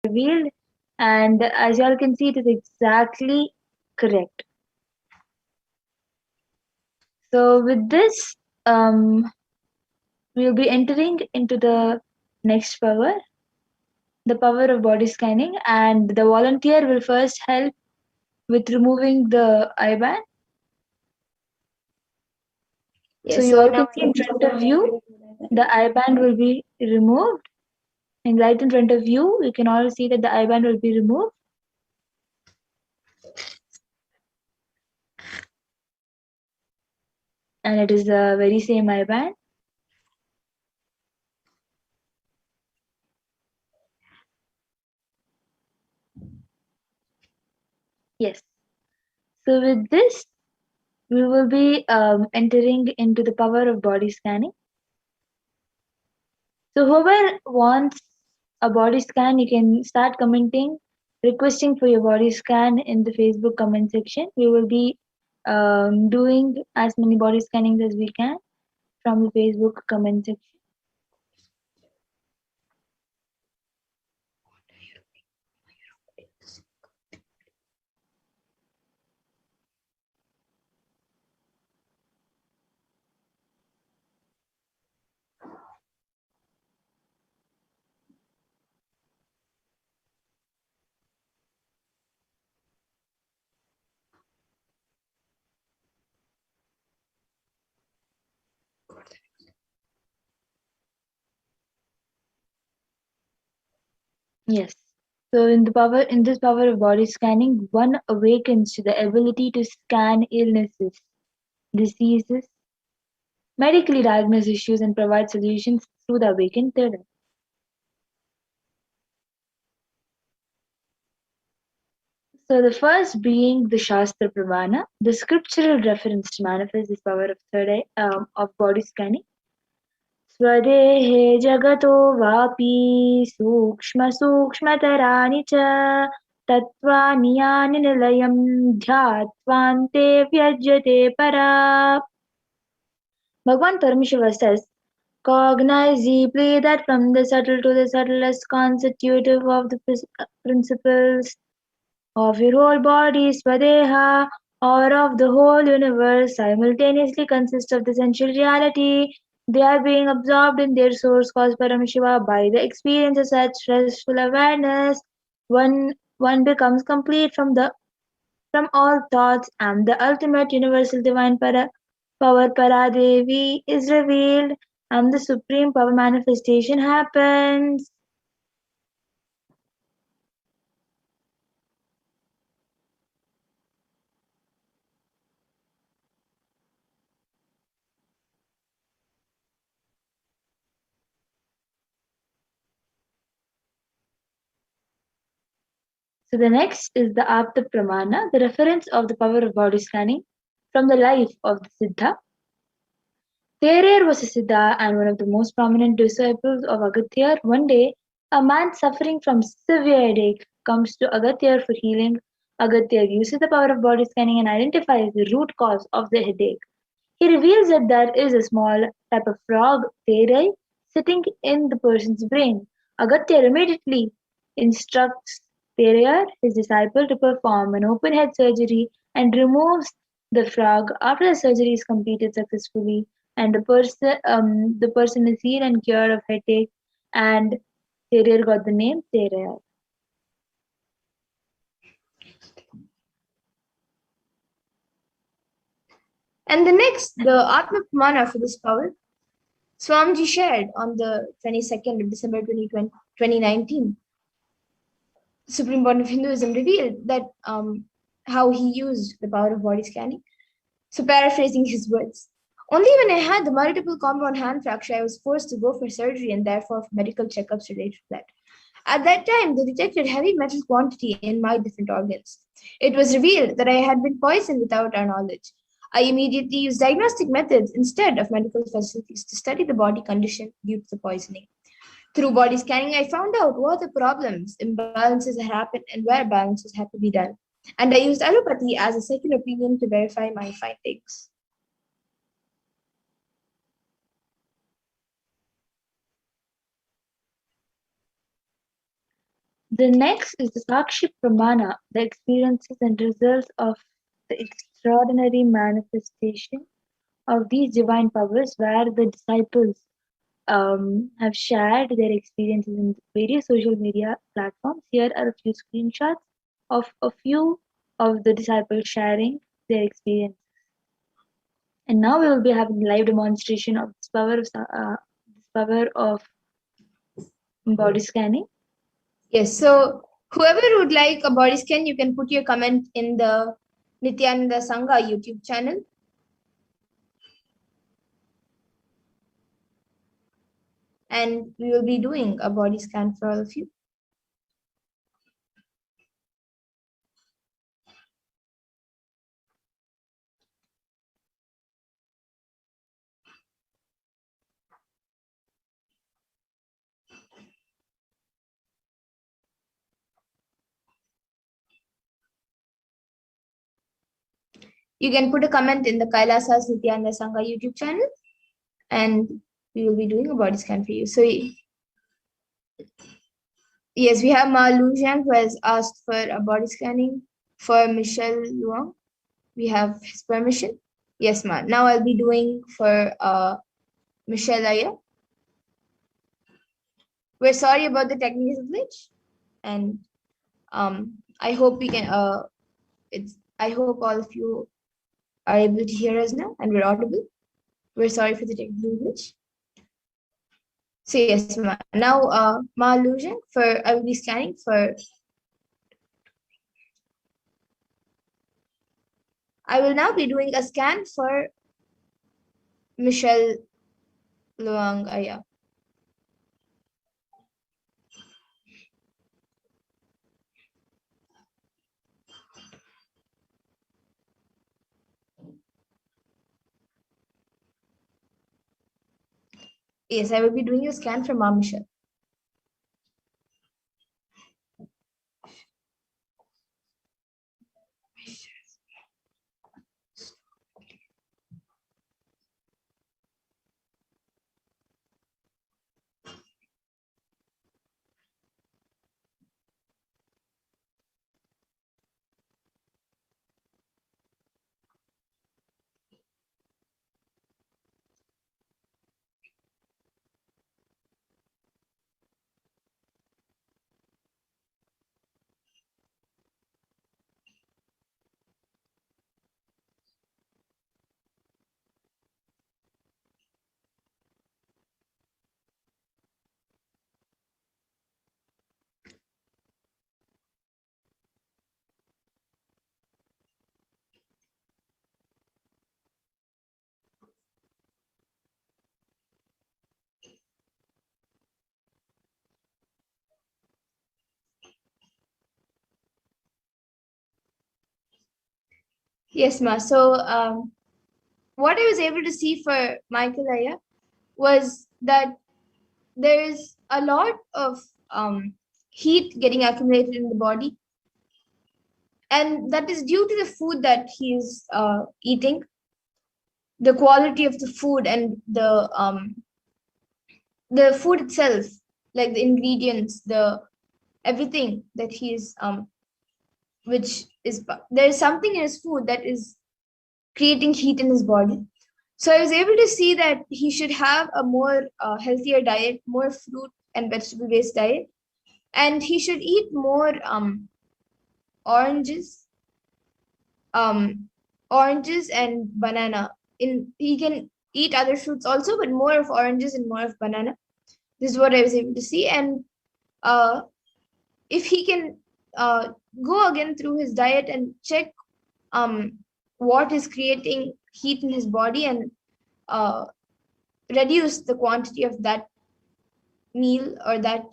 revealed, and as you all can see, it is exactly correct. So with this, we'll be entering into the next power, the power of body scanning, and the volunteer will first help with removing the IBAN. Yes, so you all can see in front of you, the IBAN will be removed. And right in front of you, you can all see that the IBAN will be removed. And it is the very same IBAN. Yes. So with this, we will be entering into the power of body scanning. So whoever wants a body scan, you can start commenting, requesting for your body scan in the Facebook comment section. We will be doing as many body scannings as we can from the Facebook comment section. Yes. So in this power of body scanning, one awakens to the ability to scan illnesses, diseases, medically diagnose issues, and provide solutions through the awakened third eye. So the first being the Shastra Pramana, the scriptural reference to manifest this power of third eye of body scanning. स्वदेहे जगतो वापि सूक्ष्मतराणि च तत्त्वानि यानि निलयं ध्यात्वान्ते व्यज्यते परा. Bhagwan Parameshwar says, cognize deeply that from the subtle to the subtlest constitutive of the principles of your whole body, Swadeha, or of the whole universe, simultaneously consist of the sensual reality. They are being absorbed in their source cause Paramashiva by the experience of such restful awareness. One becomes complete from all thoughts, and the ultimate universal divine power Paradevi is revealed, and the supreme power manifestation happens. So the next is the Apta Pramana, the reference of the power of body scanning from the life of the Siddha. Therer was a Siddha and one of the most prominent disciples of Agatya. One day, a man suffering from severe headache comes to Agatya for healing. Agatya uses the power of body scanning and identifies the root cause of the headache. He reveals that there is a small type of frog, Therai, sitting in the person's brain. Agatya immediately instructs Therai, his disciple, to perform an open head surgery and removes the frog. After the surgery is completed successfully, and the person is healed and cured of headache, and Therai got the name Therai. And the next, the Atma Pramana for this power, Swamiji shared on the 22nd of December 2019. Supreme Bond of Hinduism revealed that how he used the power of body scanning. So paraphrasing his words, only when I had the multiple compound hand fracture, I was forced to go for surgery and therefore for medical checkups related to that. At that time, they detected heavy metal quantity in my different organs. It was revealed that I had been poisoned without our knowledge. I immediately used diagnostic methods instead of medical facilities to study the body condition due to the poisoning. Through body scanning, I found out what the problems, imbalances had happened, and where balances had to be done. And I used allopathy as a second opinion to verify my findings. The next is the Sakshi Pramana, the experiences and results of the extraordinary manifestation of these divine powers, where the disciples have shared their experiences in various social media platforms. Here are a few screenshots of a few of the disciples sharing their experiences. And now we will be having live demonstration of this power of body scanning. Yes, so whoever would like a body scan, you can put your comment in the Nityananda Sangha YouTube channel. And we will be doing a body scan for all of you. You can put a comment in the Kailasa's Nityananda Sangha YouTube channel, and we will be doing a body scan for you. So yes, we have Ma Lu Zhang, who has asked for a body scanning for Michelle Luang. We have his permission. Yes, Ma. Now I'll be doing for Michelle Aya. We're sorry about the technical glitch, and I hope we can. I hope all of you are able to hear us now, and we're audible. We're sorry for the technical glitch. So yes, Ma. Now Ma Lu Zhang, I will be scanning for. I will now be doing a scan for Michelle Luang Aya. Yes, I will be doing a scan for Ma Michelle. Yes, Ma. So what I was able to see for Michael Aya was that there is a lot of heat getting accumulated in the body, and that is due to the food that he is eating, the quality of the food, and the food itself, like the ingredients, the everything that he is which is there is something in his food that is creating heat in his body. So I was able to see that he should have a more healthier diet, more fruit and vegetable based diet, and he should eat more oranges and banana. He can eat other fruits also, but more of oranges and more of banana. This is what I was able to see. And if he can go again through his diet and check what is creating heat in his body and reduce the quantity of that meal or that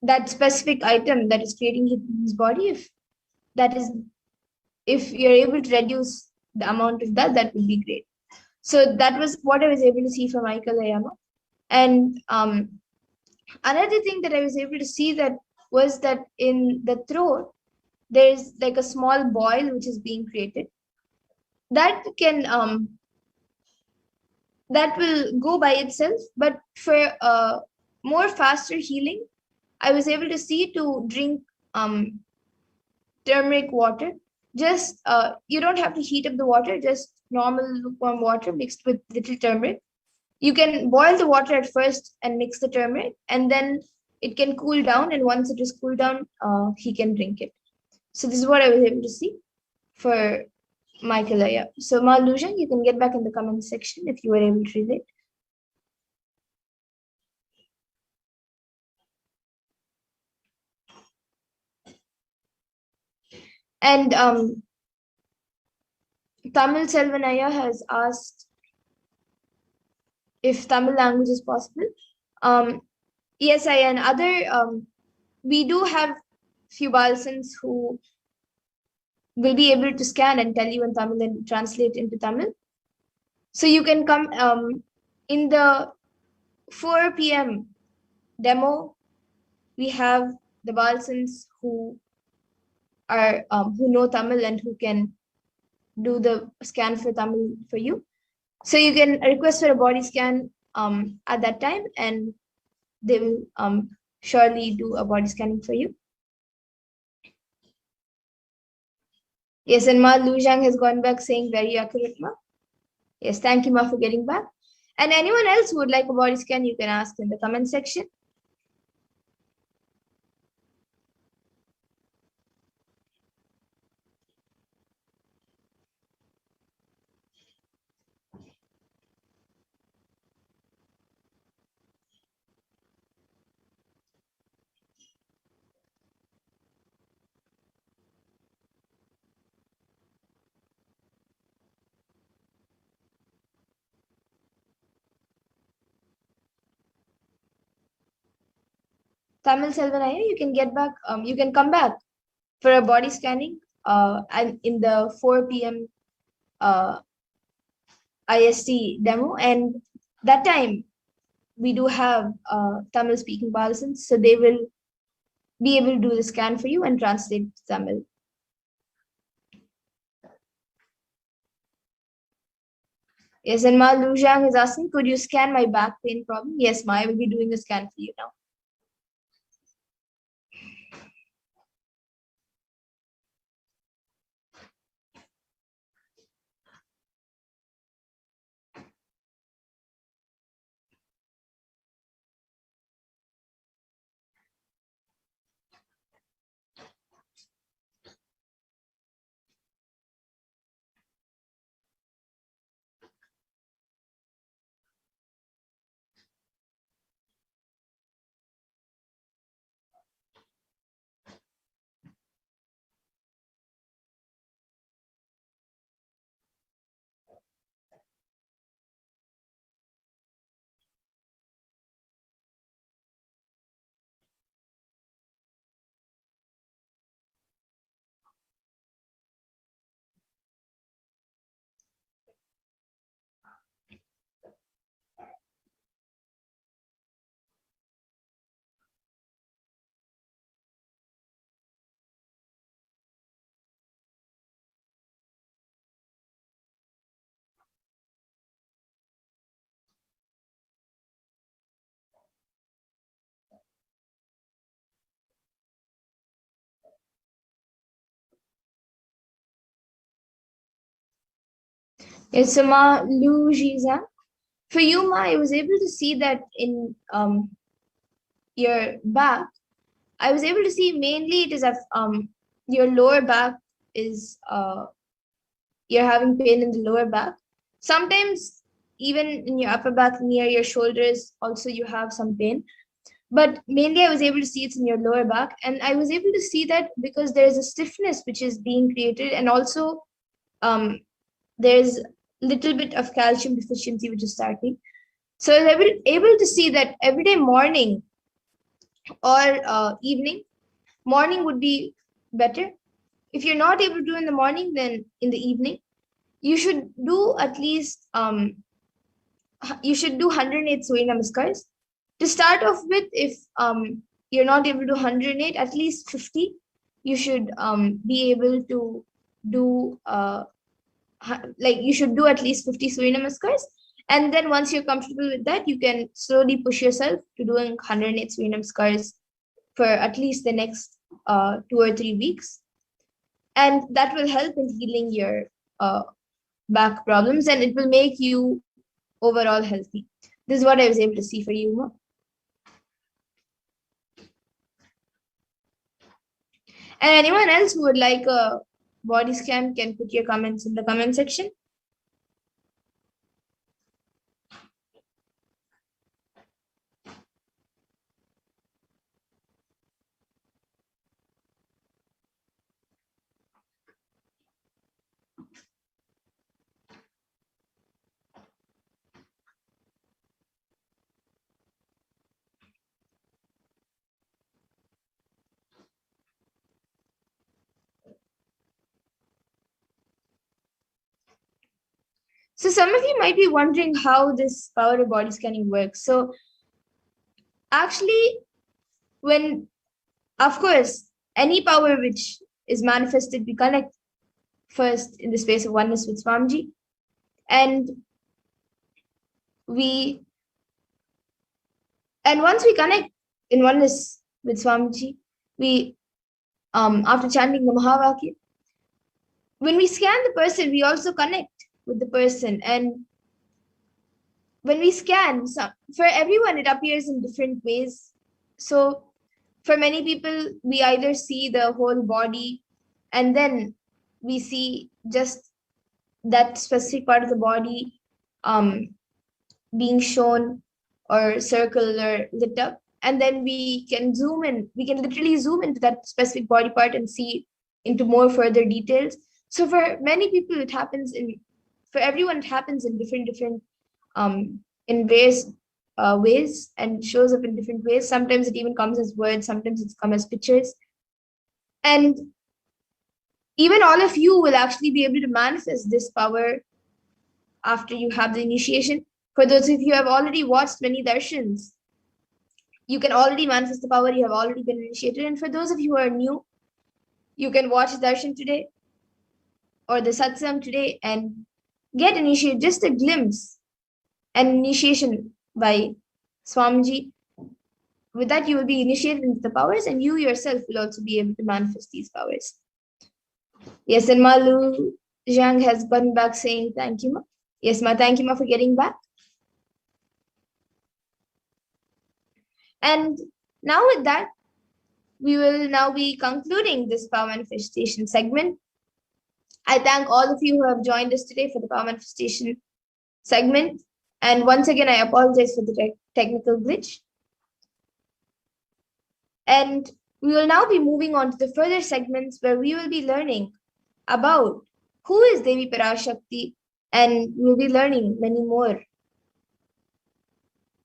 that specific item that is creating heat in his body, if you're able to reduce the amount of that would be great. So that was what I was able to see from Michael Ayama. And another thing that I was able to see was that in the throat, there's like a small boil which is being created. That can that will go by itself, but for more faster healing, I was able to see to drink turmeric water. Just you don't have to heat up the water, just normal lukewarm water mixed with little turmeric. You can boil the water at first and mix the turmeric, and then it can cool down, and once it is cooled down, he can drink it. So this is what I was able to see for Michael Aya. So Ma Lujang, you can get back in the comment section if you were able to read it. And Tamil Selvanaya has asked if Tamil language is possible. Yes, I and other we do have few Balsans who will be able to scan and tell you in Tamil and translate into Tamil. So you can come in the 4 p.m. demo. We have the Balsans who are who know Tamil and who can do the scan for Tamil for you. So you can request for a body scan at that time, and they will surely do a body scanning for you. Yes, and Ma Lujang has gone back saying very accurate, Ma. Yes, thank you, Ma, for getting back. And anyone else who would like a body scan, you can ask in the comment section. Tamil Selvanaya, you can get back, you can come back for a body scanning and in the 4 p.m. IST demo. And that time, we do have Tamil speaking Balsans, so they will be able to do the scan for you and translate Tamil. Yes, and Ma Lujang is asking, could you scan my back pain problem? Yes, Ma, I will be doing a scan for you now. Yes, so Ma Lujizang. For you, Ma, I was able to see that in your back. I was able to see mainly it is your lower back is you're having pain in the lower back. Sometimes even in your upper back near your shoulders also you have some pain. But mainly I was able to see it's in your lower back. And I was able to see that because there's a stiffness which is being created, and also there's little bit of calcium deficiency which is starting. So I was able to see that every day morning or evening. Morning would be better. If you're not able to do in the morning, then in the evening, you should do at least you should do 108 Surya Namaskars. To start off with, if you're not able to do 108, at least 50, you should be able to do like you should do at least 50 Surya Namaskars. And then once you're comfortable with that, you can slowly push yourself to doing 108 Surya Namaskars for at least the next 2 or 3 weeks. And that will help in healing your back problems, and it will make you overall healthy. This is what I was able to see for you, Ma. And anyone else who would like a body scan can put your comments in the comment section. So some of you might be wondering how this power of body scanning works. So actually, when, of course, any power which is manifested, we connect first in the space of oneness with Swamiji. And once we connect in oneness with Swamiji, we, after chanting the Mahavakya, when we scan the person, we also connect with the person. And when we scan, for everyone, it appears in different ways. So for many people, we either see the whole body, and then we see just that specific part of the body being shown or circled or lit up. And then we can zoom in, we can literally zoom into that specific body part and see into more further details. So for many people, it happens for everyone, it happens in different in various ways, and shows up in different ways. Sometimes it even comes as words, sometimes it's come as pictures. And even all of you will actually be able to manifest this power after you have the initiation. For those of you who have already watched many darshans, you can already manifest the power, you have already been initiated. And for those of you who are new, you can watch darshan today or the satsang today and get initiated, just a glimpse, an initiation by Swamiji. With that, you will be initiated into the powers, and you yourself will also be able to manifest these powers. Yes, and Malu Zhang has gotten back saying thank you, Ma. Yes, Ma, thank you, Ma, for getting back. And now with that, we will now be concluding this power manifestation segment. I thank all of you who have joined us today for the power manifestation segment. And once again, I apologize for the technical glitch. And we will now be moving on to the further segments where we will be learning about who is Devi PARASHAKTI, and we'll be learning many more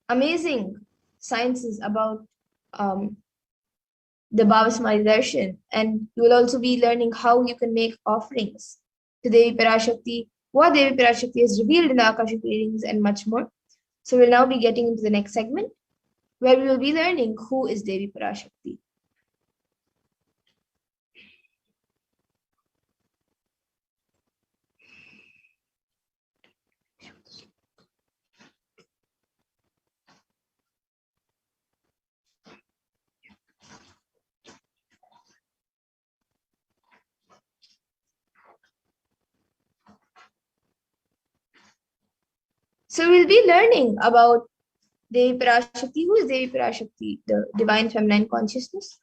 amazing sciences about the Baba Samadhi Darshan. And you will also be learning how you can make offerings to Devi PARASHAKTI, what Devi PARASHAKTI has revealed in the Akashic readings, and much more. So we'll now be getting into the next segment where we will be learning who is Devi PARASHAKTI. So we'll be learning about Devi PARASHAKTI. Who is Devi PARASHAKTI? The divine feminine consciousness.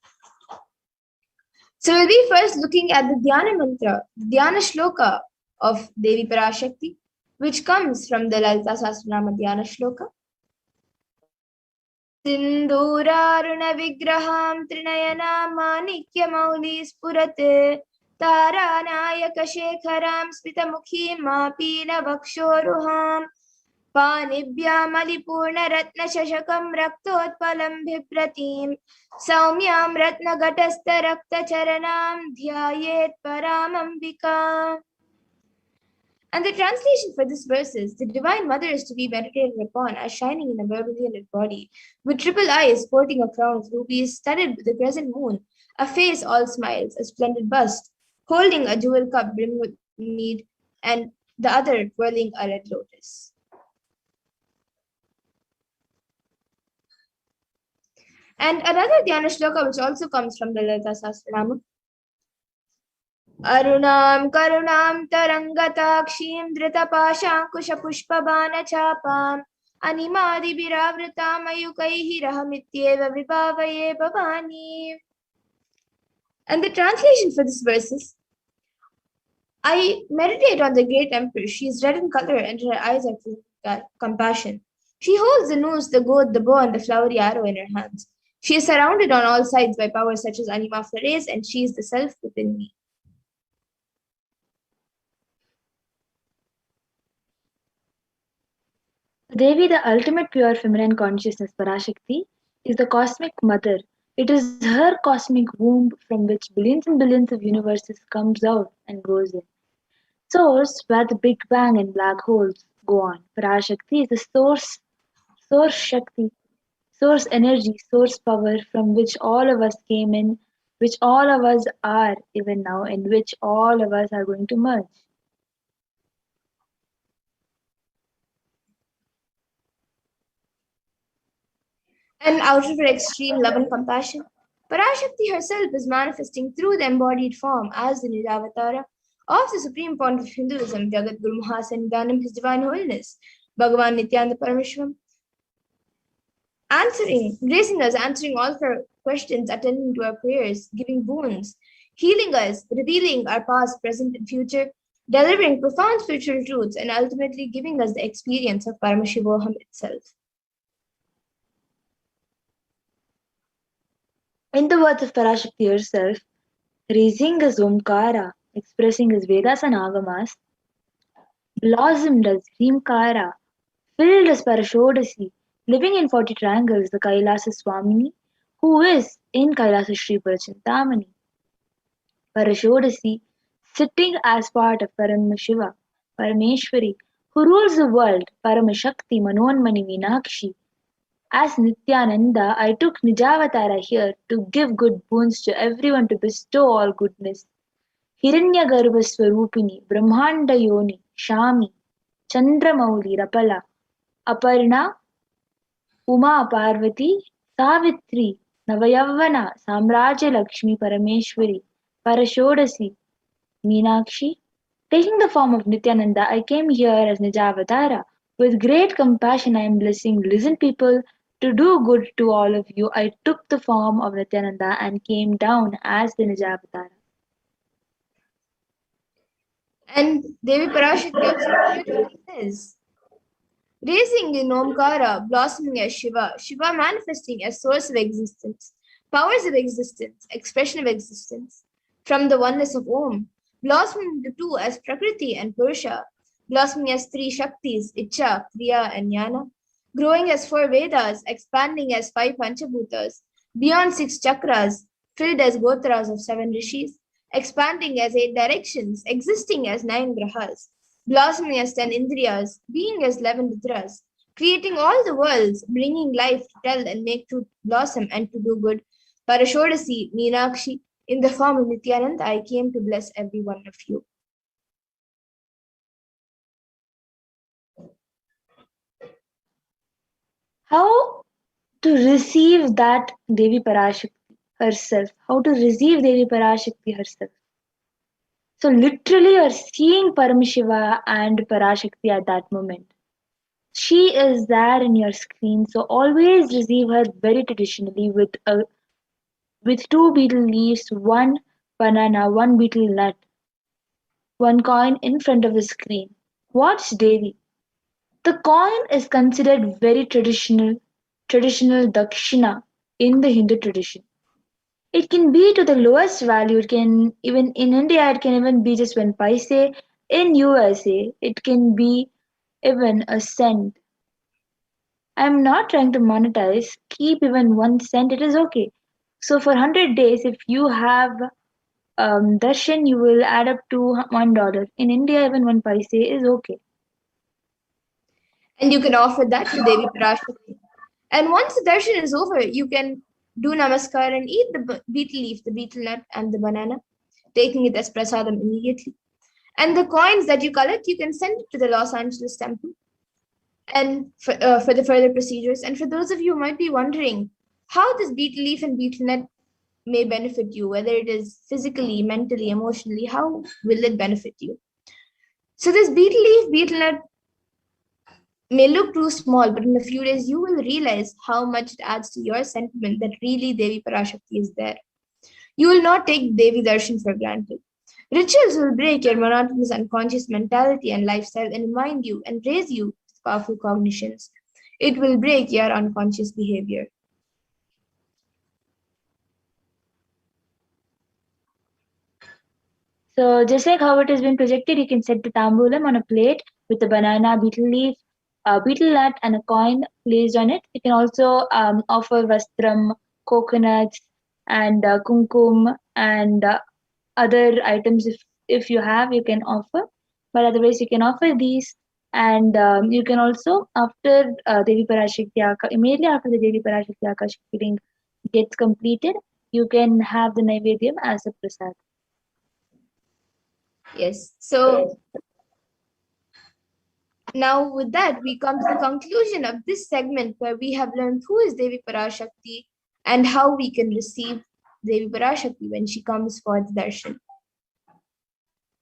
So we'll be first looking at the Dhyana mantra, the Dhyana shloka of Devi PARASHAKTI, which comes from the Lalita Sahasranama Dhyana shloka. Sindhuraruna vigraham trinayana manikya mauli spurate taranayaka shekharam smitamukhim mapina vakshoruham पानिभ्यामलिपूर्ण रत्नशशकं रक्तोत्पलं बिभ्रतीं सौम्यां रत्नघटस्थ रक्तचरणां ध्यायेत् परामम्बिकाम्. And the translation for this verse is: the Divine Mother is to be meditated upon as shining in a vermilion body, with triple eyes sporting a crown of rubies, studded with the crescent moon, a face all smiles, a splendid bust, holding a jewel cup brimmed with mead, and the other twirling a red lotus. And another Dhyana shloka which also comes from the Lalita Sahasranama. Arunam karunam tarangatakshim dritapashankusha pushpabana chapam animadi viravritam ayukaihi rahamityeva vibhavaye bhavani. And the translation for this verse is, I meditate on the great empress. She is red in color and her eyes are full of compassion. She holds the noose, the goad, the bow, and the flowery arrow in her hands. She is surrounded on all sides by powers such as Anima Flores, and she is the self within me. Devi, the ultimate pure feminine consciousness, PARASHAKTI, is the cosmic mother. It is her cosmic womb from which billions and billions of universes comes out and goes in. Source, where the Big Bang and black holes go on. PARASHAKTI is the source Shakti, source energy, source power from which all of us came in, which all of us are even now, and which all of us are going to merge. And out of her extreme love and compassion, PARASHAKTI herself is manifesting through the embodied form as the Nijavatara of the Supreme Point of Hinduism, Jagat Guru Mahasannidhanam, His Divine Holiness, Bhagavan Nityananda Parameshwaram, gracing us, answering all of our questions, attending to our prayers, giving boons, healing us, revealing our past, present, and future, delivering profound spiritual truths, and ultimately giving us the experience of Paramashivoham itself. In the words of PARASHAKTI herself, raising as Omkara, expressing as Vedas and Agamas, blossomed as Hrimkara, filled as Parashodasi, living in 40 triangles, the Kailasa Swamini, who is in Kailasa Shri Parachintamani. Parashodasi, sitting as part of Paramashiva, Parameshwari, who rules the world, Paramashakti, Manonmani, Meenakshi. As Nityananda, I took Nijavatara here to give good boons to everyone, to bestow all goodness. Hiranyagarbha Swarupini, Brahmanda Yoni, Shami, Chandramauli, Rapala, Aparna, Uma Parvati, Savitri, Navayavana, Samraja Lakshmi, Parameshwari, Parashodasi, Meenakshi. Taking the form of Nityananda, I came here as Nijavatara. With great compassion I am blessing. Listen, people, to do good to all of you, I took the form of Nityananda and came down as the Nijavatara. And Devi PARASHAKTI says, raising in Omkara, blossoming as Shiva, Shiva manifesting as source of existence, powers of existence, expression of existence, from the oneness of Om, blossoming into two as Prakriti and Purusha, blossoming as three Shaktis, Icha, Kriya, and Jnana, growing as 4 Vedas, expanding as 5 Panchabhutas, beyond 6 chakras, filled as Gotras of 7 Rishis, expanding as 8 directions, existing as 9 Grahas, blossoming as 10 Indriyas, being as 11 Rudras, creating all the worlds, bringing life to tell and make truth blossom and to do good. Parashodasi, Meenakshi, in the form of Nityananda, I came to bless every one of you. How to receive that Devi PARASHAKTI herself? How to receive Devi PARASHAKTI herself? So literally you're seeing Paramashiva and PARASHAKTI at that moment. She is there in your screen, so always receive her very traditionally with 2 betel leaves, 1 banana, 1 betel nut, 1 coin in front of the screen. Watch Devi. The coin is considered very traditional dakshina in the Hindu tradition. It can be to the lowest value. It can even in India, it can even be just 1 paise. In USA, it can be even a cent. I'm not trying to monetize. Keep even 1 cent. It is okay. So for 100 days, if you have darshan, you will add up to $1. In India, even 1 paise is okay. And you can offer that to Devi PARASHAKTI. And once the darshan is over, you can do namaskar and eat the betel leaf, the betel nut, and the banana, taking it as prasadam immediately. And the coins that you collect, you can send it to the Los Angeles temple and for the further procedures. And for those of you who might be wondering, how this beetle leaf and beetle nut may benefit you, whether it is physically, mentally, emotionally, how will it benefit you? So this beetle leaf, beetle nut may look too small, but in a few days you will realize how much it adds to your sentiment that really Devi PARASHAKTI is there. You will not take Devi Darshan for granted. Rituals will break your monotonous unconscious mentality and lifestyle and remind you and raise you with powerful cognitions. It will break your unconscious behavior. So just like how it has been projected, you can set the tambulam on a plate with a banana, beetle leaf, beetle nut and a coin placed on it. You can also offer vastram, coconuts and kumkum and other items if you have, you can offer. But otherwise, you can offer these, and you can also, after Devi PARASHAKTI, immediately after the Devi PARASHAKTI Akashic reading gets completed, you can have the Naivedyam as a prasad. Yes. So now with that, we come to the conclusion of this segment where we have learned who is Devi PARASHAKTI and how we can receive Devi PARASHAKTI when she comes for the darshan.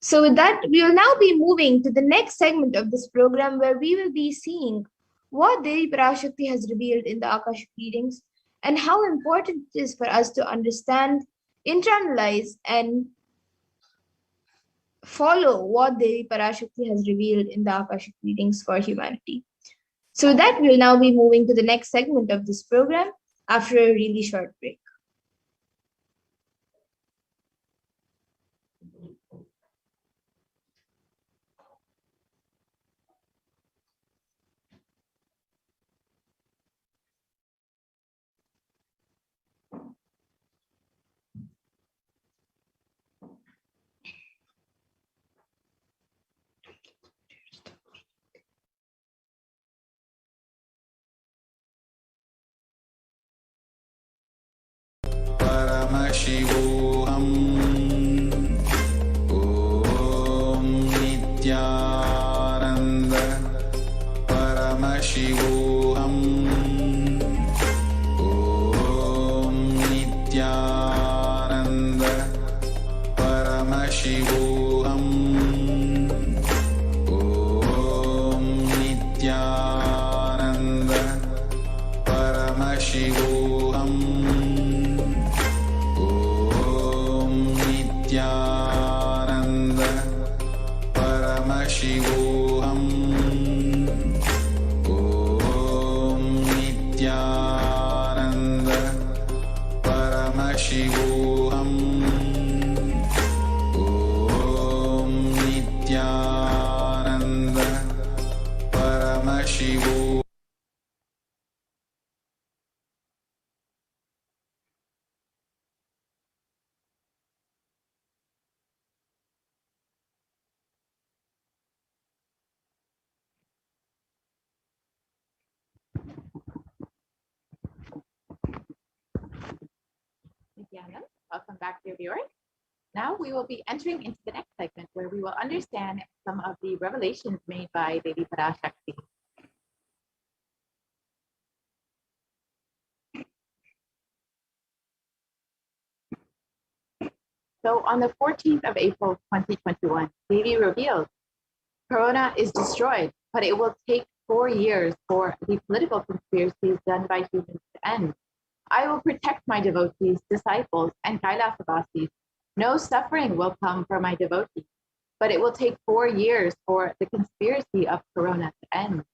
So with that, we will now be moving to the next segment of this program where we will be seeing what Devi PARASHAKTI has revealed in the Akashic readings and how important it is for us to understand, internalize, and follow what Devi PARASHAKTI has revealed in the Akashic readings for humanity. So with that, we will now be moving to the next segment of this program after a really short break. शिवोऽहं ॐ नित्यानन्द परमशिवोऽहं ॐ नित्यानन्द परमशिवोऽहं ॐ नित्यानन्द परमशिवोऽहं नित्यानन्द परमशिवोऽहं ॐ नित्यानन्द परमशिवोऽहं ॐ Nityanand परमशिवोऽहं Welcome back, dear viewers. Now we will be entering into the next segment where we will understand some of the revelations made by Devi PARASHAKTI. So on the 14th of April, 2021, Devi revealed, Corona is destroyed, but it will take 4 years for the political conspiracies done by humans to end. I will protect my devotees, disciples, and Kailasa-vasis. No suffering will come for my devotees, but it will take 4 years for the conspiracy of Corona to end.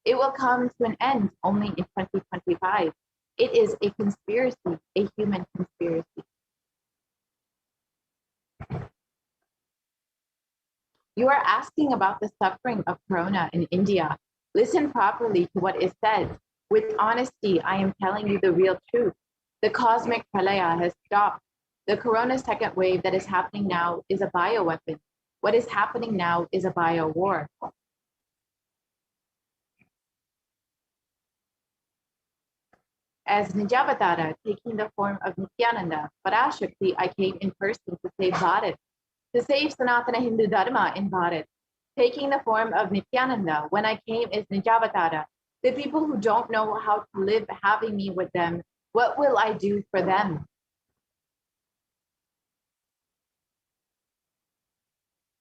It will come to an end only in 2025. It is a conspiracy, a human conspiracy. You are asking about the suffering of Corona in India. Listen properly to what is said. With honesty, I am telling you the real truth. The cosmic pralaya has stopped. The Corona second wave that is happening now is a bioweapon. What is happening now is a bio-war. As Nijavatara, taking the form of Nityananda, PARASHAKTI, I came in person to save Bharat, to save Sanatana Hindu Dharma in Bharat. Taking the form of Nityananda, when I came as Nijavatara, the people who don't know how to live having me with them What will I do for them?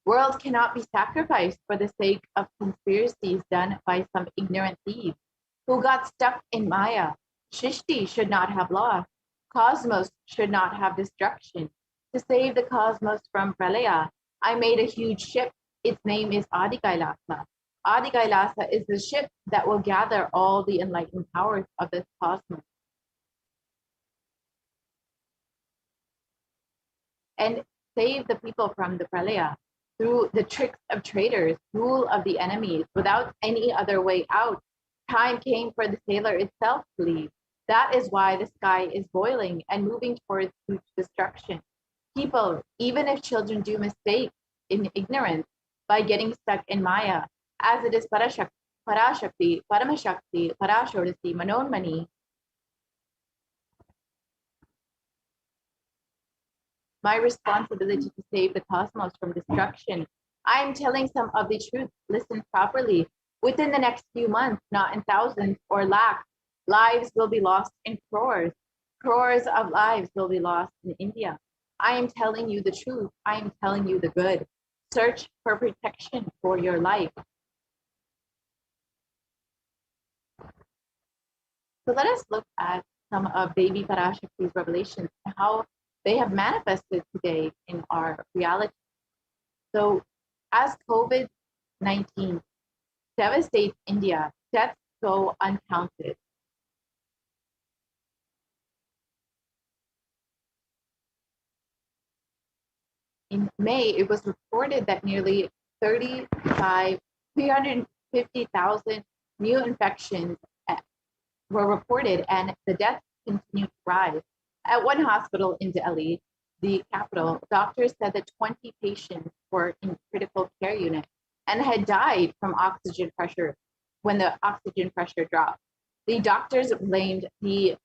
World cannot be sacrificed for the sake of conspiracies done by some ignorant thieves who got stuck in Maya. Shrishti should not have loss. Cosmos should not have destruction. To save the cosmos from Pralaya, I made a huge ship. Its name is Adi Kailasa. Adi Kailasa is the ship that will gather all the enlightened powers of this cosmos and save the people from the Pralaya through the tricks of traitors, rule of the enemies, without any other way out. Time came for the sailor itself to leave. That is why the sky is boiling and moving towards huge destruction. People, even if children do mistakes in ignorance by getting stuck in Maya, as it is Parashakti, Paramashakti, Parashodasi, Manonmani, my responsibility to save the cosmos from destruction. I am telling some of the truth. Listen properly. Within the next few months, not in thousands or lakhs, lives will be lost in crores. Crores of lives will be lost in India. I am telling you the truth. I am telling you the good. Search for protection for your life. So let us look at some of Devi Parashakti's revelations and how they have manifested today in our reality. So as COVID-19 devastates India, deaths go uncounted. In May, it was reported that nearly 350,000 new infections were reported, and the deaths continue to rise. At one hospital in Delhi, the capital, doctors said that 20 patients were in critical care unit and had died from oxygen pressure when the oxygen pressure dropped. The doctors blamed the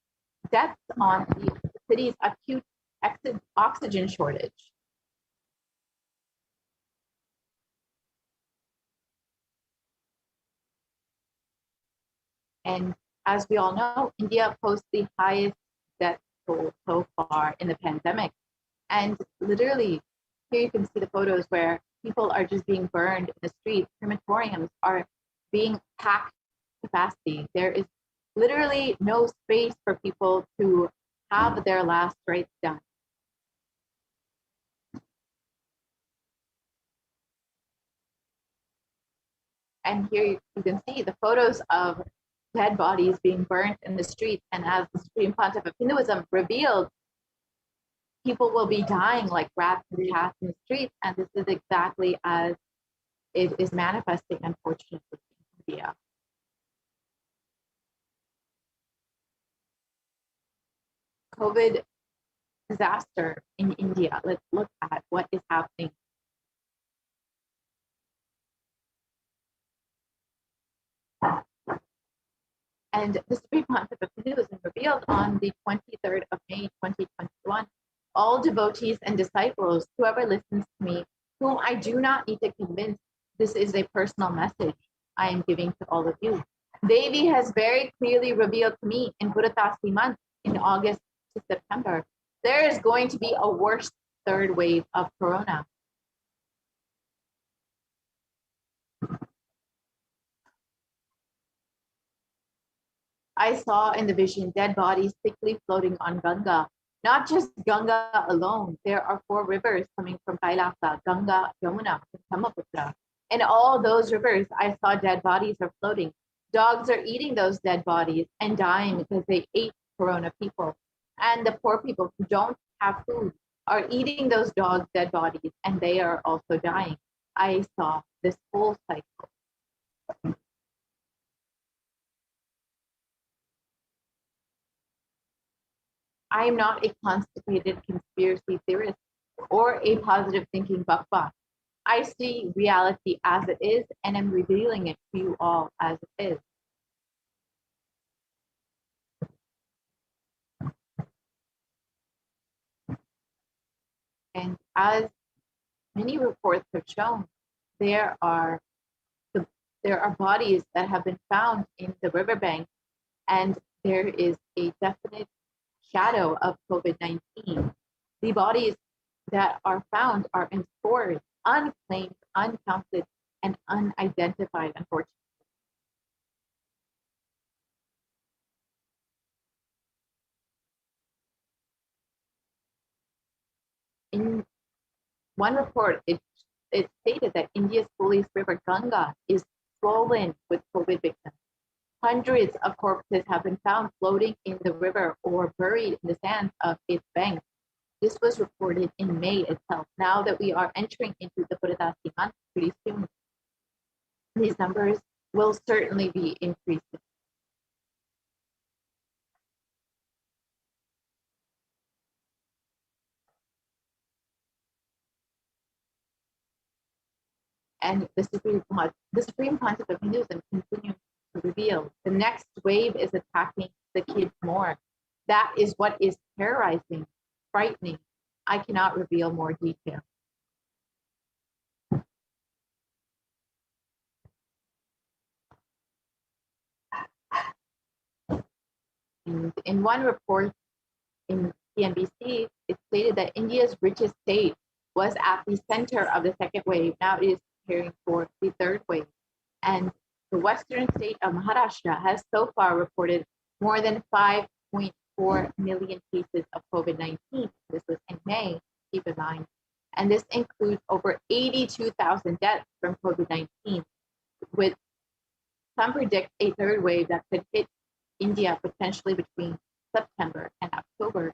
deaths on the city's acute oxygen shortage. And as we all know, India posts the highest death toll so far in the pandemic. And literally, here you can see the photos where people are just being burned in the streets. Crematoriums are being packed to capacity. There is literally no space for people to have their last rites done. And here you can see the photos of dead bodies being burnt in the streets. And as the Supreme Pontiff of Hinduism revealed, people will be dying like rats and cats in the streets. And this is exactly as it is manifesting, unfortunately, in India. COVID disaster in India. Let's look at what is happening. And the Supreme Pontiff of Hinduism revealed on the 23rd of May, 2021, all devotees and disciples, whoever listens to me, whom I do not need to convince, this is a personal message I am giving to all of you. Devi has very clearly revealed to me in Puratasi month, in August to September, there is going to be a worse third wave of Corona. I saw in the vision dead bodies thickly floating on Ganga. Not just Ganga alone, there are 4 rivers coming from Kailasa, Ganga, Yamuna, and Brahmaputra. And all those rivers, I saw dead bodies are floating. Dogs are eating those dead bodies and dying because they ate Corona people. And the poor people who don't have food are eating those dogs' dead bodies, and they are also dying. I saw this whole cycle. I am not a constipated conspiracy theorist or a positive thinking bakwa. I see reality as it is and am revealing it to you all as it is. And as many reports have shown, there are bodies that have been found in the riverbank, and there is a definite shadow of COVID-19. The bodies that are found are in scores, unclaimed, uncounted, and unidentified, unfortunately. In one report, it stated that India's holiest river, Ganga, is swollen with COVID victims. Hundreds of corpses have been found floating in the river or buried in the sands of its banks. This was reported in May itself. Now that we are entering into the Purasasi month pretty soon, these numbers will certainly be increasing. And the Supreme Pontiff of Hinduism continues to reveal the next wave is attacking the kids more. That is what is terrorizing, frightening. I cannot reveal more detail. In one report in CNBC, it stated that India's richest state was at the center of the second wave. Now it is preparing for the third wave. And the western state of Maharashtra has so far reported more than 5.4 million cases of COVID-19. This was in May, keep in mind. And this includes over 82,000 deaths from COVID-19, with some predict a third wave that could hit India potentially between September and October.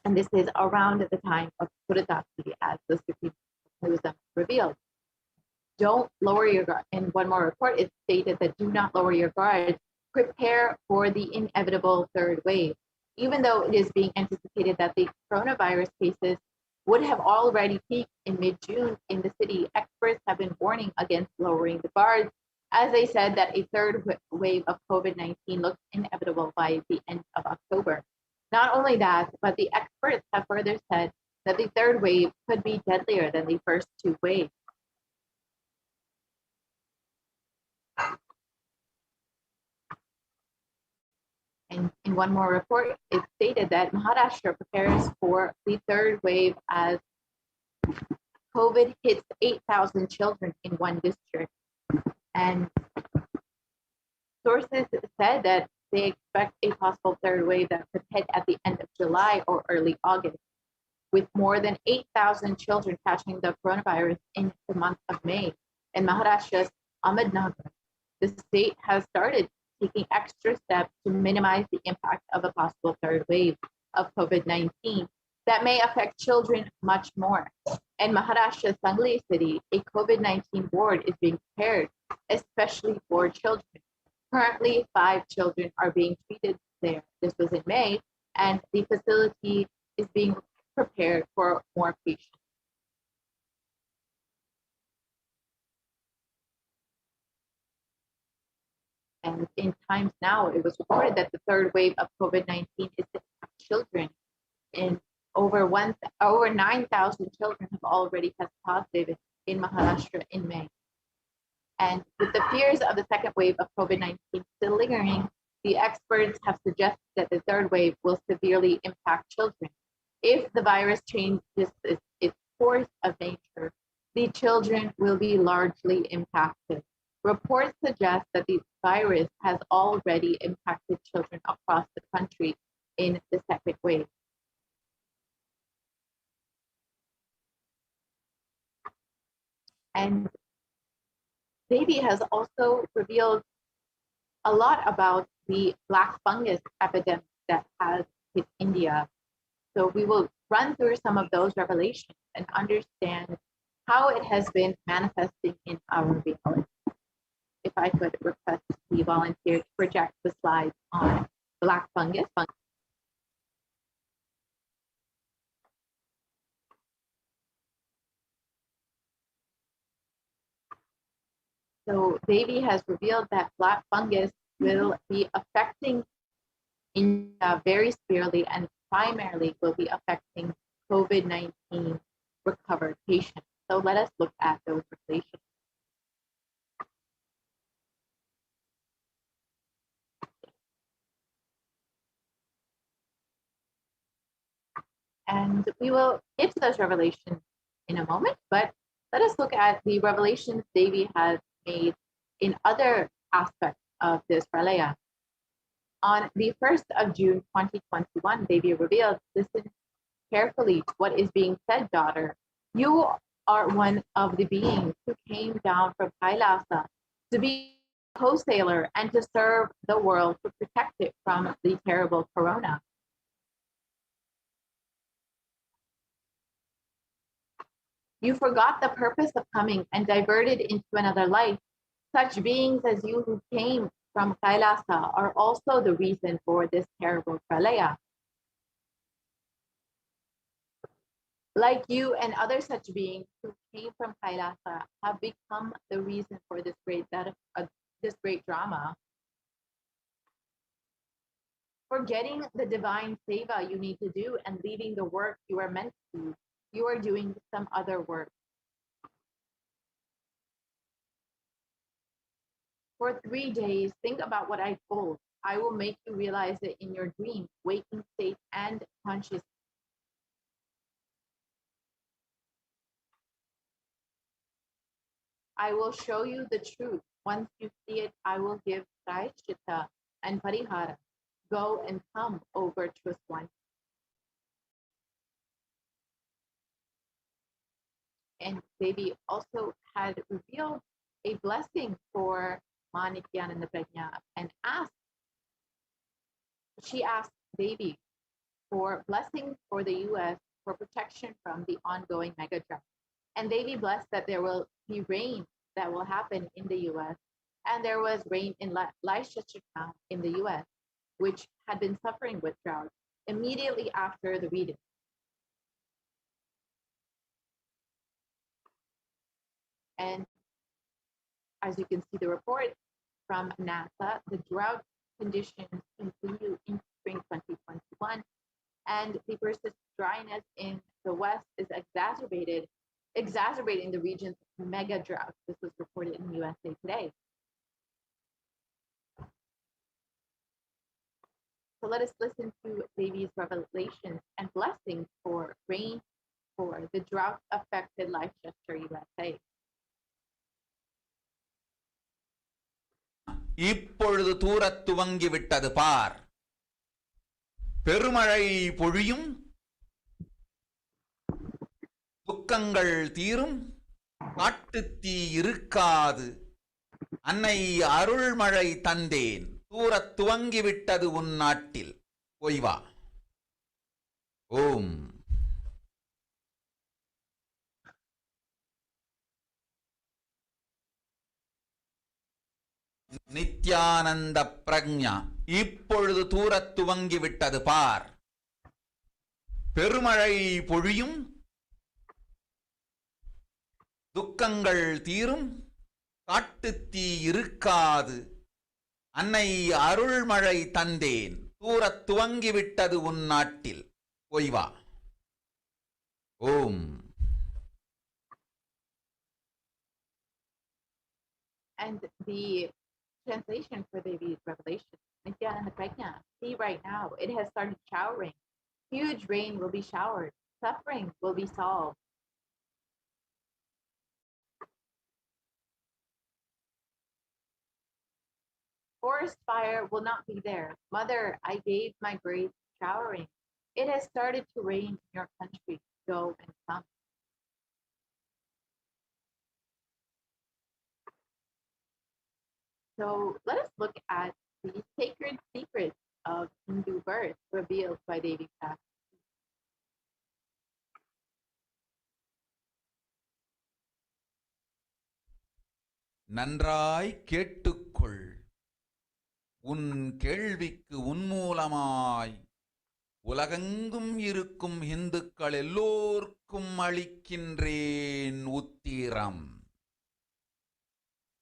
And this is around the time of Purasasi, as the Supreme Hinduism revealed. Don't lower your guard. In one more report, it stated that do not lower your guard. Prepare for the inevitable third wave. Even though it is being anticipated that the coronavirus cases would have already peaked in mid-June in the city, experts have been warning against lowering the guards, as they said that a third wave of COVID-19 looks inevitable by the end of October. Not only that, but the experts have further said that the third wave could be deadlier than the first two waves. And in one more report, it stated that Maharashtra prepares for the third wave as COVID hits 8,000 children in one district. And sources said that they expect a possible third wave that could hit at the end of July or early August, with more than 8,000 children catching the coronavirus in the month of May. In Maharashtra's Ahmednagar, the state has started taking extra steps to minimize the impact of a possible third wave of COVID-19 that may affect children much more. In Maharashtra's Sangli city, a COVID-19 ward is being prepared, especially for children. Currently, 5 children are being treated there. This was in May, and the facility is being prepared for more patients. And in times now, it was reported that the third wave of COVID-19 is affecting children. And over 9,000 children have already tested positive in Maharashtra in May. And with the fears of the second wave of COVID-19 still lingering, the experts have suggested that the third wave will severely impact children. If the virus changes its course of nature, the children will be largely impacted. Reports suggest that the virus has already impacted children across the country in the second wave. And Baby has also revealed a lot about the black fungus epidemic that has hit India. So we will run through some of those revelations and understand how it has been manifesting in our reality. If I could request the volunteer to project the slides on black fungus. So Baby has revealed that black fungus will be affecting India very severely and primarily will be affecting COVID-19 recovered patients. So let us look at those relations. And we will get to those revelations in a moment, but let us look at the revelations Devi has made in other aspects of this pralaya. On the 1st of June 2021, Devi revealed, listen carefully to what is being said, daughter. You are one of the beings who came down from Kailasa to be a wholesaler and to serve the world to protect it from the terrible corona. You forgot the purpose of coming and diverted into another life. Such beings as you who came from Kailasa are also the reason for this terrible pralaya. Like you and other such beings who came from Kailasa have become the reason for this great drama. Forgetting the divine seva you need to do and leaving the work you are meant to do, you are doing some other work. For 3 days, think about what I told. I will make you realize it in your dream, waking state, and consciousness. I will show you the truth. Once you see it, I will give Praishchitta and Parihara. Go and come over to us once. And Devi also had revealed a blessing for Nityananda Prajna and she asked Devi for blessings for the US for protection from the ongoing mega drought. And Devi blessed that there will be rain that will happen in the US. And there was rain in Leicester in the US, which had been suffering with drought immediately after the reading. And as you can see the report from NASA, the drought conditions continue in spring 2021, and the persistent dryness in the West is exacerbating the region's mega drought. This was reported in USA Today. So let us listen to Devi's revelations and blessings for rain for the drought-affected Leicester, USA. இப்பொழுது தூரத் துவங்கிவிட்டது பார். பெருமழை பொழியும், துக்கங்கள் தீரும், காட்டுத்தீ இருக்காது. அன்னை அருள்மழை தந்தேன், தூரத் துவங்கிவிட்டது உன் நாட்டில். போய் வா. ஓம். நித்யானந்த பிரக்ஞா இப்பொழுது தூரத் துவங்கிவிட்டது பார். பெருமழை பொழியும், துக்கங்கள் தீரும், காட்டுத்தீ இருக்காது. அன்னை அருள்மழை தந்தேன், தூரத் துவங்கிவிட்டது உன் நாட்டில். போய் வா. ஓம். And the translation for Devi's revelation, Nityananda Prajna, see right now, it has started showering. Huge rain will be showered. Suffering will be solved. Forest fire will not be there. Mother, I gave my grace showering. It has started to rain in your country. Go and come. So let us look at the sacred secrets of Hindu birth revealed by Devi Shakti. நன்றாய் கேட்டுக்கொள். உன் கேள்விக்கு உன்மூலமாய் உலகெங்கும் இருக்கும் இந்துக்கள் எல்லோர்க்கும் அளிக்கின்றேன் உத்திரம்.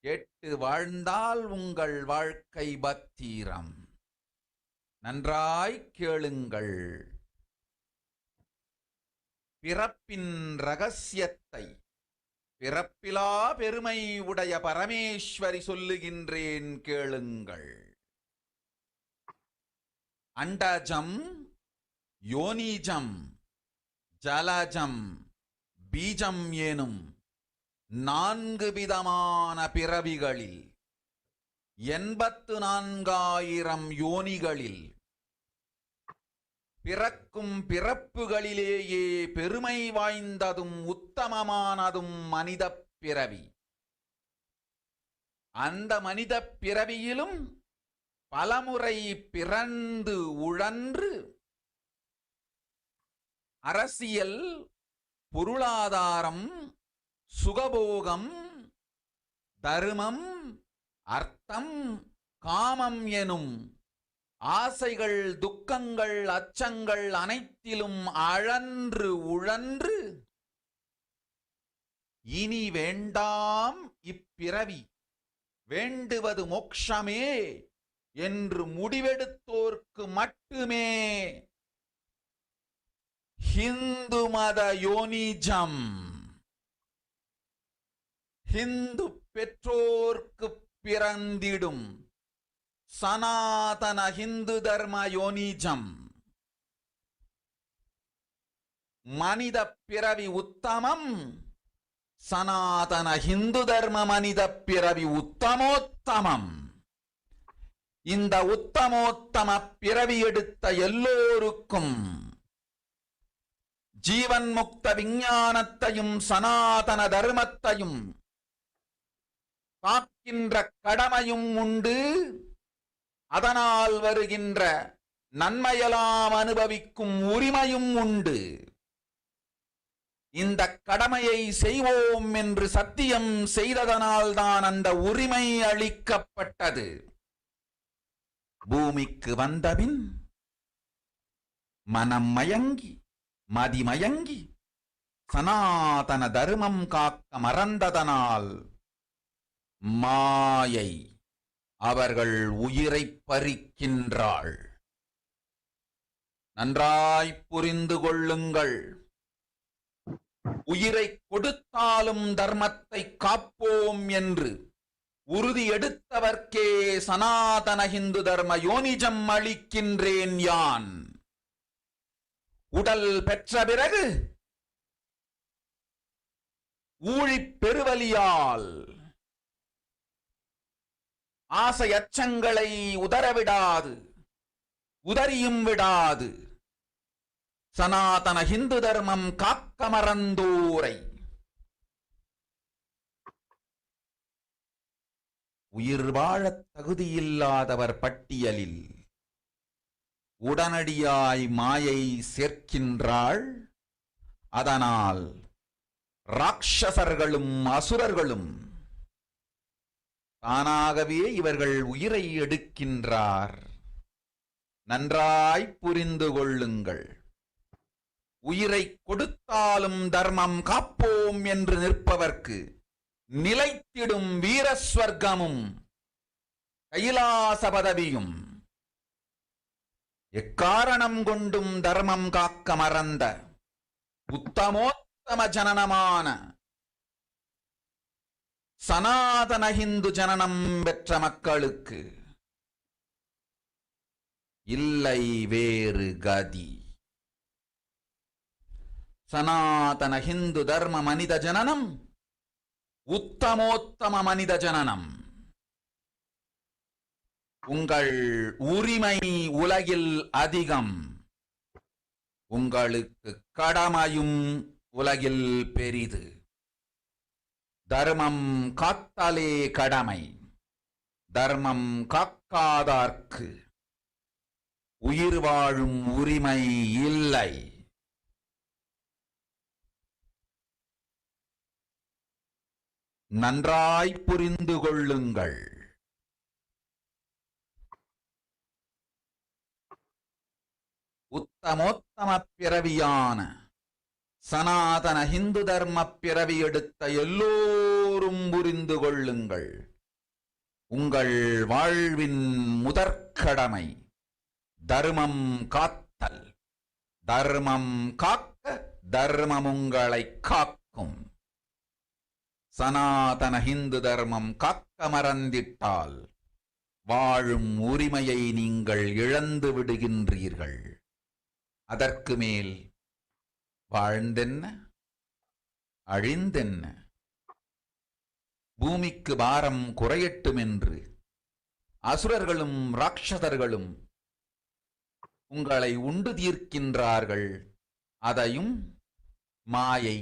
கேட்டு வாழ்ந்தால் உங்கள் வாழ்க்கை பத்திரம். நன்றாய் கேளுங்கள். பிறப்பின் ரகசியத்தை பிறப்பிலா பெருமை உடைய பரமேஸ்வரி சொல்லுகின்றேன் கேளுங்கள். அண்டஜம், யோனிஜம், ஜலஜம் பீஜம் எனும் 4 விதமான பிறவிகளில் 84,000 யோனிகளில் பிறக்கும் பிறப்புகளிலேயே பெருமை வாய்ந்ததும் உத்தமமானதும் மனிதப் பிறவி. அந்த மனிதப் பிறவியிலும் பலமுறை பிறந்து உழன்று அரசியல், பொருளாதாரம், சுகபோகம், தர்மம், அர்த்தம், காமம் எனும் ஆசைகள், துக்கங்கள், அச்சங்கள் அனைத்திலும் அழன்று உழன்று இனி வேண்டாம் இப்பிறவி, வேண்டுவது மோட்சமே என்று முடிவெடுத்தோர்க்கு மட்டுமே ஹிந்து மத யோனிஜம், ஹிந்து பெற்றோர்க்கு பிறந்திடும் சனாதன ஹிந்து தர்ம யோனிஜம், மனித பிறவி உத்தமம், சனாதன ஹிந்து தர்ம மனித பிறவி உத்தமோத்தமம். இந்த உத்தமோத்தம பிறவி எடுத்த எல்லோருக்கும் ஜீவன் முக்த விஞ்ஞானத்தையும் சனாதன தர்மத்தையும் காக்கின்ற கடமையும் உண்டு. அதனால் வருகின்ற நன்மையெல்லாம் அனுபவிக்கும் உரிமையும் உண்டு. இந்த கடமையை செய்வோம் என்று சத்தியம் செய்ததனால்தான் அந்த உரிமை அளிக்கப்பட்டது. பூமிக்கு வந்தபின் மனம் மயங்கி மதிமயங்கி சனாதன தர்மம் காக்க மறந்ததனால் மாயை அவர்கள் உயிரை பறிக்கின்றாள். நன்றாய் புரிந்து கொள்ளுங்கள். உயிரை கொடுத்தாலும் தர்மத்தை காப்போம் என்று உறுதி எடுத்தவர்க்கே சனாதன ஹிந்து தர்ம யோனிஜம் அளிக்கின்றேன் யான். உடல் பெற்ற பிறகு ஊழிப் பெருவலியால் ஆசை அச்சங்களை உதறவிடாது, உதறியும் விடாது சனாதன ஹிந்து தர்மம் காக்க மறந்தோரை உயிர் வாழத் தகுதியில்லாதவர் பட்டியலில் உடனடியாய் மாயை சேர்க்கின்றாள். அதனால் ராட்சசர்களும் அசுரர்களும் தானாகவே இவர்கள் உயிரை எடுக்கின்றார். நன்றாய் புரிந்து கொள்ளுங்கள். உயிரை கொடுத்தாலும் தர்மம் காப்போம் என்று நிற்பவர்க்கு நிலைத்திடும் வீரஸ்வர்க்கமும் கைலாச பதவியும், எக்காரணம் கொண்டும் தர்மம் காக்க மறந்த உத்தமோத்தம ஜனனமான சனாதன ஹிந்து ஜனனம் பெற்ற மக்களுக்கு இல்லை வேறு கதி. சனாதன ஹிந்து தர்ம மனித ஜனனம் உத்தமோத்தம மனித ஜனனம். உங்கள் உரிமை உலகில் அதிகம், உங்களுக்கு கடமையும் உலகில் பெரிது. தர்மம் காத்தாலே கடமை, தர்மம் காக்காதார்க்கு உயிர் வாழும் உரிமை இல்லை. நன்றாய் புரிந்து கொள்ளுங்கள். உத்தமோத்தம பிறவியான சனாதன ஹிந்து தர்ம பிறவி எடுத்த எல்லோரும் புரிந்து கொள்ளுங்கள். உங்கள் வாழ்வின் முதற்கடமை தர்மம் காத்தல். தர்மம் காக்க தர்மம் உங்களை காக்கும். சனாதன ஹிந்து தர்மம் காக்க மறந்திட்டால் வாழும் உரிமையை நீங்கள் இழந்து விடுகின்றீர்கள். அதற்கு மேல் வாழ்ந்தென்ன அழிந்தென்ன பூமிக்கு பாரம் குறையட்டுமென்று அசுரர்களும் ராட்சதர்களும் உங்களை உண்டு தீர்க்கின்றார்கள், அதையும் மாயை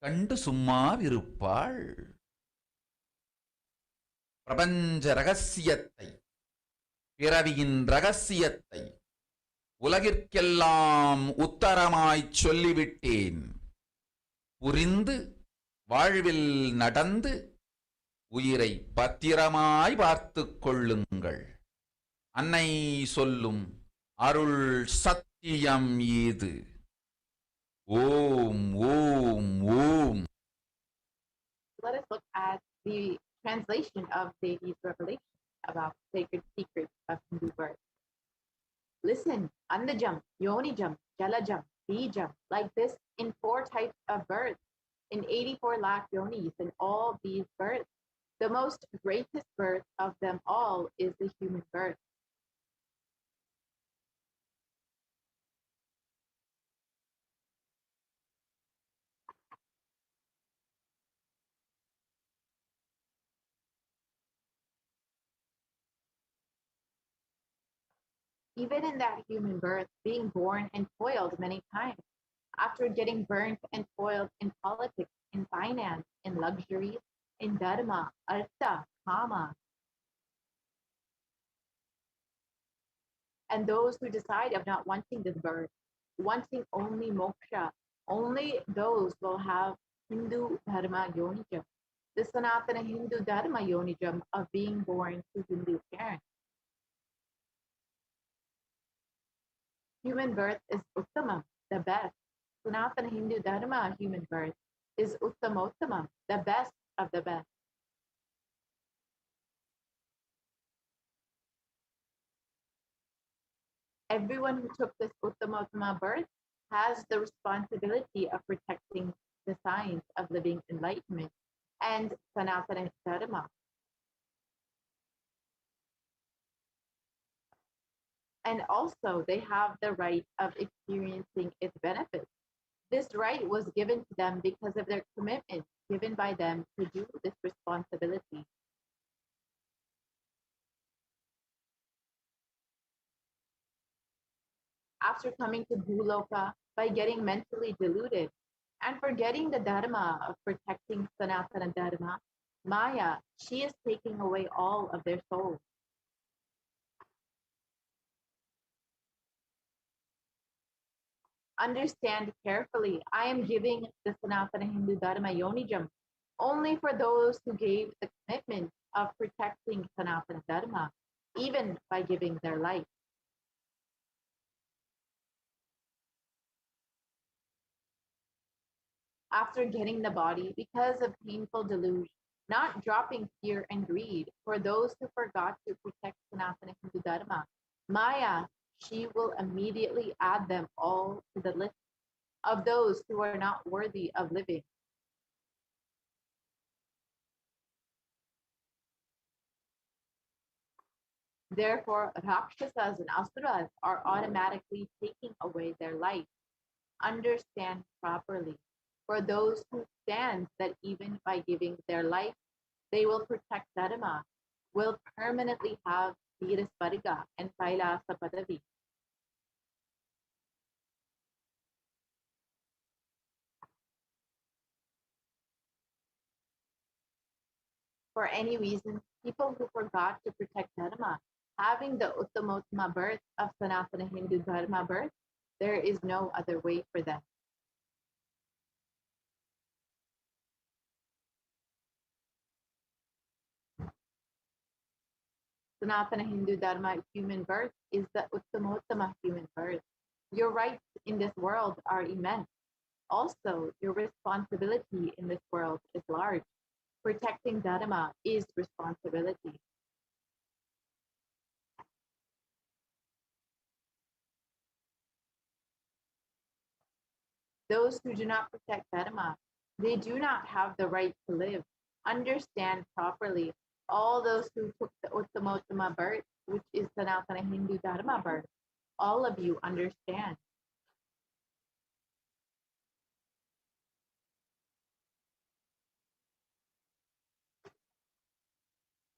கண்டு சும்மாவிருப்பாள். பிரபஞ்ச ரகசியத்தை, பிறவியின் ரகசியத்தை உலகிற்கெல்லாம் உத்தரமாய்ச் சொல்லிவிட்டேன். புரிந்து வாழ்வில் நடந்து உயிரை பத்திரமாய் பார்த்துக் கொள்ளுங்கள். அன்னை சொல்லும் அருள் சத்தியம் இது. ஓம் ஓம் ஓம். Let us look at the translation of Devi's revelation about sacred secrets of Hindu birth. Listen, Andajam, Yonijam, Jalajam, Bijam, like this in 4 types of births, in 84 lakh yonis in all these births. The most greatest birth of them all is the human birth. Even in that human birth, being born and toiled many times, after getting burnt and toiled in politics, in finance, in luxuries, in dharma, artha, kama. And those who decide of not wanting this birth, wanting only moksha, only those will have Hindu dharma yonijam, the Sanatana Hindu dharma yonijam of being born to Hindu parents. Human birth is Uttamam, the best. Sanatana Hindu Dharma human birth is Uttamottamam, the best of the best. Everyone who took this Uttamottama birth has the responsibility of protecting the signs of living enlightenment and Sanatana Dharma. And also they have the right of experiencing its benefits. This right was given to them because of their commitment given by them to do this responsibility. After coming to Bhuloka by getting mentally deluded and forgetting the dharma of protecting Sanatana Dharma, Maya, she is taking away all of their souls. Understand carefully, I am giving the Sanatana Hindu Dharma Yonijam only for those who gave the commitment of protecting Sanatana Dharma, even by giving their life. After getting the body because of painful delusion, not dropping fear and greed for those who forgot to protect Sanatana Hindu Dharma, Maya, she will immediately add them all to the list of those who are not worthy of living. Therefore, Rakshasas and Asuras are automatically taking away their life. Understand properly. For those who stand that even by giving their life, they will protect Dharma, will permanently have Virasvarga and Kailasa Padavi. For any reason, people who forgot to protect Dharma, having the Uttamottama birth of Sanatana Hindu Dharma birth, there is no other way for them. Sanatana Hindu Dharma human birth is the Uttamottama human birth. Your rights in this world are immense. Also, your responsibility in this world is large. Protecting Dharma is responsibility. Those who do not protect Dharma, they do not have the right to live. Understand properly. All those who took the Uttamottama birth, which is Sanatana Hindu Dharma birth, all of you understand.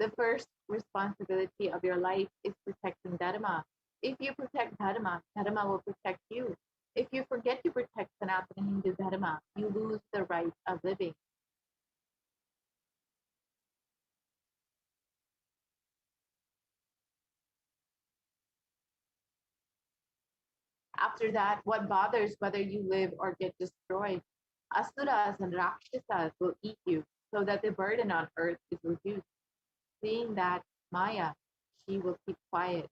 The first responsibility of your life is protecting Dharma. If you protect Dharma, Dharma will protect you. If you forget to protect Sanatana Hindu Dharma, you lose the right of living. After that, what bothers whether you live or get destroyed? Asuras and Rakshasas will eat you so that the burden on earth is reduced. Seeing that, Maya, she will keep quiet.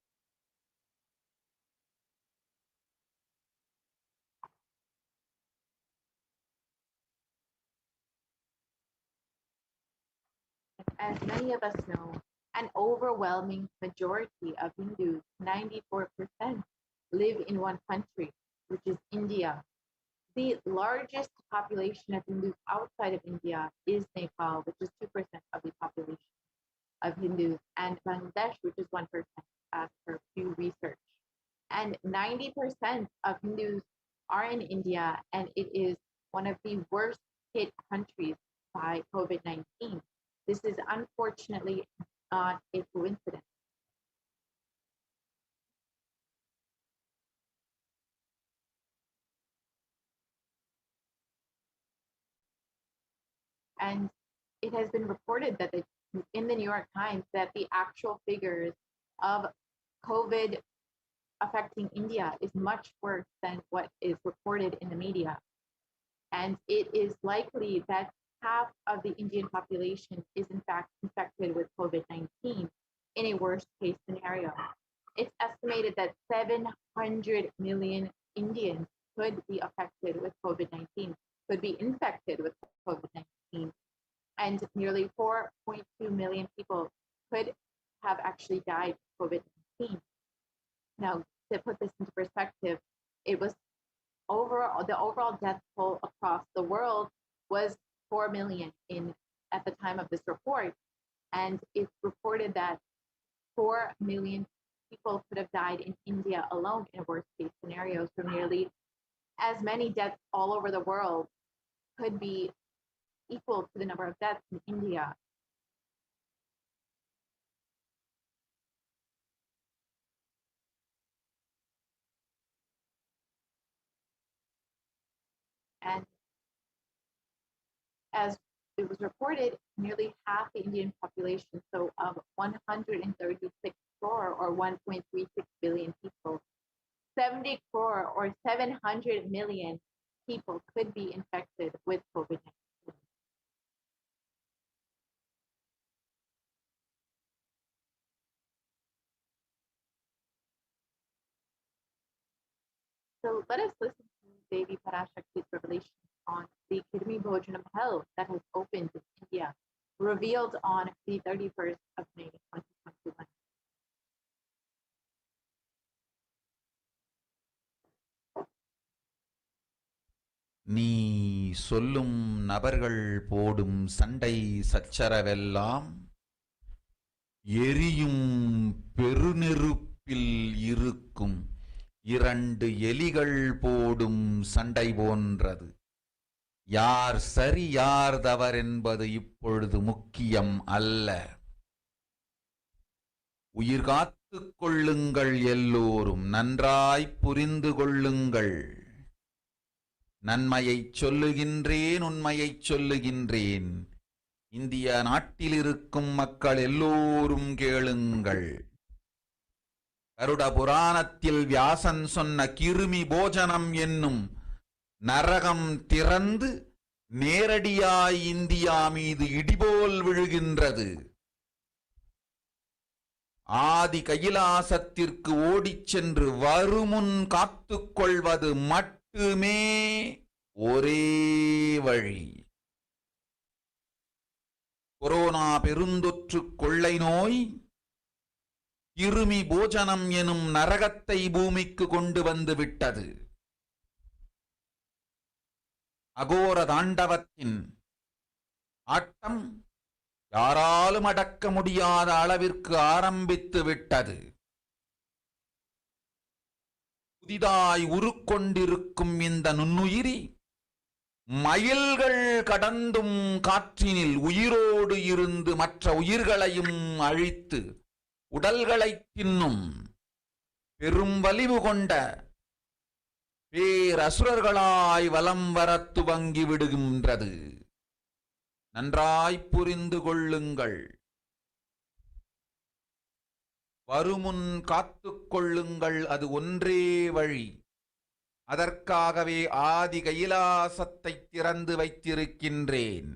As many of us know, an overwhelming majority of Hindus, 94%, live in one country, which is India. The largest population of Hindus outside of India is Nepal, which is 2% of the population of Hindus, and Bangladesh, which is 1%, as per Pew Research. And 90% of Hindus are in India, and it is one of the worst hit countries by COVID-19. This is unfortunately not a coincidence. And it has been reported that in the New York Times that the actual figures of COVID affecting India is much worse than what is reported in the media. And it is likely that half of the Indian population is in fact infected with COVID-19 in a worst case scenario. It's estimated that 700 million Indians could be affected with COVID-19, could be infected with COVID-19, and nearly 4.2 million people could have actually died of COVID-19. Now, to put this into perspective, it was the overall death toll across the world was 4 million at the time of this report, and it's reported that 4 million people could have died in India alone in a worst case scenario. So nearly as many deaths all over the world could be equal to the number of deaths in India. And as it was reported, nearly half the Indian population, so of 136 crore or 1.36 billion people, 70 crore or 700 million people could be infected with COVID-19. So let us listen to Devi Parashakti's revelation on the Kirmi Bhojanam Hell that has opened in India, revealed on the 31st of May, 2021. நீ சொல்லும் நபர்கள் போடும் சண்டை சச்சரவெல்லாம் எரியும் பெருநெருப்பில் இருக்கும் 2 எலிகள் போடும் சண்டை போன்றது. யார் சரி யார் தவறென்பது இப்பொழுது முக்கியம் அல்ல. உயிர் காத்துக் கொள்ளுங்கள், எல்லோரும் நன்றாய் புரிந்து கொள்ளுங்கள். நன்மையைச் சொல்லுகின்றேன், உண்மையைச் சொல்லுகின்றேன். இந்திய நாட்டில் இருக்கும் மக்கள் எல்லோரும் கேளுங்கள். கருட புராணத்தில் வியாசன் சொன்ன கிருமி போஜனம் என்னும் நரகம் திறந்து நேரடியாய் இந்தியா மீது இடிபோல் விழுகின்றது. ஆதி கைலாசத்திற்கு ஓடிச் சென்று வருமுன் காத்துக்கொள்வது மட்டுமே ஒரே வழி. கொரோனா பெருந்தொற்று கொள்ளை நோய் கிருமி போஜனம் எனும் நரகத்தை பூமிக்கு கொண்டு வந்து விட்டது. அகோர தாண்டவத்தின் ஆட்டம் யாராலும் அடக்க முடியாத அளவிற்கு ஆரம்பித்து விட்டது. புதிதாய் உருக்கொண்டிருக்கும் இந்த நுண்ணுயிரி மயில்கள் கடந்தும் காற்றினில் உயிரோடு இருந்து மற்ற உயிர்களையும் அழித்து உடல்களை தின்னும் பெரும் வலிவு கொண்ட பேரசுரர்களாய் வலம் வரத் துவங்கி விடுகின்றது. நன்றாய் புரிந்து கொள்ளுங்கள். வருமுன் காத்துக் கொள்ளுங்கள், அது ஒன்றே வழி. அதற்காகவே ஆதி கைலாசத்தை திறந்து வைத்திருக்கின்றேன்.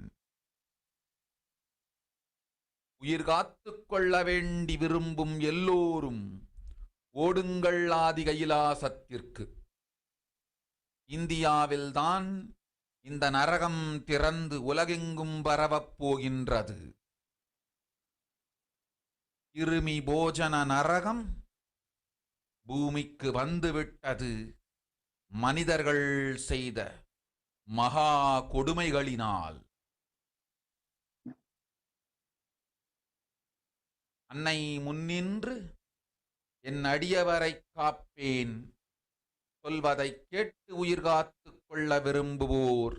உயிர் காத்துக் கொள்ள வேண்டி விரும்பும் எல்லோரும் ஓடுங்கள் ஆதி கைலாசத்திற்கு. இந்தியாவில்தான் இந்த நரகம் திறந்து உலகெங்கும் பரவப் போகின்றது. கிருமி போஜன நரகம் பூமிக்கு வந்துவிட்டது. மனிதர்கள் செய்த மகா கொடுமைகளினால். அன்னை முன்னின்று என் அடியவரை காப்பேன் சொல்வதை கேட்டு உயிர் காத்துக் கொள்ள விரும்புவோர்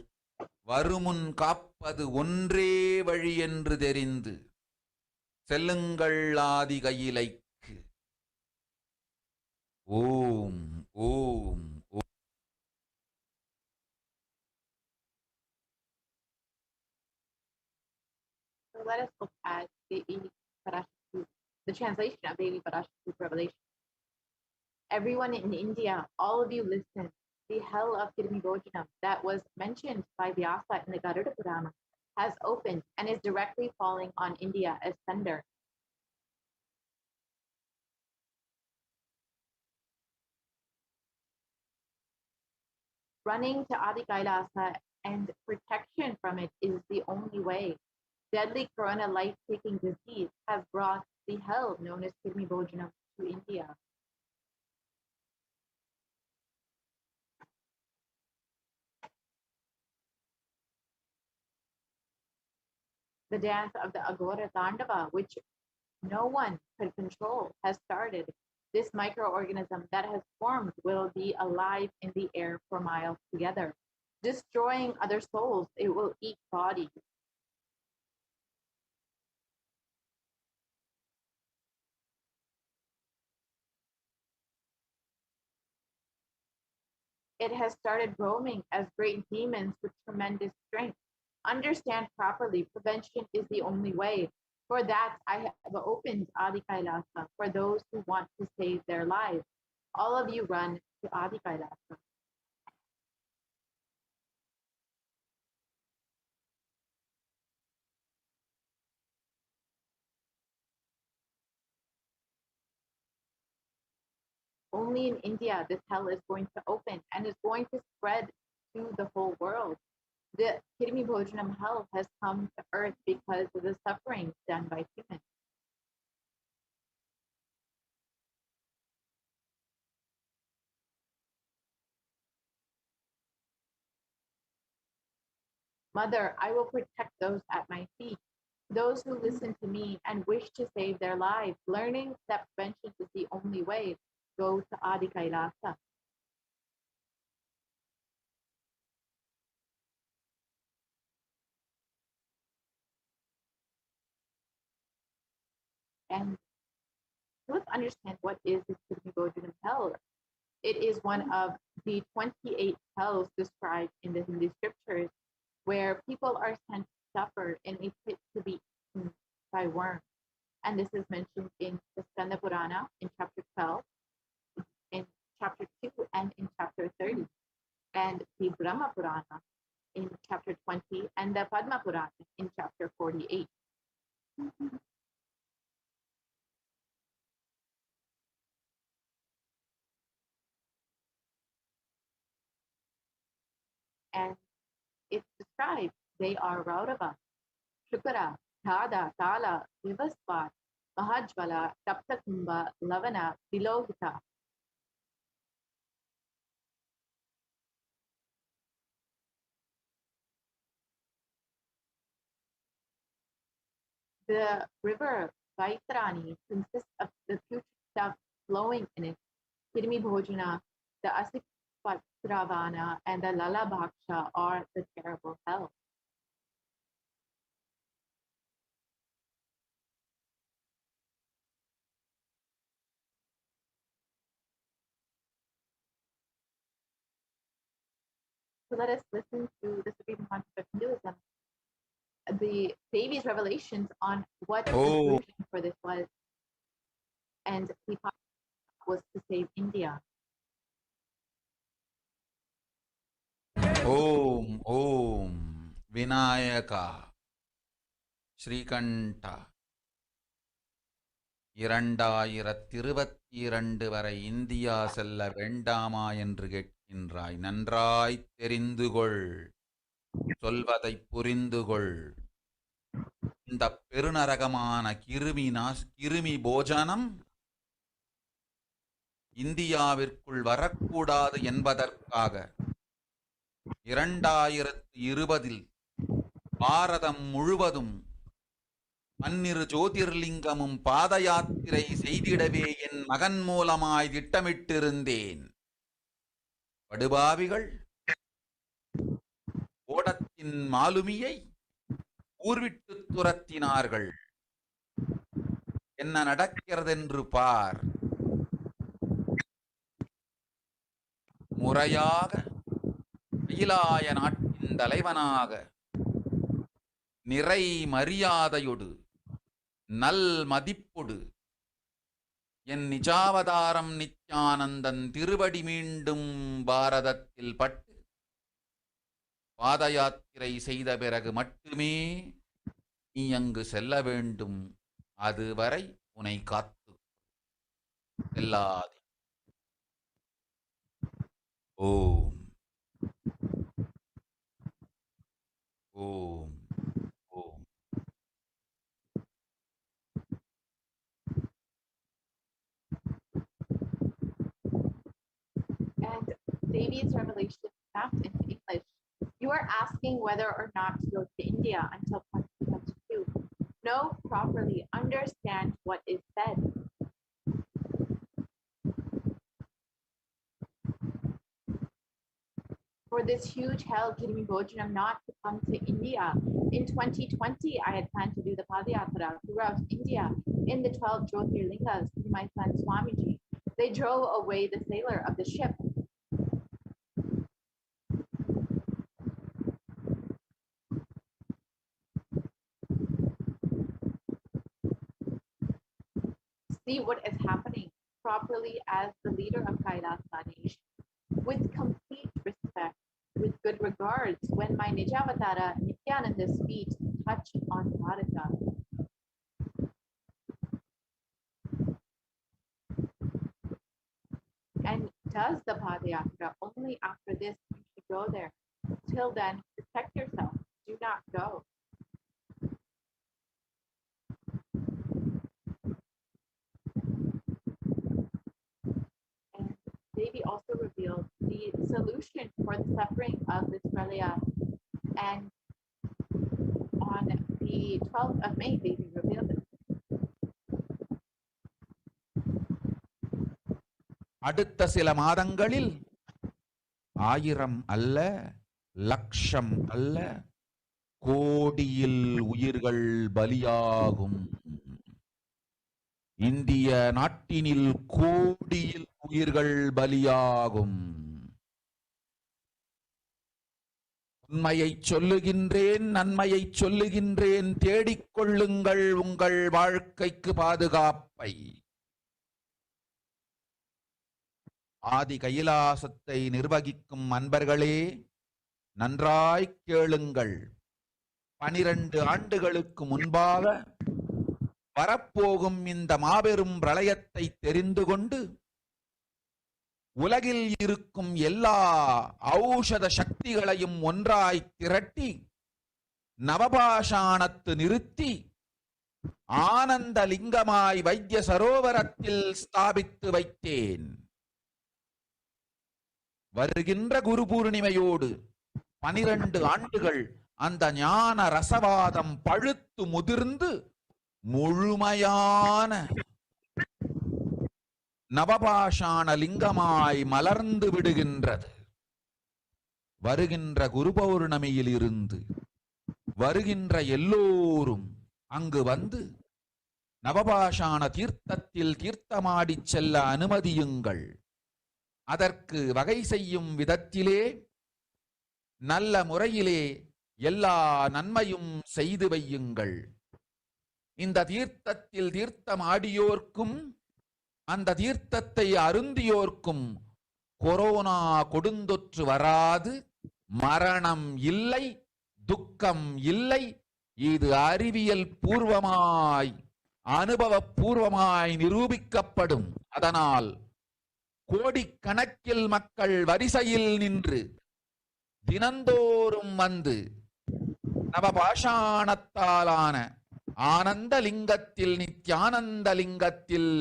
வருமுன் காப்பது ஒன்றே வழி என்று தெரிந்து செல்லுங்கள் ஆதி கையிலைக்கு. ஓம் ஓம் ஓம். So let us look at the translation of the PARASHAKTI revelation. Everyone in India, all of you listen. The hell of Kirmi Bojanam that was mentioned by Vyasa in the Garuda Purana has opened and is directly falling on India as thunder. Running to Adi Kailasa and protection from it is the only way. Deadly corona life-taking disease has brought the hell known as Kirmi Bojanam to India. The dance of the Agora Tandava, which no one could control, has started. This microorganism that has formed will be alive in the air for miles together. Destroying other souls, it will eat bodies. It has started roaming as great demons with tremendous strength. Understand properly, prevention is the only way. For that, I have opened Adi Kailasa for those who want to save their lives. All of you run to Adi Kailasa. Only in India this hell is going to open and is going to spread to the whole world. The Kirmi Bojanam hell has come to earth because of the suffering done by humans. Mother, I will protect those at my feet, those who listen to me and wish to save their lives, learning that prevention is the only way. Go to Adi Kailasa. And let's understand what is the Kirmi Bojanam hell. It is one of the 28 hells described in the Hindu scriptures, where people are sent to suffer in a pit to be eaten by worms. And this is mentioned in the Skanda Purana in chapter 12, in chapter 2, and in chapter 30, and the Brahma Purana in chapter 20, and the Padma Purana in chapter 48. And it's described they are Raurava, Shukara, Dhada, Tala, Vivasvat, Mahajvala, Taptakumbha, Lavana, Vilohita. The river Vaitarani consists of the putrid stuff flowing in it, Kirmi Bhojana, the Asipatravana, and the Lalabhaksha are the terrible. hell. So let us listen to the Supreme Concept of Hinduism, the Devi's revelations on what the solution for this was. And the was to save India. Om Om Vinayaka Shrikanta 2022 வரை India செல்ல வேண்டாமா என்று கேட்கின்றாய். நன்றாய் தெரிந்துகொள், சொல்வதை புரிந்துகொள். இந்த பெருநரகமான கிருமி போஜனம் இந்தியாவிற்குள் வரக்கூடாது என்பதற்காக 2020 பாரதம் முழுவதும் 12 ஜோதிர்லிங்கமும் பாத யாத்திரை செய்திடவே என் மகன் மூலமாய் திட்டமிட்டிருந்தேன். படுபாவிகள் ஓடத்தின் மாலுமியை ஊர்விட்டு துரத்தினார்கள். என்ன நடக்கிறதென்று பார். முறையாக கைலாய நாட்டின் தலைவனாக நிறை மரியாதையொடு நல் மதிப்பொடு என் நிஜாவதாரம் நித்யானந்தன் திருவடி மீண்டும் பாரதத்தில் பட்டு பாத யாத்திரை செய்த பிறகு மட்டுமே நீ அங்கு செல்ல வேண்டும். அதுவரை உன்னை காத்து செல்லாதே. ஓம் ஓம் ஓம். And Devi's revelation mapped into English. You are asking whether or not to go to India until 2022. Know properly, understand what is said. For this huge hell, Kirimi Bojanam, not to come to India. In 2020, I had planned to do the Padayatra throughout India in the 12 Jyotirlingas to my son Swamiji. They drove away the sailor of the ship. See what is happening properly as the leader of Kailasa nation, with complete respect, with good regards, when my Nijavatara Nityananda's feet touch on Bharata. And does the Padayatra only after this you should go there. Till then, protect yourself. Do not go. And Devi also revealed the solution for the suffering of this pralaya. And on the 12th of May, Devi revealed it. அடுத்த சில மாதங்களில் 1000 அல்ல, லட்சம் அல்ல, கோடியில் உயிர்கள் பலியாகும். இந்திய நாட்டினில் கோடியில் உயிர்கள் பலியாகும். உண்மையை சொல்லுகின்றேன், நன்மையை சொல்லுகின்றேன். தேடிக்கொள்ளுங்கள் உங்கள் வாழ்க்கைக்கு பாதுகாப்பை. ஆதி கைலாசத்தை நிர்வகிக்கும் அன்பர்களே, நன்றாய் கேளுங்கள். 12 ஆண்டுகளுக்கு முன்பாக வரப்போகும் இந்த மாபெரும் பிரளயத்தை தெரிந்து கொண்டு உலகில் இருக்கும் எல்லா ஔஷத சக்திகளையும் ஒன்றாய் திரட்டி நவபாஷாணத்து நிறுத்தி ஆனந்த லிங்கமாய் வைத்திய சரோவரத்தில் ஸ்தாபித்து வைத்தேன். வருகின்ற குரு பூர்ணிமையோடு 12 ஆண்டுகள் அந்த ஞான ரசவாதம் பழுத்து முதிர்ந்து முழுமையான நவபாஷாண லிங்கமாய் மலர்ந்து விடுகின்றது. வருகின்ற குரு பௌர்ணமியில் இருந்து வருகின்ற எல்லோரும் அங்கு வந்து நவபாஷான தீர்த்தத்தில் தீர்த்தமாடிச் செல்ல அனுமதியுங்கள். அதற்கு வகை செய்யும் விதத்திலே நல்ல முறையிலே எல்லா நன்மையும் செய்து வையுங்கள். இந்த தீர்த்தத்தில் தீர்த்தமாடியோர்க்கும் அந்த தீர்த்தத்தை அருந்தியோர்க்கும் கொரோனா கொடுந்தொற்று வராது, மரணம் இல்லை, துக்கம் இல்லை. இது அறிவியல் பூர்வமாய் அனுபவபூர்வமாய் நிரூபிக்கப்படும். அதனால் கோடிக்கணக்கில் மக்கள் வரிசையில் நின்று தினந்தோறும் வந்து நவபாஷாணத்தாலான ஆனந்த லிங்கத்தில் நித்யானந்த லிங்கத்தில்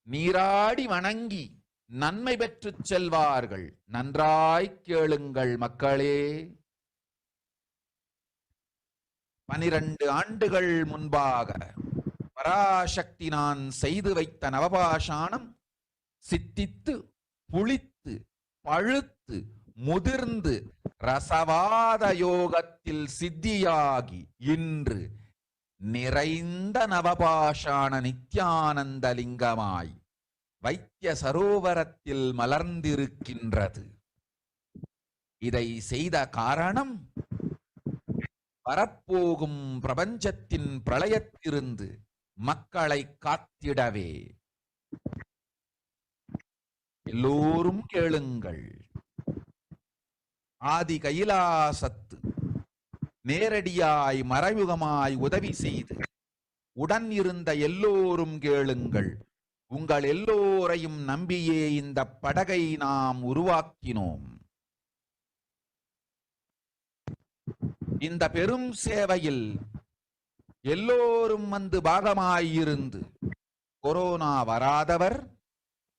நீராடி வணங்கி நன்மை பெற்றுச் செல்வார்கள். நன்றாய் கேளுங்கள் மக்களே. 12 ஆண்டுகள் முன்பாக பராசக்தி நான் செய்து வைத்த நவபாஷாணம் சித்தித்து புளித்து பழுத்து முதிர்ந்து ரசவாத யோகத்தில் சித்தியாகி இன்று நிறைந்த நவபாஷாண நித்யானந்த லிங்கமாய் வைத்திய சரோவரத்தில் மலர்ந்திருக்கின்றது. இதை செய்த காரணம் வரப்போகும் பிரபஞ்சத்தின் பிரளயத்திலிருந்து மக்களை காத்திடவே. எல்லோரும் கேளுங்கள். ஆதி கைலாசத்து நேரடியாய் மறைமுகமாய் உதவி செய்து உடன் இருந்த எல்லோரும் கேளுங்கள். உங்கள் எல்லோரையும் நம்பியே இந்த படகை நாம் உருவாக்கினோம். இந்த பெரும் சேவையில் எல்லோரும் வந்து பாகமாயிருந்து கொரோனா வராதவர்,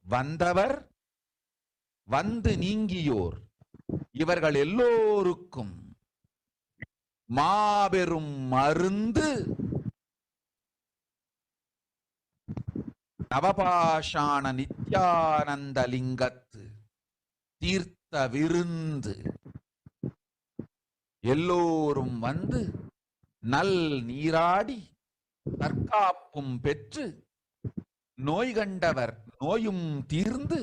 வந்தவர், வந்து நீங்கியோர் இவர்கள் எல்லோருக்கும் மாபெரும் மருந்து நவபாஷாண நித்யானந்த லிங்கத்து தீர்த்த விருந்து. எல்லோரும் வந்து நல் நீராடி தற்காப்பும் பெற்று நோய் கண்டவர் நோயும் தீர்ந்து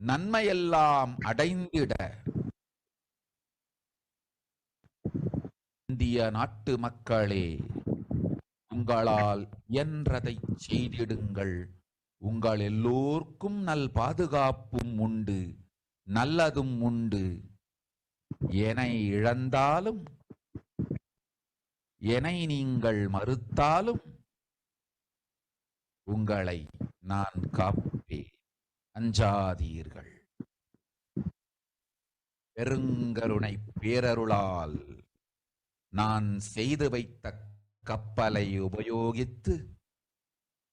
நன்மையெல்லாம் அடைந்திட இந்திய நாட்டு மக்களே, உங்களால் இயன்றதை செய்திடுங்கள். உங்கள் எல்லோர்க்கும் நல் பாதுகாப்பும் உண்டு, நல்லதும் உண்டு. என்னை இழந்தாலும் என்னை நீங்கள் மறுத்தாலும் உங்களை நான் காப்பேன். அஞ்சாதீர்கள். பெருங்கருணை பேரருளால் நான் செய்து வைத்த கப்பலை உபயோகித்து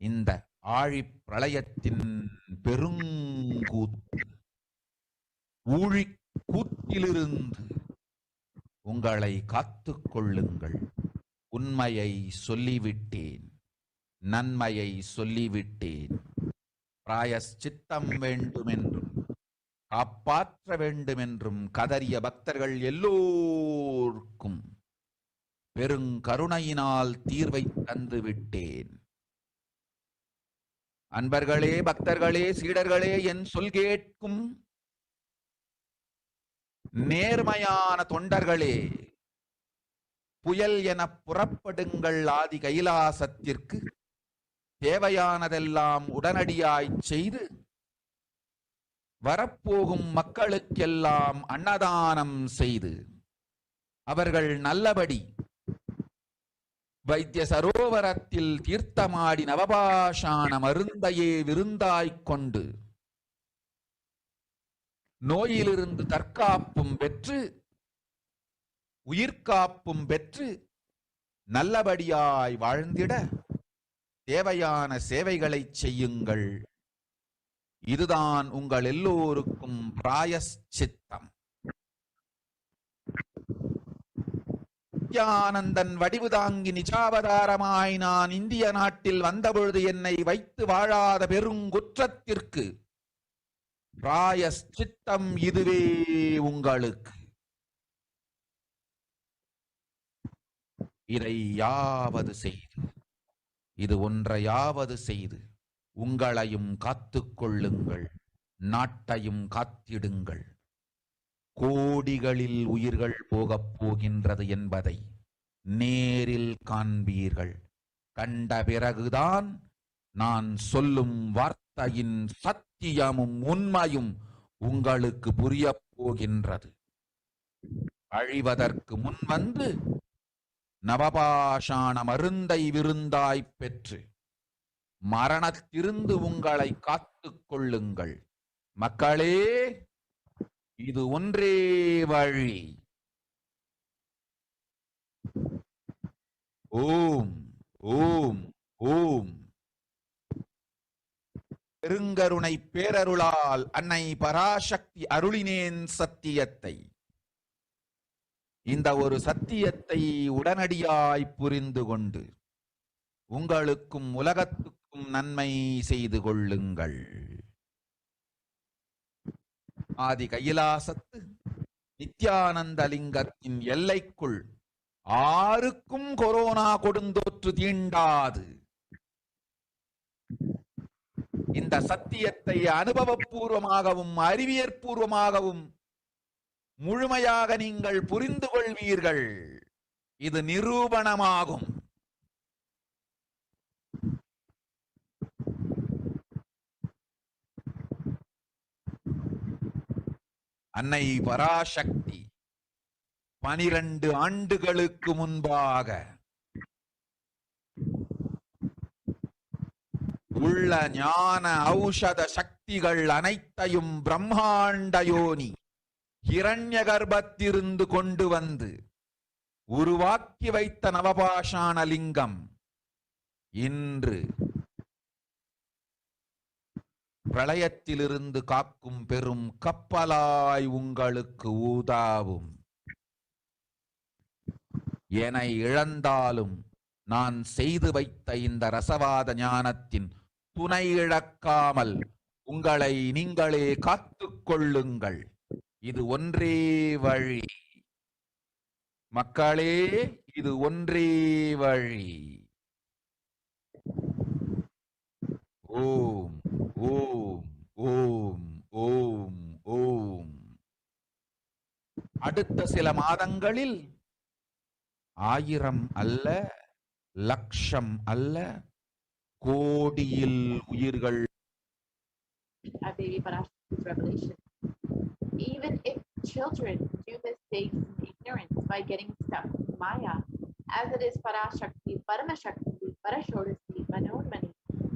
இந்த ஆழிப் பிரளயத்தின் பெருங்கூத்து ஊழிக் கூத்திலிருந்து உங்களை காத்துக் கொள்ளுங்கள். உண்மையை சொல்லிவிட்டேன், நன்மையை சொல்லிவிட்டேன். பிராயஷ்சித்தம் வேண்டுமென்றும் காப்பாற்ற வேண்டுமென்றும் கதறிய பக்தர்கள் எல்லோருக்கும் பெருங்கருணையினால் தீர்வை தந்து விட்டேன். அன்பர்களே, பக்தர்களே, சீடர்களே, என் சொல் கேட்கும் நேர்மையான தொண்டர்களே, புயல் என புறப்படுங்கள். ஆதி கைலாசத்திற்கு தேவையானதெல்லாம் உடனடியாய் செய்து வரப்போகும் மக்களுக்கெல்லாம் அன்னதானம் செய்து அவர்கள் நல்லபடி வைத்திய சரோவரத்தில் தீர்த்தமாடி நவபாஷாண மருந்தையே விருந்தாய்க் கொண்டு நோயிலிருந்து தற்காப்பும் பெற்று உயிர்காப்பும் பெற்று நல்லபடியாய் வாழ்ந்திட தேவையான சேவைகளை செய்யுங்கள். இதுதான் உங்கள் எல்லோருக்கும் பிராயஷ்சித்தம். நித்யானந்தன் வடிவு தாங்கி நிஜாவதாரமாய் நான் இந்திய நாட்டில் வந்தபொழுது என்னை வைத்து வாழாத பெருங்குற்றத்திற்கு பிராயஷ்சித்தம் இதுவே உங்களுக்கு. இதையாவது செய்து, இது ஒன்றையாவது செய்து உங்களையும் காத்துக் கொள்ளுங்கள், நாட்டையும் காத்திடுங்கள். கோடிகளில் உயிர்கள் போகப் போகின்றது என்பதை நேரில் காண்பீர்கள். கண்ட பிறகுதான் நான் சொல்லும் வார்த்தையின் சத்தியமும் உண்மையும் உங்களுக்கு புரியப் போகின்றது. அழிவதற்கு முன் வந்து நவபாஷாண மருந்தை விருந்தாய்ப் பெற்று மரணத்திலிருந்து உங்களை காத்துக் கொள்ளுங்கள். மக்களே, இது ஒன்றே வழி. ஓம் ஓம் ஓம். பெருங்கருணை பேரருளால் அன்னை பராசக்தி அருளினேன் சத்தியத்தை. இந்த ஒரு சத்தியத்தை உடனடியாய் புரிந்து கொண்டு உங்களுக்கும் உலகத்துக்கும் நன்மை செய்து கொள்ளுங்கள். ஆதி கைலாசத்து நித்யானந்தலிங்கத்தின் எல்லைக்குள் ஆருக்கும் கொரோனா கொடுந்தொற்று தீண்டாது. இந்த சத்தியத்தை அனுபவபூர்வமாகவும் அறிவியற்பூர்வமாகவும் முழுமையாக நீங்கள் புரிந்து கொள்வீர்கள். இது நிரூபணமாகும். அன்னை பராசக்தி 12 ஆண்டுகளுக்கு முன்பாக உள்ள ஞான ஔஷத சக்திகள் அனைத்தையும் பிரம்மாண்ட யோனி ஹிரண்ய கர்ப்பத்திலிருந்து கொண்டு வந்து உருவாக்கி வைத்த நவபாஷாண லிங்கம் இன்று பிரளயத்திலிருந்து காக்கும் பெரும் கப்பலாய் உங்களுக்கு ஊதாவும். என இழந்தாலும் நான் செய்து வைத்த இந்த ரசவாத ஞானத்தின் துணை இழக்காமல் உங்களை நீங்களே காத்துக் கொள்ளுங்கள். இது ஒன்றே வழி. மக்களே, இது ஒன்றே வழி. ஓம் ஓம் ஓம் ஓம் ஓம். அடுத்த சில மாதங்களில் 1000 அல்ல, லட்சம் அல்ல, கோடியில் உயிர்கள். Devi Parashakti's revelation. Even if children do mistakes and ignorance by getting stuck in Maya, as it is Parashakti, Paramashakti, Parashodasti, Manodmani,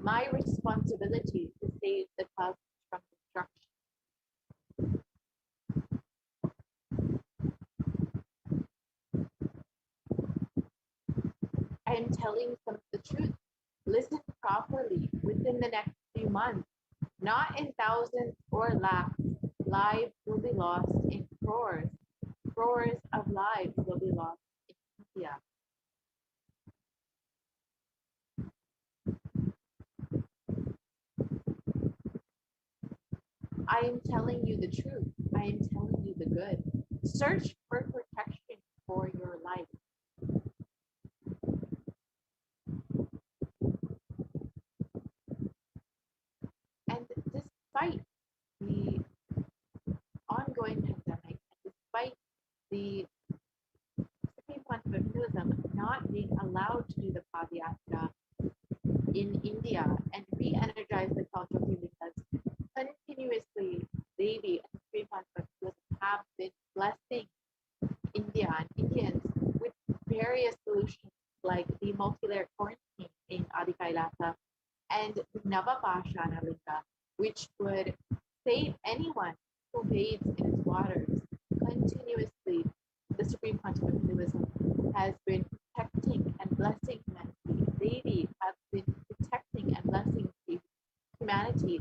my responsibility to save the cosmos from destruction. I am telling some of the truth. Listen properly within the next few months, not in thousands or lakhs. Lives will be lost in crores. Crores of lives will be lost in India. I am telling you the truth. I am telling you the good. Search for protection for your life. And despite the ongoing pandemic, and despite the Supreme Council of Hinduism not being allowed to do the Padayatra in India and re-energize the culture because continuously Devi and Supreme Council of Hinduism have been blessing India and Indians with various solutions like the multi-layer quarantine in Adi Kailasa and the Navapashana Linga, which would save anyone who bathes in its waters. Continuously, the Supreme Council of Hinduism has been protecting and blessing humanity. Devi has been protecting and blessing humanity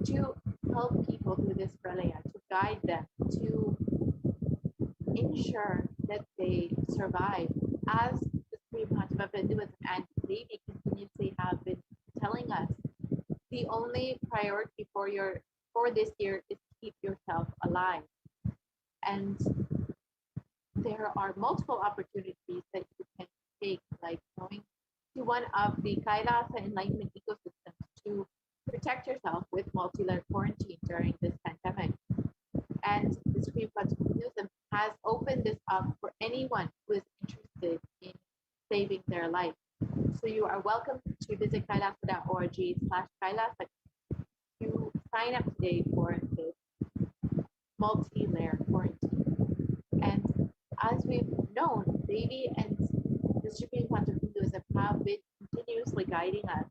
to help people through this pralaya, to guide them, to ensure that they survive. As the Supreme Council of Hinduism and Devi continuously have been telling us, the only priority for this year is to keep yourself alive. And there are multiple opportunities that you can take, like going to one of the Kailasa enlightenment ecosystems to protect yourself with multi-layer quarantine during this pandemic. And the Supreme Court of Hinduism has opened this up for anyone who is interested in saving their life. So you are welcome to visit kailasa.org/kailasa to sign up today for this multi-layer quarantine. And as we've known, Devi and the Supreme Court of Hinduism have been continuously guiding us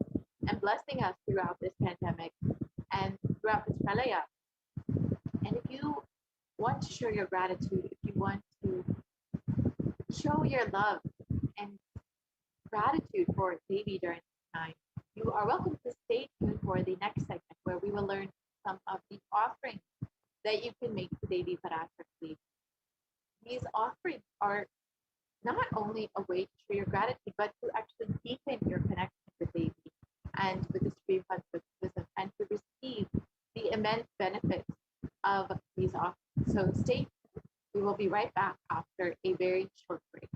and blessing us throughout this pandemic and throughout this pralaya. And if you want to show your gratitude, if you want to show your love and gratitude for Devi during this time, you are welcome to stay tuned for the next segment where we will learn some of the offerings that you can make to Devi PARASHAKTI. These offerings are not only a way to show your gratitude, but to actually deepen your connection with Devi and with the Supreme Court of Hinduism and to receive the immense benefits of these offerings. So stay tuned. We will be right back after a very short break.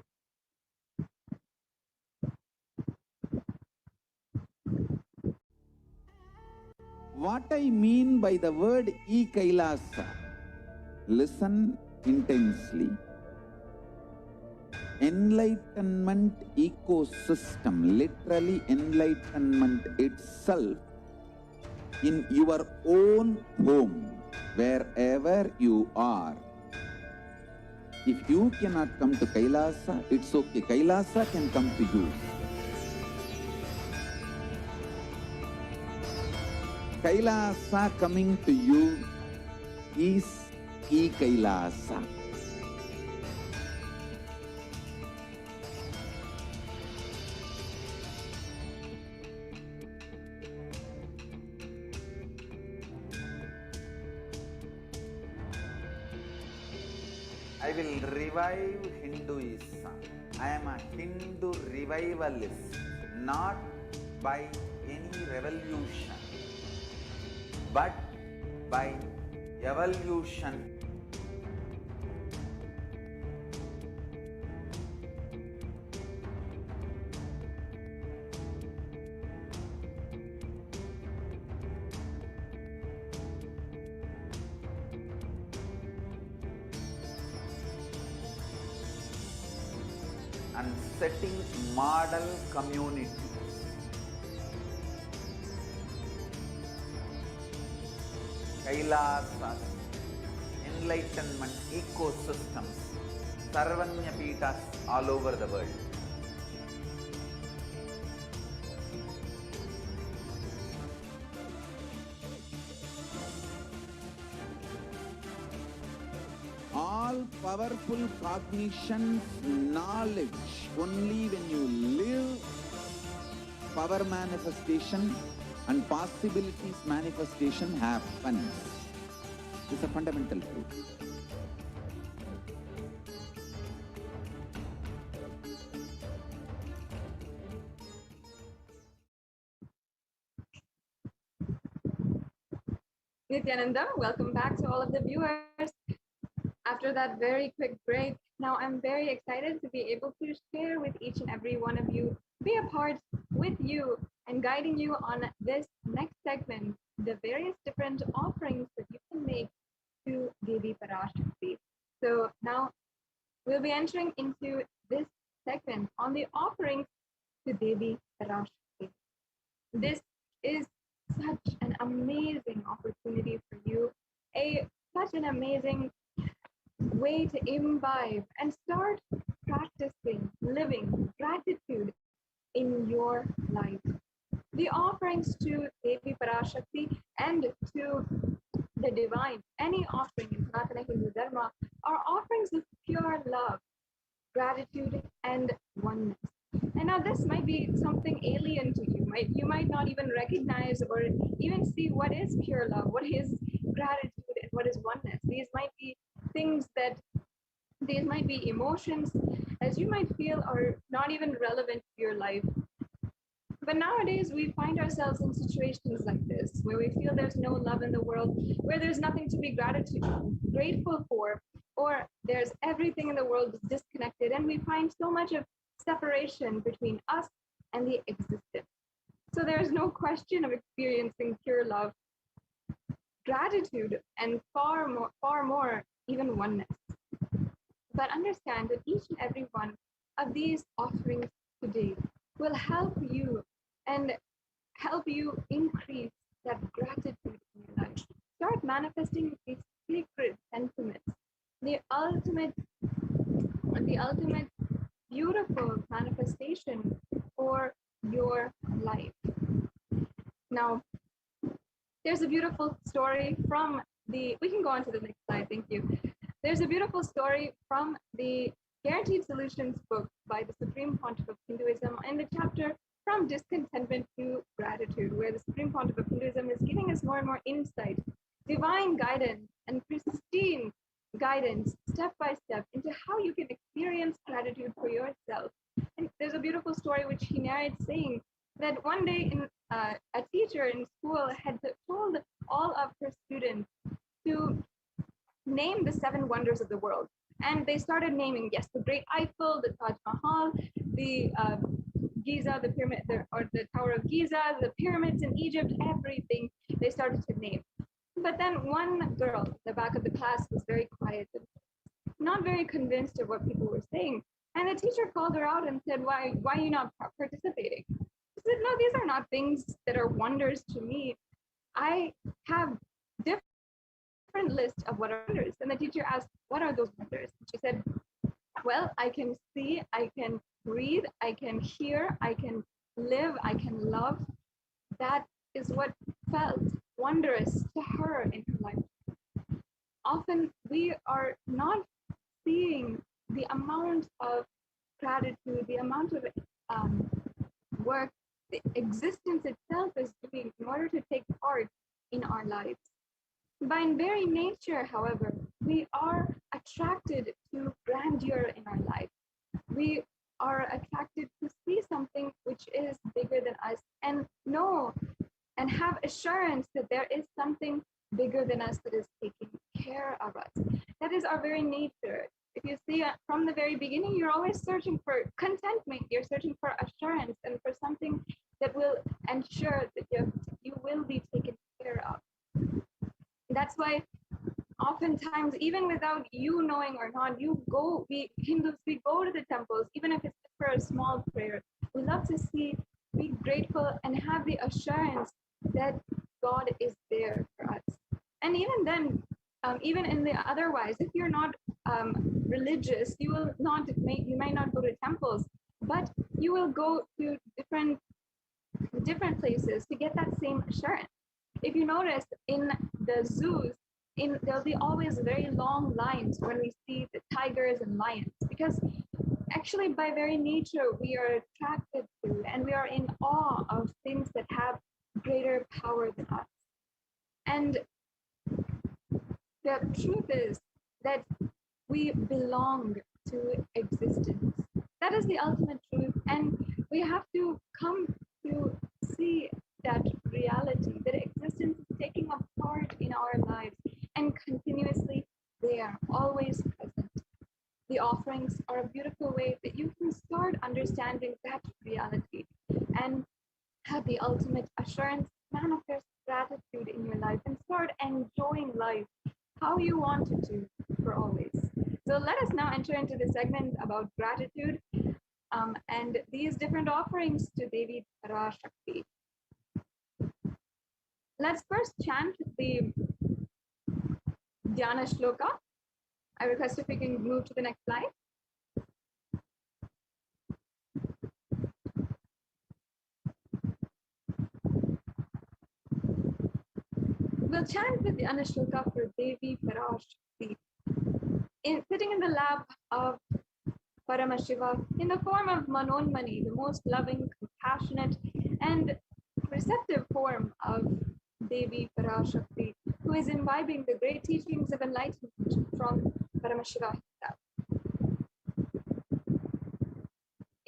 What I mean by the word e-Kailasa, listen intensely. Enlightenment ecosystem, literally enlightenment itself, in your own home, wherever you are. If you cannot come to Kailasa, it's okay. Kailasa can come to you. Kailasa coming to you is e-Kailasa. I will revive Hinduism. I am a Hindu revivalist, not by any revolution, but by evolution. And setting model communities. Kailasas, enlightenment ecosystems, Sarvanya Pitas all over the world. All powerful cognitions, knowledge, only when you live, power manifestation and possibilities manifestation happens. It's a fundamental truth. Nityananda, welcome back to all of the viewers. After that very quick break, now I'm very excited to be able to share with each and every one of you, be a part with you and guiding you on this next segment, the various different offerings that you can make to Devi PARASHAKTI. So now we'll be entering into this segment on the offerings to Devi PARASHAKTI. This is such an amazing opportunity for you, such an amazing way to imbibe and start practicing living gratitude in your life. The offerings to Devi PARASHAKTI and to the divine, any offering in Sanatana Hindu Dharma, are offerings of pure love, gratitude, and oneness. And now this might be something alien to you. You might not even recognize or even see what is pure love, what is gratitude, and what is oneness. These might be things that, these might be emotions as you might feel are not even relevant to your life. But nowadays we find ourselves in situations like this, where we feel there's no love in the world, where there's nothing to be grateful for, or there's everything in the world is disconnected, and we find so much of separation between us and the existence. So there is no question of experiencing pure love, gratitude, and far more, even oneness. But understand that each and every one of these offerings today will help you and help you increase that gratitude in your life. Start manifesting these sacred sentiments, the ultimate beautiful manifestation for your life. Now, there's a beautiful story from we can go on to the next slide, thank you. There's a beautiful story from the Guaranteed Solutions book by the Supreme Pontiff of Hinduism in the chapter From Discontentment to Gratitude, where the Supreme Pontiff of Hinduism is giving us more and more insight, divine guidance, and pristine guidance, step by step, into how you can experience gratitude for yourself. And there's a beautiful story which he narrates, saying that one day a teacher in school had told all of her students to name the 7 wonders of the world. And they started naming, yes, the Great Eiffel, the Taj Mahal, the Giza, the pyramid, or the Tower of Giza, the pyramids in Egypt, everything they started to name. But then one girl at the back of the class was very quiet and not very convinced of what people were saying. And the teacher called her out and said, why are you not participating? She said, no, these are not things that are wonders to me. I have different list of what are wonders. And the teacher asked, what are those wonders? She said, well, I can see, I can breathe, I can hear, I can live, I can love. That is what felt wondrous to her in her life. Often we are not seeing the amount of gratitude, the amount of work the existence itself is doing in order to take part in our lives. By very nature, however, we are attracted to grandeur in our life. We are attracted to see something which is bigger than us and know and have assurance that there is something bigger than us that is taking care of us. That is our very nature. If you see from the very beginning, you're always searching for contentment. You're searching for assurance and for something that will ensure that you will be taken care of. That's why oftentimes, even without you knowing or not, we Hindus, we go to the temples, even if it's for a small prayer. We love to be grateful and have the assurance that God is there for us. And even then, even in the otherwise, if you're not religious, you might not go to temples, but you will go to different places to get that same assurance. If you notice in the zoos, there'll be always very long lines when we see the tigers and lions, because actually by very nature we are attracted to and we are in awe of things that have greater power than us. And the truth is that we belong to existence. That is the ultimate truth, and we have to come to see that reality, that existence is taking a part in our lives and continuously they are always present. The offerings are a beautiful way that you can start understanding that reality and have the ultimate assurance, manifest gratitude in your life, and start enjoying life how you want it to for always. So let us now enter into the segment about gratitude and these different offerings to Devi PARASHAKTI. Let's first chant the Dhyana Shloka. I request if we can move to the next slide. We'll chant the Dhyana Shloka for Devi PARASHAKTI. Sitting in the lap of Paramashiva in the form of Manonmani, the most loving, compassionate, and receptive form of Devi PARASHAKTI, who is imbibing the great teachings of enlightenment from Paramashiva himself.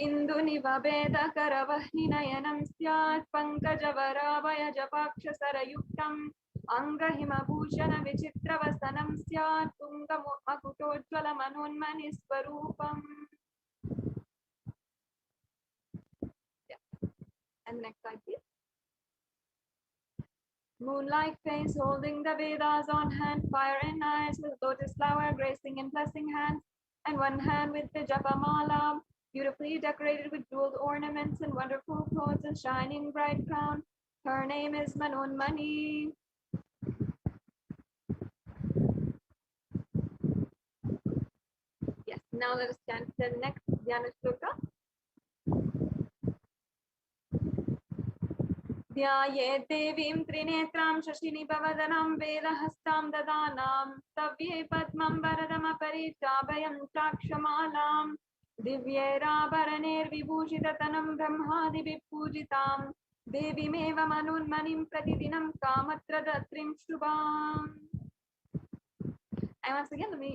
Induniva Veda Karavahni Nayanam Syat Pankajavara Japaksha Sarayuktam Angahima Bhushana Vichitravasanam Syat Tunga Makutojvala Manonmani Swarupam. And the next slide, please. Moonlight face holding the Vedas on hand, fire in eyes with lotus flower gracing in blessing hands, and one hand with the japa mala, beautifully decorated with jeweled ornaments and wonderful clothes and shining bright crown. Her name is Manonmani. Yes, now let us chant the next Dhyana Shloka. ध्यायेत् देवीं त्रिनेत्रां शशिनिभवदनं वेदहस्तां ददानां स्तव्ये पद्मं वरदमपरि चाभयं चाक्षमालां दिव्यैराभरणैर्विभूषिततनं ब्रह्मादिभिः पूजितां देवीमेव मनोन्मणिं प्रतिदिनं कामत्रदत्रीं शुभाम्. And once again, let me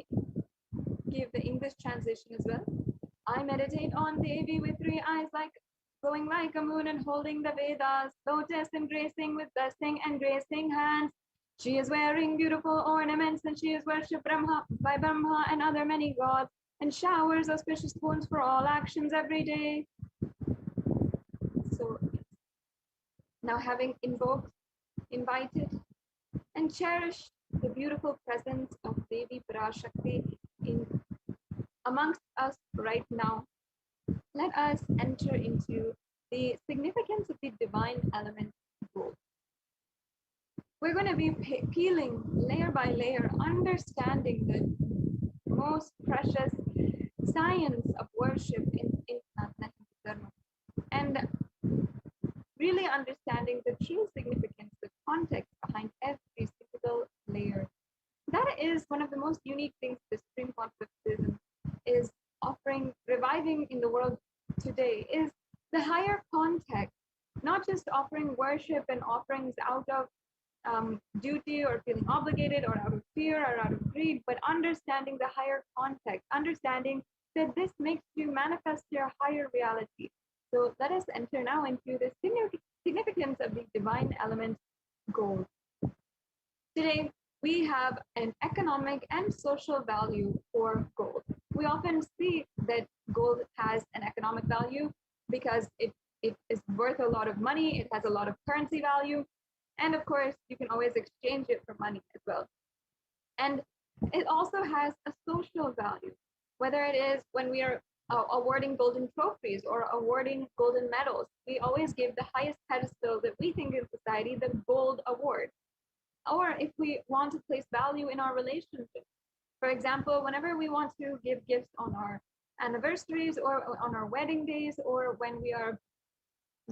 give the English translation as well. I meditate on Devi with 3 eyes glowing like a moon and holding the Vedas, lotus embracing with blessing and gracing hands. She is wearing beautiful ornaments and she is worshipped by Brahma and other many gods and showers auspicious boons for all actions every day. So now having invoked, invited and cherished the beautiful presence of Devi PARASHAKTI amongst us right now, let us enter into the significance of the divine element gold. We're going to be peeling layer by layer, understanding the most precious science of worship in Sanatana Hindu Dharma, and really understanding the true significance, the context behind every single layer. That is one of the most unique things the Supreme Pontificism is offering, reviving in the world today, is the higher context, not just offering worship and offerings out of duty or feeling obligated or out of fear or out of greed, but understanding the higher context, understanding that this makes you manifest your higher reality. So let us enter now into the significance of the divine element gold. Today, we have an economic and social value for gold. We often see that gold has an economic value because it is worth a lot of money, it has a lot of currency value, and of course, you can always exchange it for money as well. And it also has a social value, whether it is when we are awarding golden trophies or awarding golden medals, we always give the highest pedestal that we think in society, the gold award. Or if we want to place value in our relationships, for example, whenever we want to give gifts on our anniversaries or on our wedding days, or when we are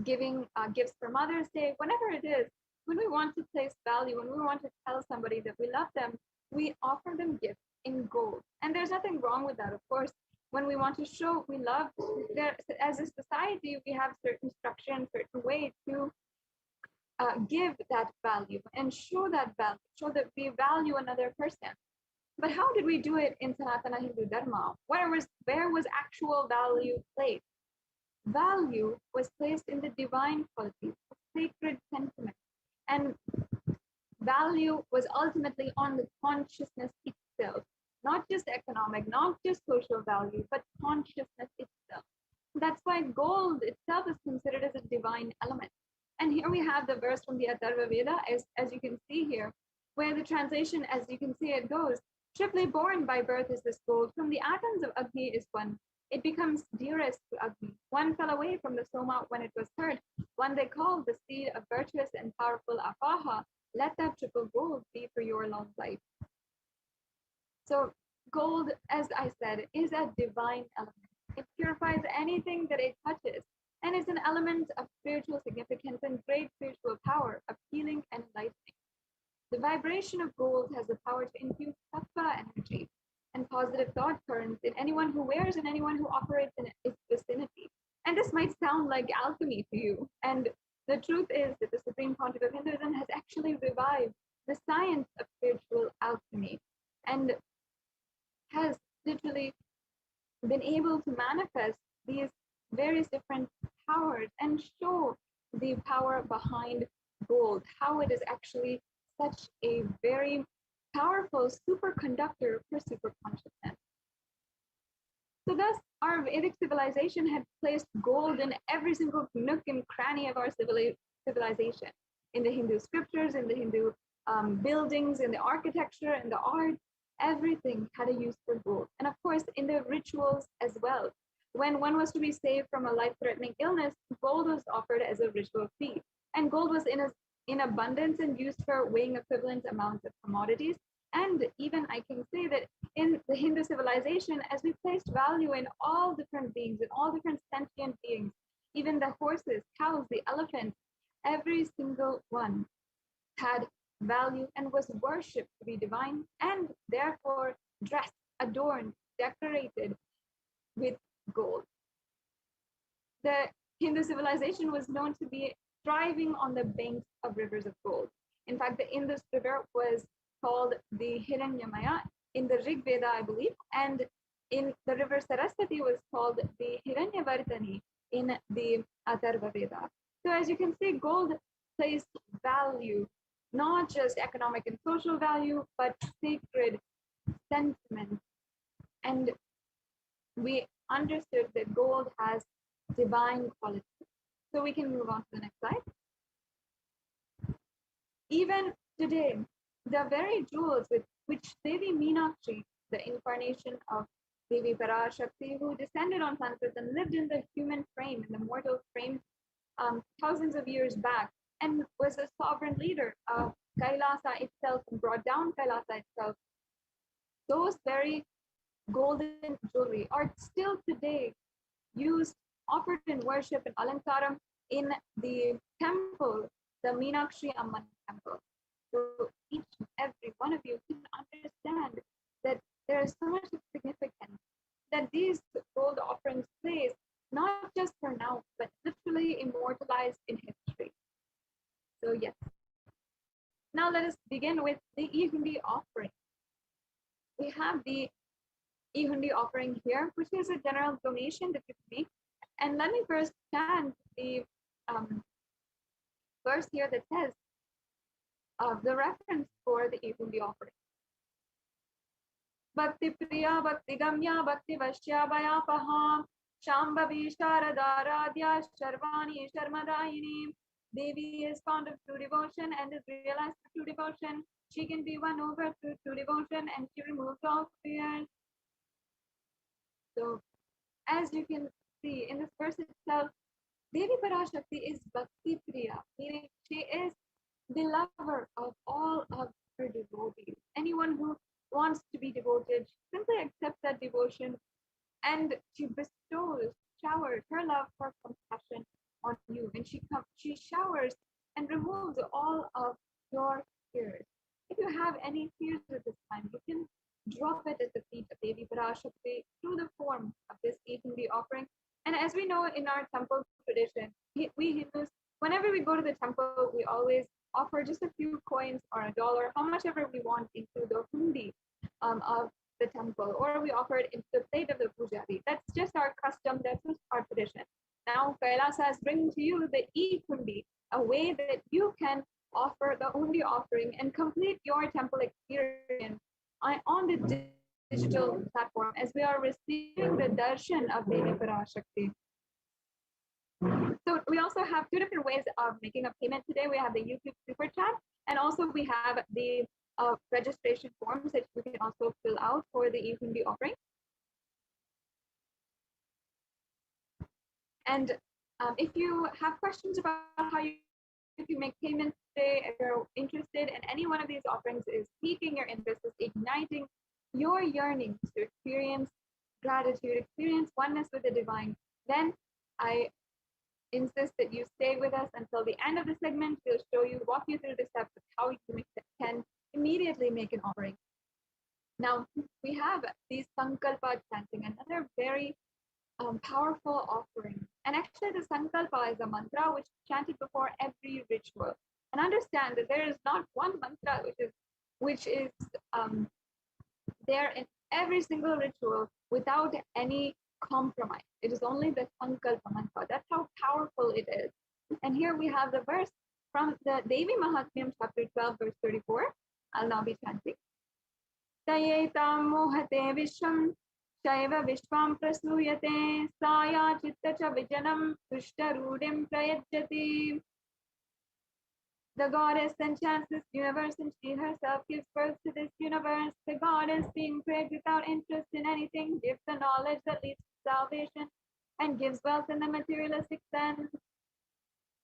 giving gifts for Mother's Day, whenever it is, when we want to place value, when we want to tell somebody that we love them, we offer them gifts in gold. And there's nothing wrong with that, of course. When we want to show we love, as a society, we have certain structure and certain way to give that value and show that value, show that we value another person. But how did we do it in Sanatana Hindu Dharma? Where was actual value placed? Value was placed in the divine qualities, sacred sentiment. And value was ultimately on the consciousness itself, not just economic, not just social value, but consciousness itself. That's why gold itself is considered as a divine element. And here we have the verse from the Atharva Veda, as you can see here, where the translation, as you can see it goes, triply born by birth is this gold, from the atoms of Agni is one. It becomes dearest to Agni. One fell away from the Soma when it was heard. One they called the seed of virtuous and powerful Apaha. Let that triple gold be for your long life. So gold, as I said, is a divine element. It purifies anything that it touches, and is an element of spiritual significance and great spiritual power of healing and enlightening. The vibration of gold has the power to infuse sattva energy and positive thought currents in anyone who wears and anyone who operates in its vicinity. And this might sound like alchemy to you. And the truth is that the Supreme Pontiff of Hinduism has actually revived the science of spiritual alchemy and has literally been able to manifest these various different powers and show the power behind gold, how it is actually such a very powerful superconductor for superconsciousness. So thus, our Vedic civilization had placed gold in every single nook and cranny of our civilization, in the Hindu scriptures, in the Hindu buildings, in the architecture, in the art. Everything had a use for gold. And of course, in the rituals as well. When one was to be saved from a life-threatening illness, gold was offered as a ritual fee. And gold was in abundance and used for weighing equivalent amounts of commodities. And even I can say that in the Hindu civilization, as we placed value in all different beings, in all different sentient beings, even the horses, cows, the elephants, every single one had value and was worshipped to be divine, and therefore dressed, adorned, decorated with gold. The Hindu civilization was known to be thriving on the banks of rivers of gold. In fact, the Indus River was called the Hiranyamaya in the Rig Veda, I believe, and in the river Saraswati was called the Hiranyavardhani in the Atharva Veda. So as you can see, gold placed value, not just economic and social value, but sacred sentiment. And we understood that gold has divine qualities. So we can move on to the next slide. Even today, the very jewels with which Devi Meenakshi, the incarnation of Devi PARASHAKTI, who descended on Sanskrit and lived in the human frame, in the mortal frame, thousands of years back, and was a sovereign leader of Kailasa itself and brought down Kailasa itself. Those very golden jewelry are still today used, offered in worship and alankaram in the temple, the Meenakshi Amman temple. So each and every one of you can understand that there is so much significance that these gold offerings place, not just for now, but literally immortalized in history. So yes. Now let us begin with the E-Hundi offering. We have the E-Hundi offering here, which is a general donation that you can make. And let me first chant the verse here that says the reference for the E-Hundi offering. Bhakti Priya, Bhakti Gamya, Bhakti Vashya, Bhayapaha, Shambhavi Sharadaradhya, Sharvani Sharmadayini. Devi is fond of true devotion and is realized through true devotion. She can be won over through true devotion, and she removes all fears. So, as you can see in this verse itself, Devi PARASHAKTI is Bhakti Priya, meaning she is the lover of all of her devotees. Anyone who wants to be devoted simply accepts that devotion, and she bestows, showers her love, her compassion on you, and she showers and removes all of your fears. If you have any fears at this time, you can drop it at the feet of Devi PARASHAKTI through the form of this E-Hundi offering. And as we know in our temple tradition, we Hindus, whenever we go to the temple, we always offer just a few coins or $1, how much ever we want, into the hundi of the temple, or we offer it into the plate of the pujari. That's just our custom, that's just our tradition. Now Kailasa is bringing to you the E-Hundi, a way that you can offer the hundi offering and complete your temple experience on the digital platform as we are receiving the darshan of Devi PARASHAKTI. So we also have two different ways of making a payment today. We have the YouTube super chat, and also we have the registration forms that you can also fill out for the E-Hundi offering. And if you have questions about how you can make payments today, if you're interested in any one of these offerings, is piquing your interest, is igniting your yearnings to experience gratitude, experience oneness with the divine, then I insist that you stay with us until the end of the segment. We'll walk you through the steps of how you can immediately make an offering. Now, we have these Sankalpa chanting, another very powerful offering. And actually, the Sankalpa is a mantra which is chanted before every ritual. And understand that there is not one mantra which is there in every single ritual without any compromise. It is only the Sankalpa mantra. That's how powerful it is. And here we have the verse from the Devi Mahatmyam, chapter 12, verse 34. I'll now be chanting. Tayetam mohate visham Shaiva Vishwam Prasuyate Saya Chitta Cha Vijanam Tushtarudim Prayajati. The goddess enchants this universe and she herself gives birth to this universe. The goddess, being prayed without interest in anything, gives the knowledge that leads to salvation and gives wealth in the materialistic sense.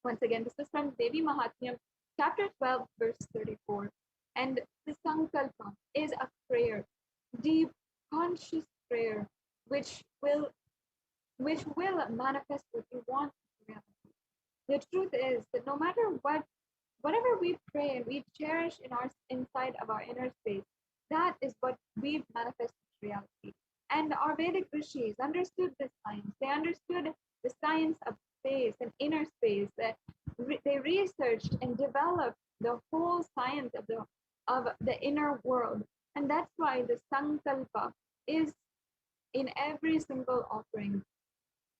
Once again, this is from Devi Mahatmyam, chapter 12, verse 34. And the Sankalpa is a prayer, deep, conscious prayer, which will manifest what you want in reality. The truth is that no matter whatever we pray and we cherish inside of our inner space, that is what we manifest in reality. And our Vedic rishis understood this science. They understood the science of space and inner space. That they researched and developed the whole science of the inner world. And that's why the Sankalpa is in every single offering.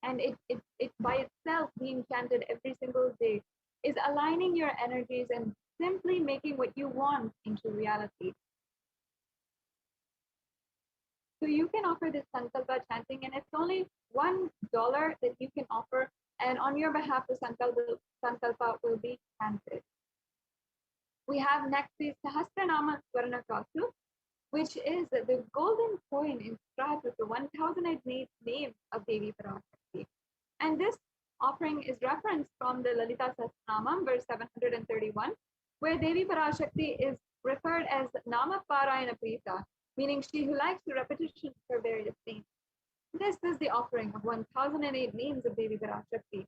And it by itself being chanted every single day is aligning your energies and simply making what you want into reality. So you can offer this Sankalpa chanting, and it's only $1 that you can offer, and on your behalf the Sankalpa will be chanted. We have next the Sahasranama Swarnakasu, which is the golden coin inscribed with the 1008 names of Devi Parashakti. And this offering is referenced from the Lalita Sahasranamam, verse 731, where Devi Parashakti is referred as Nama Parayana Prita, meaning she who likes the repetition of her various names. This is the offering of 1008 names of Devi Parashakti.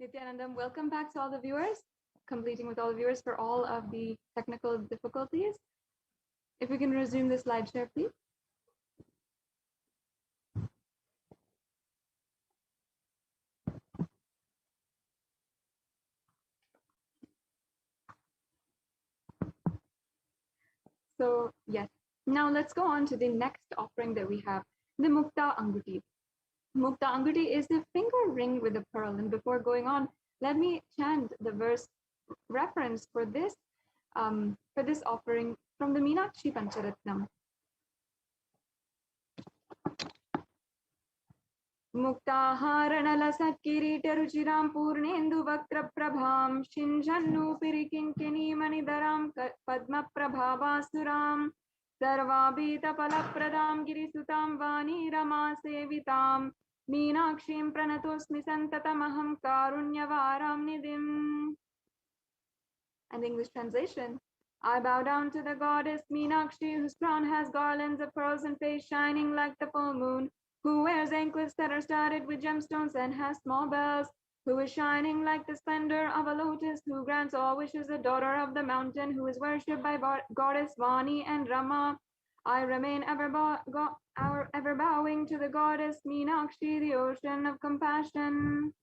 Nityanandam, welcome back to all the viewers, completing with all the viewers for all of the technical difficulties. If we can resume the slide share, please. So yes, now let's go on to the next offering that we have, the Mukta Anguti. Mukta Anguti is the finger ring with a pearl. And before going on, let me chant the verse reference for this for this offering from the Meenakshi Pancharatnam. Muktaharanalasatkiritaruchiram purnendu vakraprabham shinjannu pirikinkini manidaram padma prabhavasuram sarvabhita palapradam girisutam vani rama sevitam Meenakshim pranatosmi santatamaham karunyavaram nidim. And the English translation: I bow down to the goddess Meenakshi, whose crown has garlands of pearls and face shining like the full moon, who wears anklets that are studded with gemstones and has small bells, who is shining like the splendor of a lotus, who grants all wishes, the daughter of the mountain, who is worshipped by goddess Vani and Rama. I remain ever bowing to the goddess Meenakshi, the ocean of compassion.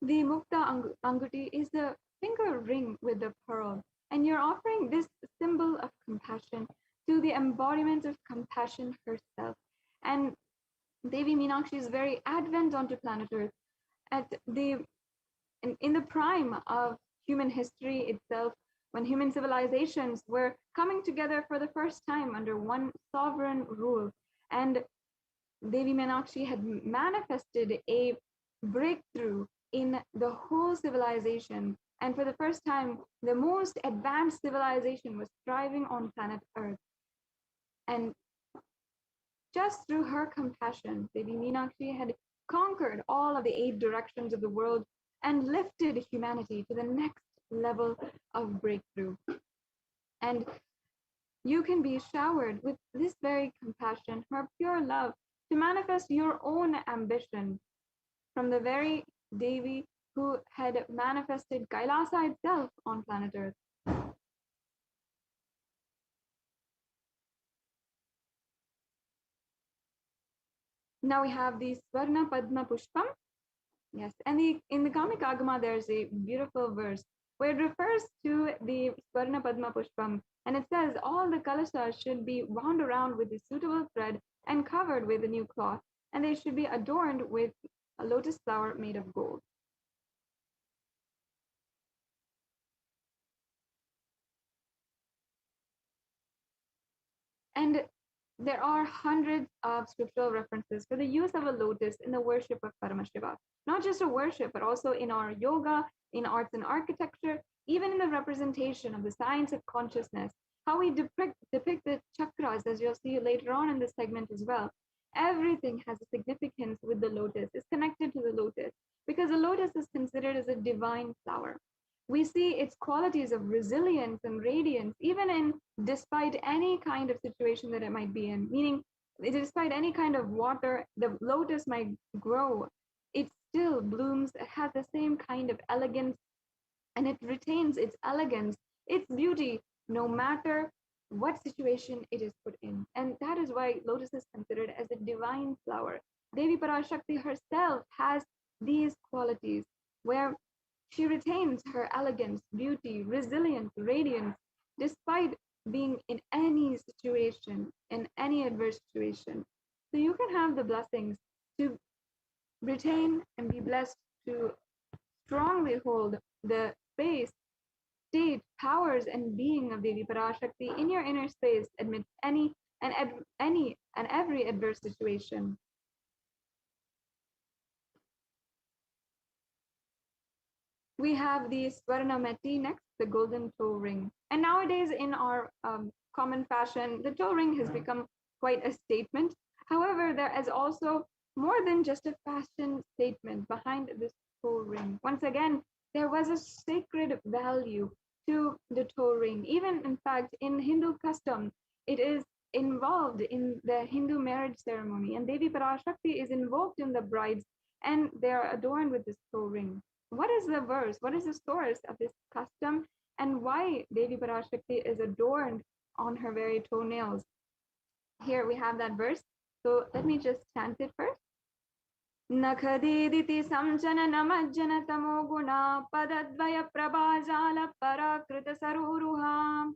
The Mukta Anguti is the finger ring with the pearl, and you're offering this symbol of compassion to the embodiment of compassion herself. And Devi Meenakshi's very advent onto planet Earth in the prime of human history itself, when human civilizations were coming together for the first time under one sovereign rule, and Devi Meenakshi had manifested a breakthrough in the whole civilization, and for the first time the most advanced civilization was thriving on planet Earth. And just through her compassion, Devi Meenakshi had conquered all of the 8 directions of the world and lifted humanity to the next level of breakthrough. And you can be showered with this very compassion, her pure love, to manifest your own ambition from the very Devi who had manifested Kailasa itself on planet Earth. Now we have the Swarna Padma Pushpam. Yes, and in the Kamic Agama, there's a beautiful verse where it refers to the Swarna Padma Pushpam, and it says all the kalashas should be wound around with a suitable thread and covered with a new cloth, and they should be adorned with a lotus flower made of gold. And there are hundreds of scriptural references for the use of a lotus in the worship of Paramashiva. Not just a worship, but also in our yoga, in arts and architecture, even in the representation of the science of consciousness, how we depict the chakras, as you'll see later on in this segment as well. Everything has a significance with the lotus, is connected to the lotus, because the lotus is considered as a divine flower. We see its qualities of resilience and radiance, even despite any kind of situation that it might be in, meaning despite any kind of water the lotus might grow, it still blooms, it has the same kind of elegance, and it retains its elegance, its beauty, no matter what situation it is put in. And that is why lotus is considered as a divine flower. Devi PARASHAKTI herself has these qualities where she retains her elegance, beauty, resilience, radiance, despite being in any situation, in any adverse situation. So you can have the blessings to retain and be blessed to strongly hold the space, state, powers, and being of Devi PARASHAKTI in your inner space amidst any and every adverse situation. We have the Swarna Meti next, the golden toe ring. And nowadays in our common fashion, the toe ring has become quite a statement. However, there is also more than just a fashion statement behind this toe ring. Once again, there was a sacred value to the toe ring. Even in fact, in Hindu custom, it is involved in the Hindu marriage ceremony, and Devi PARASHAKTI is invoked in the brides, and they are adorned with this toe ring. What is the verse? What is the source of this custom, and why Devi PARASHAKTI is adorned on her very toenails? Here we have that verse. So let me just chant it first. Nakhadiditi samjana namajjana tamo guna padadvaya prabhajala parakrita saruruha.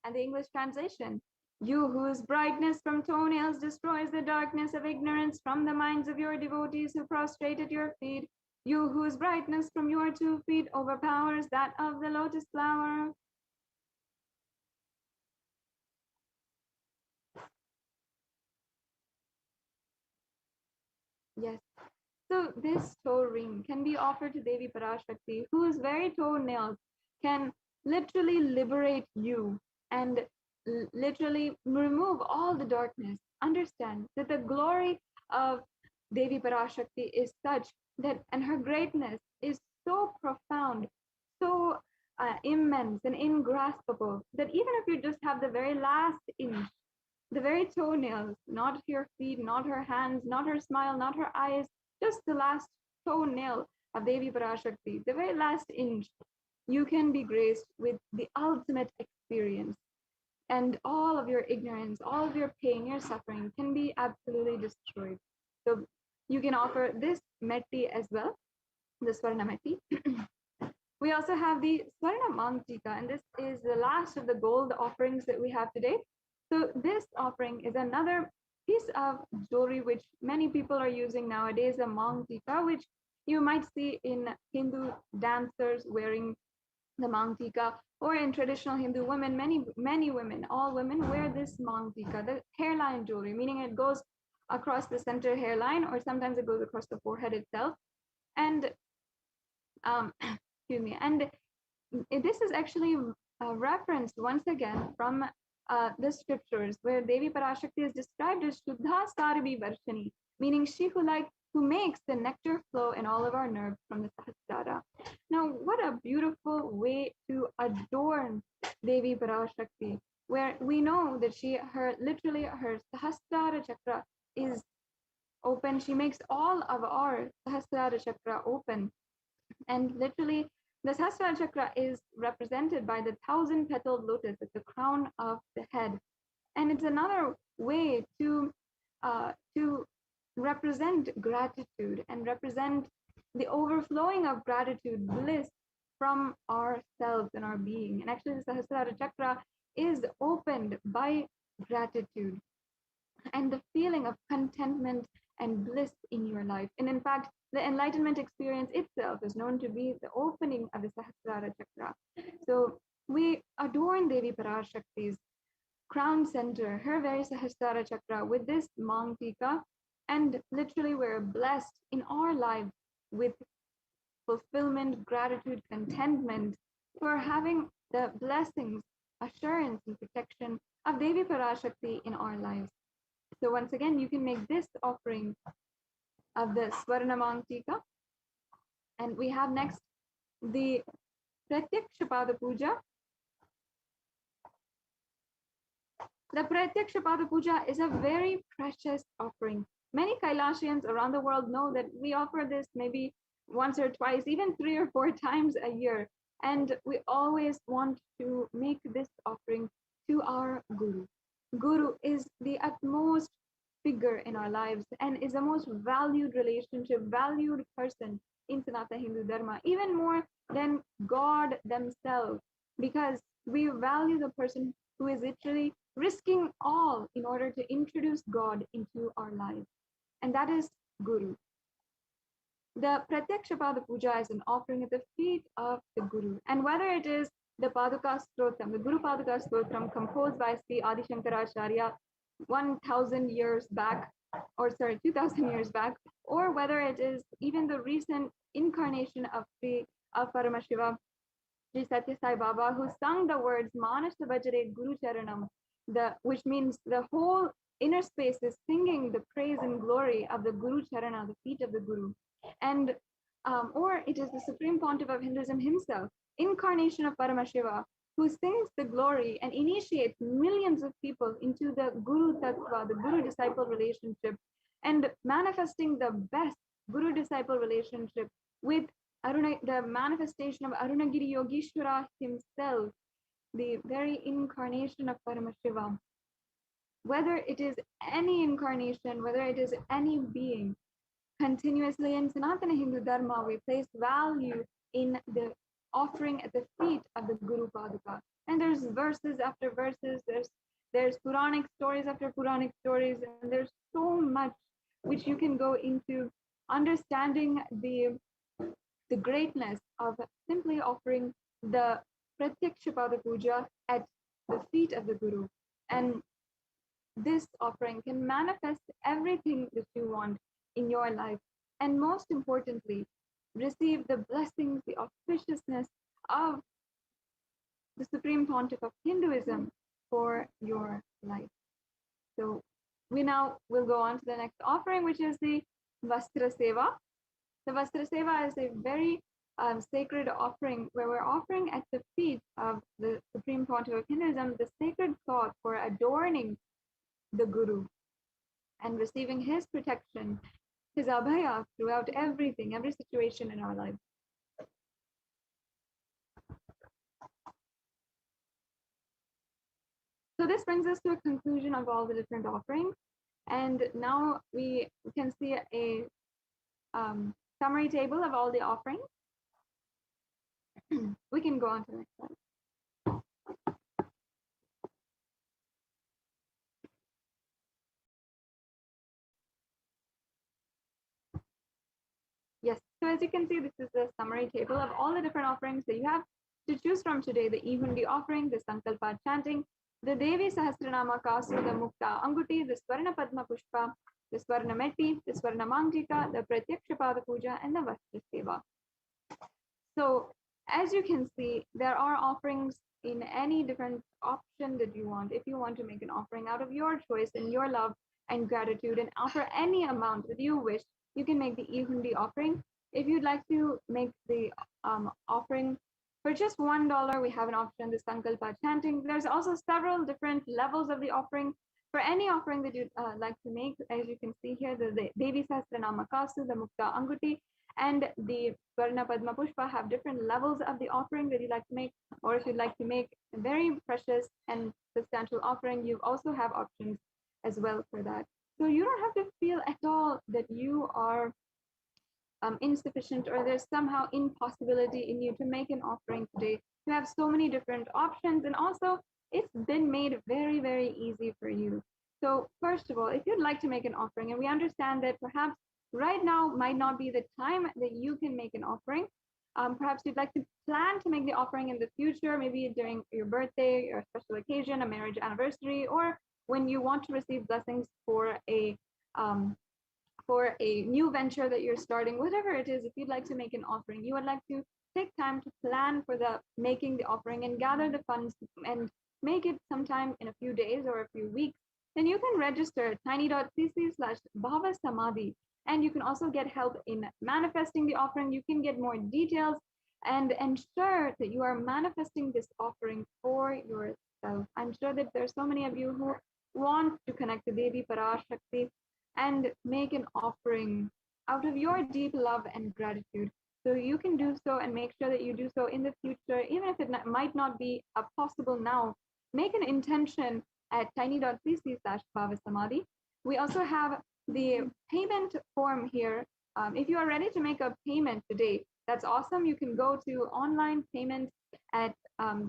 And the English translation: you whose brightness from toenails destroys the darkness of ignorance from the minds of your devotees who prostrate at your feet, You whose brightness from your 2 feet overpowers that of the lotus flower. Yes. So this toe ring can be offered to Devi PARASHAKTI, whose very toenails can literally liberate you and literally remove all the darkness. Understand that the glory of Devi PARASHAKTI is such that, and her greatness is so profound, so immense and ingraspable, that even if you just have the very last inch, the very toenails, not your feet, not her hands, not her smile, not her eyes, just the last toenail of Devi PARASHAKTI, the very last inch, you can be graced with the ultimate experience. And all of your ignorance, all of your pain, your suffering can be absolutely destroyed. So you can offer this metti as well, the Swarna metti. We also have the Swarna Mangtika, and this is the last of the gold offerings that we have today. So this offering is another piece of jewelry which many people are using nowadays, a Mangtika, which you might see in Hindu dancers wearing the Mangtika, or in traditional Hindu women, many women, all women wear this Mangtika, the hairline jewelry, meaning it goes across the center hairline, or sometimes it goes across the forehead itself. And excuse me, and this is actually referenced once again from the scriptures, where Devi PARASHAKTI is described as Shuddha Sarvi Varshani, meaning she who makes the nectar flow in all of our nerves from the Sahasrara. Now, what a beautiful way to adorn Devi PARASHAKTI, where we know that her Sahasrara chakra is open. She makes all of our Sahasrara chakra open. And literally, the Sahasrara chakra is represented by the 1,000-petaled lotus at the crown of the head. And it's another way to represent gratitude and represent the overflowing of gratitude, bliss from ourselves and our being. And actually, the Sahasrara chakra is opened by gratitude and the feeling of contentment and bliss in your life. And in fact, the enlightenment experience itself is known to be the opening of the Sahasrara chakra. So we adorn Devi PARASHAKTI's crown center, her very Sahasrara chakra, with this Mangtika, and literally we're blessed in our lives with fulfillment, gratitude, contentment for having the blessings, assurance, and protection of Devi PARASHAKTI in our lives. So once again, you can make this offering of the Swarna Mangtika. And we have next the Pratyakshapada Puja. The Pratyakshapada Puja is a very precious offering. Many Kailashians around the world know that we offer this maybe once or twice, even 3 or 4 times a year. And we always want to make this offering to our Guru. Guru is the utmost figure in our lives and is the most valued relationship, valued person in Sanatana Hindu Dharma, even more than God themselves, because we value the person who is literally risking all in order to introduce God into our lives. And that is Guru. The Pratyakshapada Puja is an offering at the feet of the Guru. And whether it is the Paduka Stotram, the Guru Paduka Stotram composed by Sri Adi Shankaracharya 1,000 years back, 2,000 years back, or whether it is even the recent incarnation of Paramashiva, Sri Satya Sai Baba, who sung the words Manasya Bajare Guru Charanam, which means the whole inner space is singing the praise and glory of the Guru Charana, the feet of the Guru. And or it is the Supreme Pontiff of Hinduism himself, incarnation of Paramashiva, who sings the glory and initiates millions of people into the Guru Tattva, the Guru-disciple relationship, and manifesting the best Guru-disciple relationship with the manifestation of Arunagiri Yogeshwara himself, the very incarnation of Paramashiva. Whether it is any incarnation, whether it is any being, continuously in Sanatana Hindu Dharma, we place value in the offering at the feet of the Guru Paduka. And there's verses after verses, there's Puranic stories after Puranic stories, and there's so much which you can go into understanding the the greatness of simply offering the Pratyakshapada Puja at the feet of the Guru. And this offering can manifest everything that you want in your life. And most importantly, receive the blessings, the auspiciousness of the Supreme Pontiff of Hinduism for your life. So we now will go on to the next offering, which is the Vastra Seva. The Vastra Seva is a very sacred offering where we're offering at the feet of the Supreme Pontiff of Hinduism the sacred cloth for adorning the Guru and receiving his protection, his abhaya throughout everything, every situation in our lives. So this brings us to a conclusion of all the different offerings. And now we can see a summary table of all the offerings. We can go on to the next slide. Yes, so as you can see, this is the summary table of all the different offerings that you have to choose from today. The Ehundi offering, the Sankalpa chanting, the Devi Sahasranama Kasu, the Mukta Anguti, the Swarna Padma Pushpa, the Swarna Metti, the Swarna Mangjika, the Pratyakshapada Puja, and the Vastra Seva. So as you can see, there are offerings in any different option that you want. If you want to make an offering out of your choice and your love and gratitude and offer any amount that you wish, you can make the Ehundi offering. If you'd like to make the offering for just $1, we have an option, the Sankalpa chanting. There's also several different levels of the offering. For any offering that you'd like to make, as you can see here, the Devi Sahasranama Kasu, the Mukta Anguti, and the Swarna Padma Pushpa have different levels of the offering that you'd like to make. Or if you'd like to make a very precious and substantial offering, you also have options as well for that. So you don't have to feel at all that you are insufficient or there's somehow impossibility in you to make an offering today. You have so many different options, and also it's been made very, very easy for you. So first of all, if you'd like to make an offering, and we understand that perhaps right now might not be the time that you can make an offering, perhaps you'd like to plan to make the offering in the future, maybe during your birthday or a special occasion, a marriage anniversary, or when you want to receive blessings for a new venture that you're starting, whatever it is. If you'd like to make an offering, you would like to take time to plan for making the offering and gather the funds and make it sometime in a few days or a few weeks, then you can register at tiny.cc/bhavasamadhi, and you can also get help in manifesting the offering. You can get more details and ensure that you are manifesting this offering for yourself. I'm sure that there's so many of you who want to connect to Devi PARASHAKTI and make an offering out of your deep love and gratitude. So you can do so and make sure that you do so in the future, even if it might not be possible now. Make an intention at tiny.cc/bhavasamadhi. We also have the payment form here. If you are ready to make a payment today, that's awesome. You can go to online payment at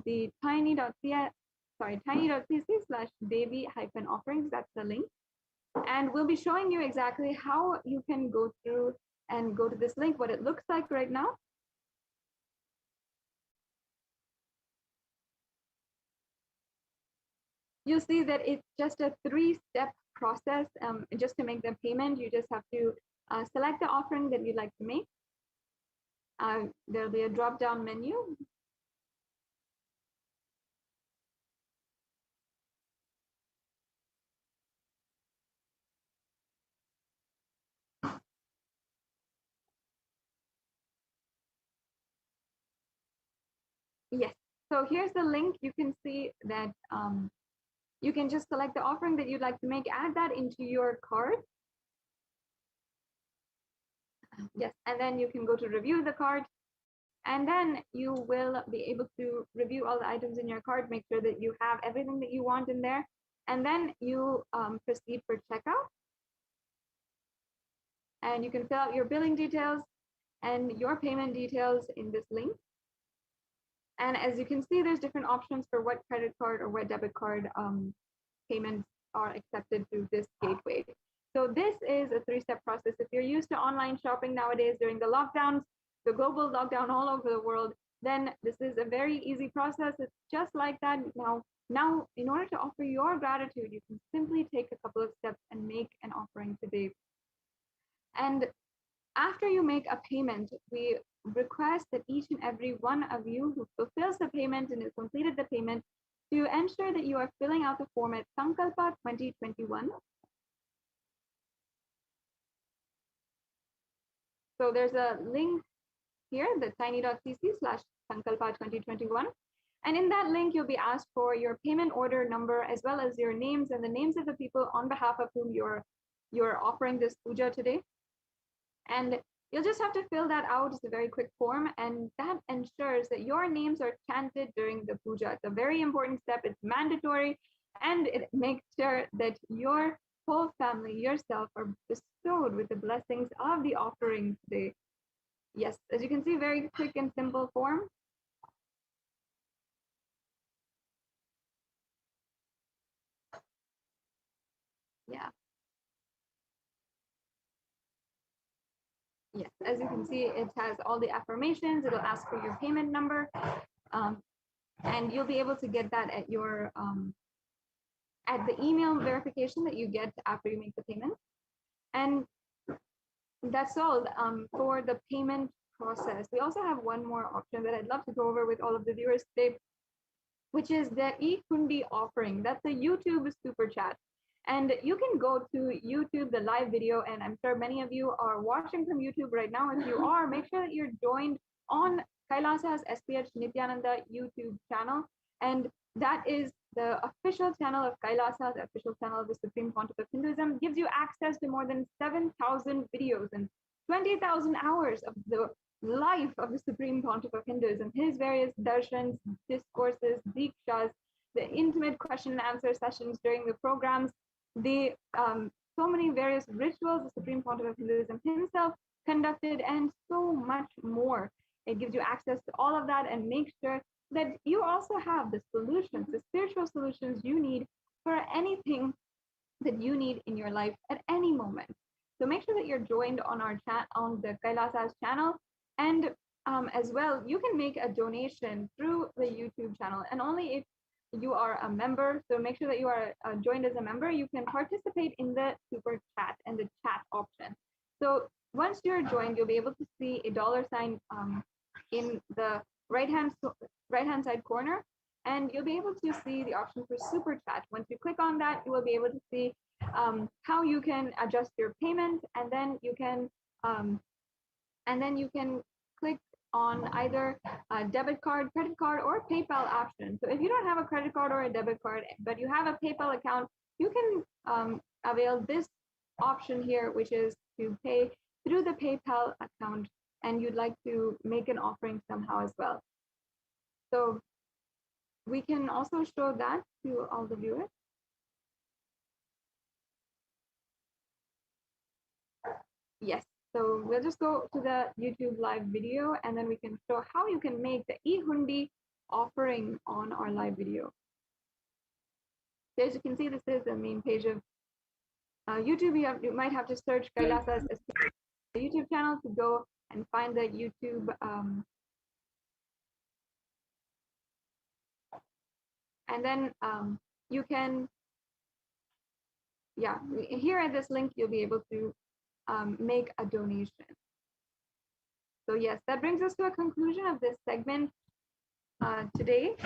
the tiny.cc/Devi-offerings. That's the link. And we'll be showing you exactly how you can go through and go to this link, what it looks like right now. You'll see that it's just a 3-step process. Just to make the payment, you just have to select the offering that you'd like to make. There'll be a drop-down menu. Yes, so here's the link. You can see that you can just select the offering that you'd like to make, add that into your card. Yes, and then you can go to review the card, and then you will be able to review all the items in your card, make sure that you have everything that you want in there, and then you proceed for checkout. And you can fill out your billing details and your payment details in this link. And as you can see, there's different options for what credit card or what debit card payments are accepted through this gateway. So this is a 3-step process. If you're used to online shopping nowadays during the lockdowns, the global lockdown all over the world, then this is a very easy process. It's just like that. Now, in order to offer your gratitude, you can simply take a couple of steps and make an offering today. And after you make a payment, we request that each and every one of you who fulfills the payment and has completed the payment to ensure that you are filling out the form at Sankalpa 2021. So there's a link here, the tiny.cc/Sankalpa 2021. And in that link, you'll be asked for your payment order number, as well as your names and the names of the people on behalf of whom you're offering this puja today. And you'll just have to fill that out. It's a very quick form, and that ensures that your names are chanted during the puja. It's a very important step. It's mandatory, and it makes sure that your whole family, yourself, are bestowed with the blessings of the offering today. Yes, as you can see, very quick and simple form. Yeah. Yes, as you can see, it has all the affirmations. It'll ask for your payment number, and you'll be able to get that at your at the email verification that you get after you make the payment. And that's all for the payment process. We also have one more option that I'd love to go over with all of the viewers today, which is the e-Hundi offering. That's a YouTube super chat. And you can go to YouTube, the live video, and I'm sure many of you are watching from YouTube right now. If you are, make sure that you're joined on Kailasa's SPH Nityananda YouTube channel. And that is the official channel of Kailasa, the official channel of the Supreme Pontiff of Hinduism. Gives you access to more than 7,000 videos and 20,000 hours of the life of the Supreme Pontiff of Hinduism, his various darshans, discourses, dikshas, the intimate question and answer sessions during the programs, the so many various rituals the Supreme Pontiff of Hinduism himself conducted, and so much more. It gives you access to all of that and makes sure that you also have the solutions, the spiritual solutions you need for anything that you need in your life at any moment. So make sure that you're joined on our chat on the Kailasa's channel, and as well, you can make a donation through the YouTube channel, and only if you are a member. So make sure that you are joined as a member. You can participate in the super chat and the chat option. So once you're joined, you'll be able to see a $sign in the right hand side corner, and you'll be able to see the option for super chat. Once you click on that, you will be able to see how you can adjust your payment, and then you can click on either a debit card, credit card, or PayPal option. So if you don't have a credit card or a debit card, but you have a PayPal account, you can avail this option here, which is to pay through the PayPal account, and you'd like to make an offering somehow as well. So we can also show that to all the viewers. Yes. So we'll just go to the YouTube live video, and then we can show how you can make the e-Hundi offering on our live video. So as you can see, this is the main page of YouTube. You might have to search Kailasa's YouTube channel to go and find the YouTube and then you can, yeah, here at this link, you'll be able to make a donation. So yes, that brings us to a conclusion of this segment today,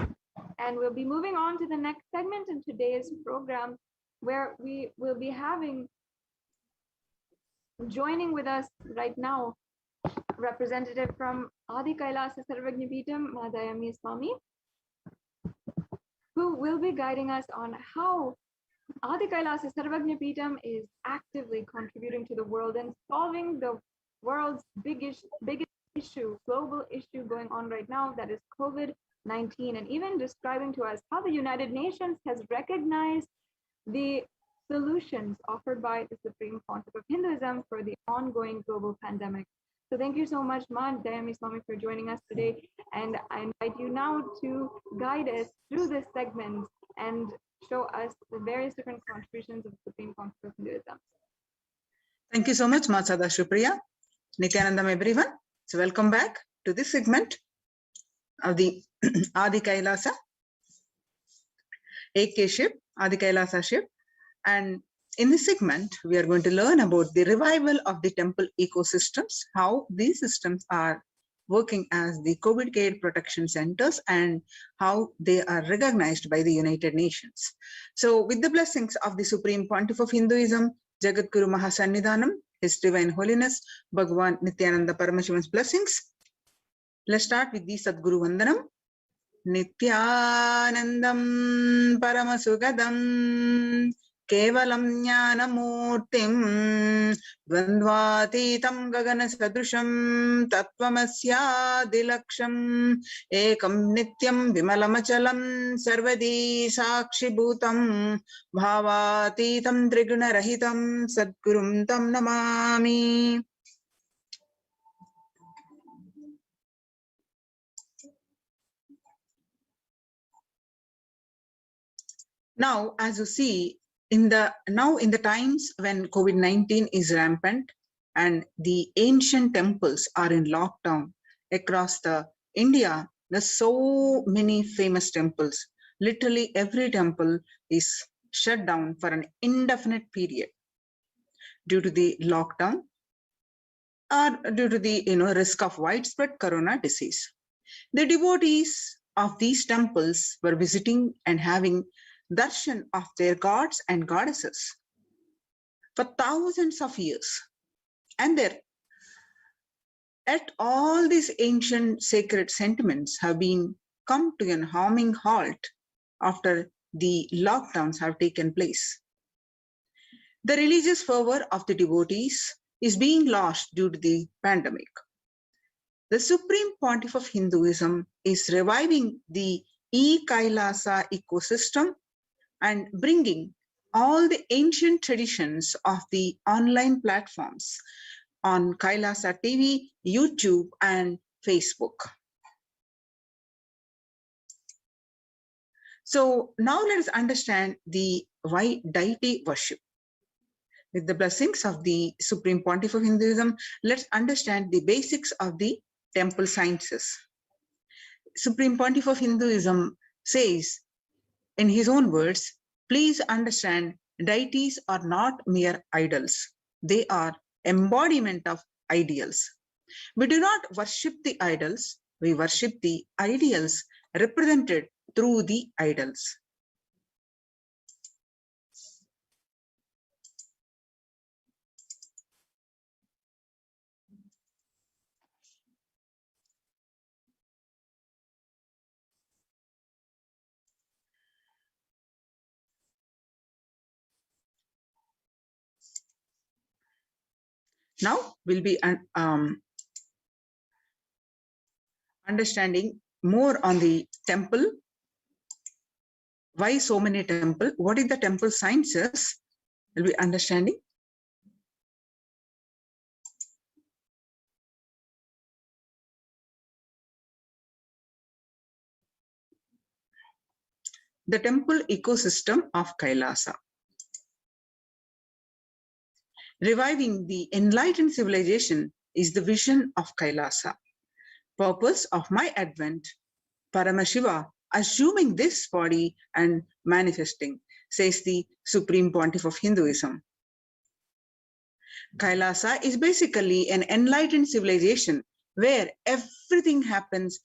and we'll be moving on to the next segment in today's program, where we will be having, joining with us right now, representative from Adi Kailasa Sarvajnapeetham, Madhyami Swami, who will be guiding us on how Adi Kailasa Sarvajnapeetham is actively contributing to the world and solving the world's biggest issue, global issue going on right now, that is COVID-19, and even describing to us how the United Nations has recognized the solutions offered by the Supreme Pontiff of Hinduism for the ongoing global pandemic. So thank you so much, Madhyami Swami, for joining us today, and I invite you now to guide us through this segment and show us the various different contributions of the Supreme Pontiff of Hinduism. Thank you so much, Matsada Shupriya. Nityanandam, everyone. So welcome back to this segment of the Adi Kailasa AK ship, Adi Kailasa ship. And in this segment, we are going to learn about the revival of the temple ecosystems, how these systems are working as the COVID care protection centers and how they are recognized by the United Nations. So with the blessings of the Supreme Pontiff of Hinduism, Jagat Guru Mahasannidhanam, His Divine Holiness, Bhagavan Nityananda Paramashivan's blessings, let's start with the Sadguru Vandanam. Nityanandam Paramasugadam Kevalam Jnanamurtim Dvandvatitam Gagana Sadrusham Tattvamasya Dilaksham Ekam Nityam Vimalamachalam Sarvadi Sakshi Bhutam Bhavatitam Triguna Rahitam Sadgurum Tam Namami. Now, as you see, in the times when COVID-19 is rampant and the ancient temples are in lockdown across the India, there's so many famous temples. Literally every temple is shut down for an indefinite period due to the lockdown or due to the risk of widespread corona disease. The devotees of these temples were visiting and having darshan of their gods and goddesses for thousands of years. And yet all these ancient sacred sentiments have been come to an harming halt after the lockdowns have taken place. The religious fervor of the devotees is being lost due to the pandemic. The Supreme Pontiff of Hinduism is reviving the e-Kailasa ecosystem and bringing all the ancient traditions of the online platforms on Kailasa TV, YouTube, and Facebook. So now let us understand the why deity worship. With the blessings of the Supreme Pontiff of Hinduism, let's understand the basics of the temple sciences. Supreme Pontiff of Hinduism says, in his own words, please understand, deities are not mere idols. They are embodiment of ideals. We do not worship the idols, we worship the ideals represented through the idols. Now we'll be understanding more on the temple. Why so many temples? What is the temple sciences? We'll be understanding. The temple ecosystem of Kailasa. Reviving the enlightened civilization is the vision of Kailasa. Purpose of my advent, Paramashiva assuming this body and manifesting, says the Supreme Pontiff of Hinduism. Kailasa is basically an enlightened civilization where everything happens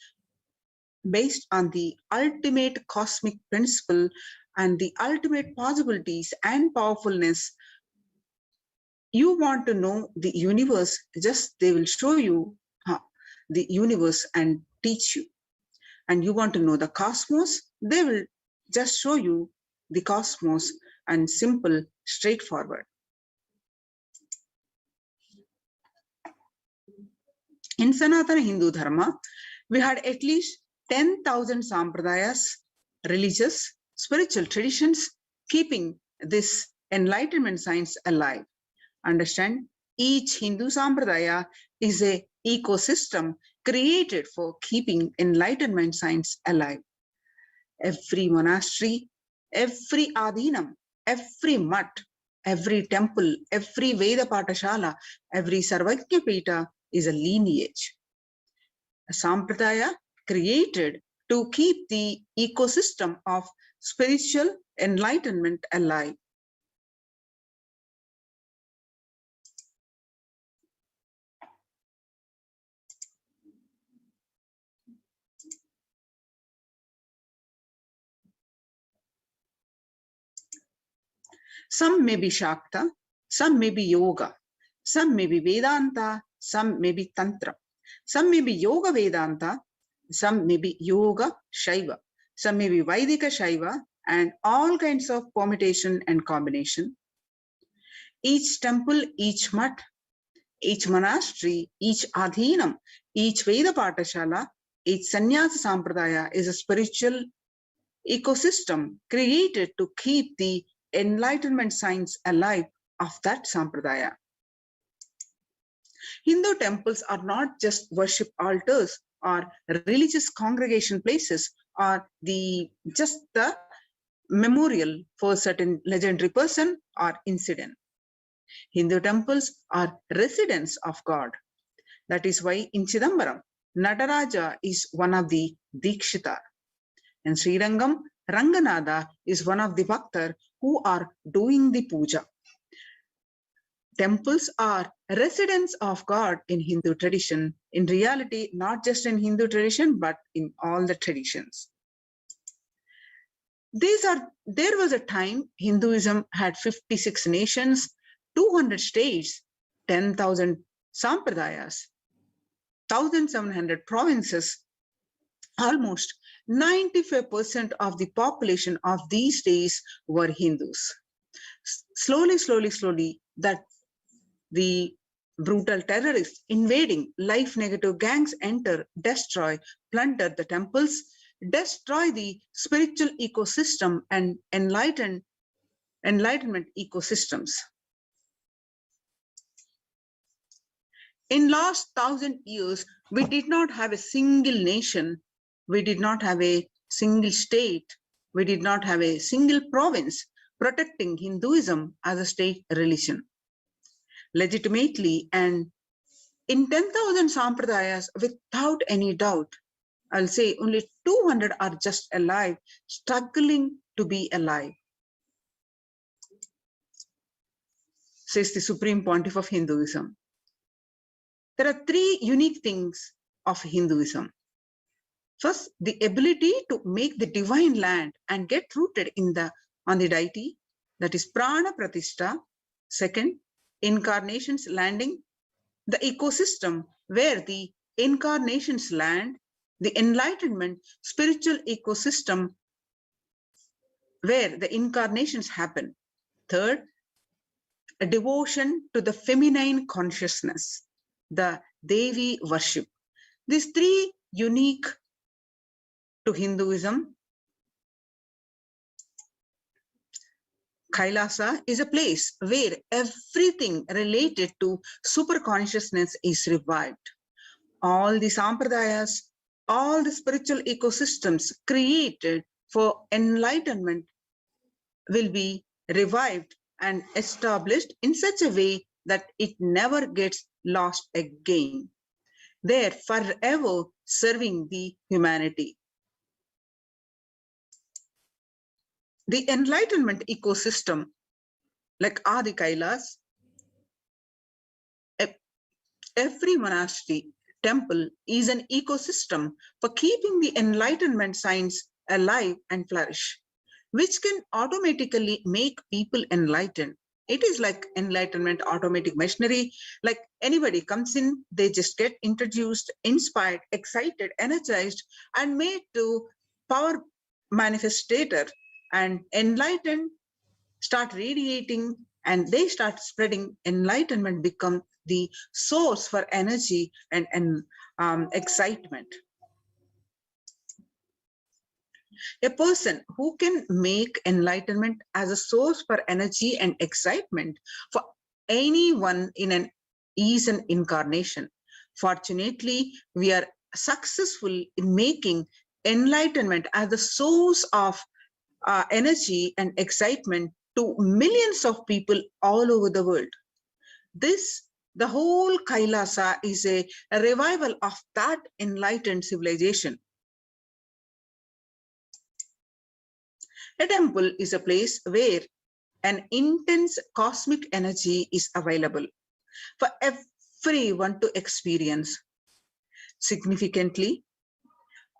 based on the ultimate cosmic principle and the ultimate possibilities and powerfulness. You want to know the universe, just they will show you the universe and teach you. And you want to know the cosmos, they will just show you the cosmos and simple, straightforward. In Sanatana Hindu Dharma, we had at least 10,000 sampradayas, religious, spiritual traditions, keeping this enlightenment science alive. Understand, each Hindu sampradaya is an ecosystem created for keeping enlightenment science alive. Every monastery, every adhinam, every mutt, every temple, every Veda Patashala, every Sarvajna Pita is a lineage sampradaya created to keep the ecosystem of spiritual enlightenment alive. Some may be Shakta, some may be Yoga, some may be Vedanta, some may be Tantra, some may be Yoga Vedanta, some may be Yoga Shaiva, some may be Vaidika Shaiva, and all kinds of permutation and combination. Each temple, each mutt, each monastery, each adhinam, each Veda Patashala, each Sannyasa Sampradaya is a spiritual ecosystem created to keep the enlightenment signs alive of that Sampradaya. Hindu temples are not just worship altars or religious congregation places or just the memorial for a certain legendary person or incident. Hindu temples are residents of God. That is why in Chidambaram, Nataraja is one of the Dikshita. And Srirangam, Ranganada is one of the Bhaktar who are doing the puja. Temples are residents of God in Hindu tradition. In reality, not just in Hindu tradition, but in all the traditions. There was a time Hinduism had 56 nations, 200 states, 10,000 sampradayas, 1,700 provinces. Almost 95% of the population of these days were Hindus. Slowly, that the brutal terrorists invading life-negative gangs enter, destroy, plunder the temples, destroy the spiritual ecosystem and enlightenment ecosystems. In last 1,000 years, we did not have a single nation, we did not have a single state, we did not have a single province protecting Hinduism as a state religion. Legitimately, and in 10,000 sampradayas, without any doubt, I'll say only 200 are just alive, struggling to be alive, says the Supreme Pontiff of Hinduism. There are three unique things of Hinduism. First, the ability to make the divine land and get rooted on the deity, that is prana pratishtha. Second, incarnations landing, the ecosystem where the incarnations land, the enlightenment spiritual ecosystem where the incarnations happen. Third, a devotion to the feminine consciousness, the Devi worship. These three unique to Hinduism. Kailasa is a place where everything related to superconsciousness is revived. All the sampradayas, all the spiritual ecosystems created for enlightenment will be revived and established in such a way that it never gets lost again. They're forever serving the humanity. The enlightenment ecosystem, like Adi Kailas, every monastery, temple is an ecosystem for keeping the enlightenment signs alive and flourish, which can automatically make people enlightened. It is like enlightenment automatic machinery. Like anybody comes in, they just get introduced, inspired, excited, energized, and made to power manifestator and enlightened, start radiating, and they start spreading. Enlightenment become the source for energy and excitement. A person who can make enlightenment as a source for energy and excitement for anyone is an incarnation. Fortunately, we are successful in making enlightenment as the source of energy and excitement to millions of people all over the world. This The whole Kailasa is a revival of that enlightened civilization. A temple is a place where an intense cosmic energy is available for everyone to experience. Significantly,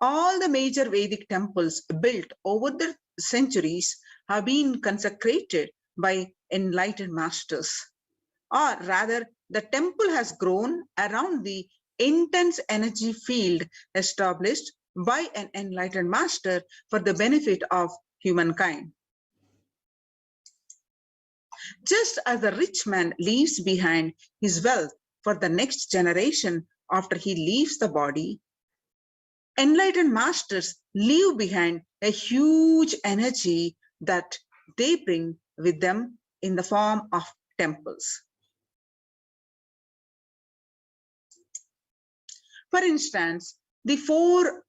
all the major Vedic temples built over the centuries have been consecrated by enlightened masters. Or rather, the temple has grown around the intense energy field established by an enlightened master for the benefit of humankind. Just as the rich man leaves behind his wealth for the next generation after he leaves the body, enlightened masters leave behind a huge energy that they bring with them in the form of temples. For instance, the 4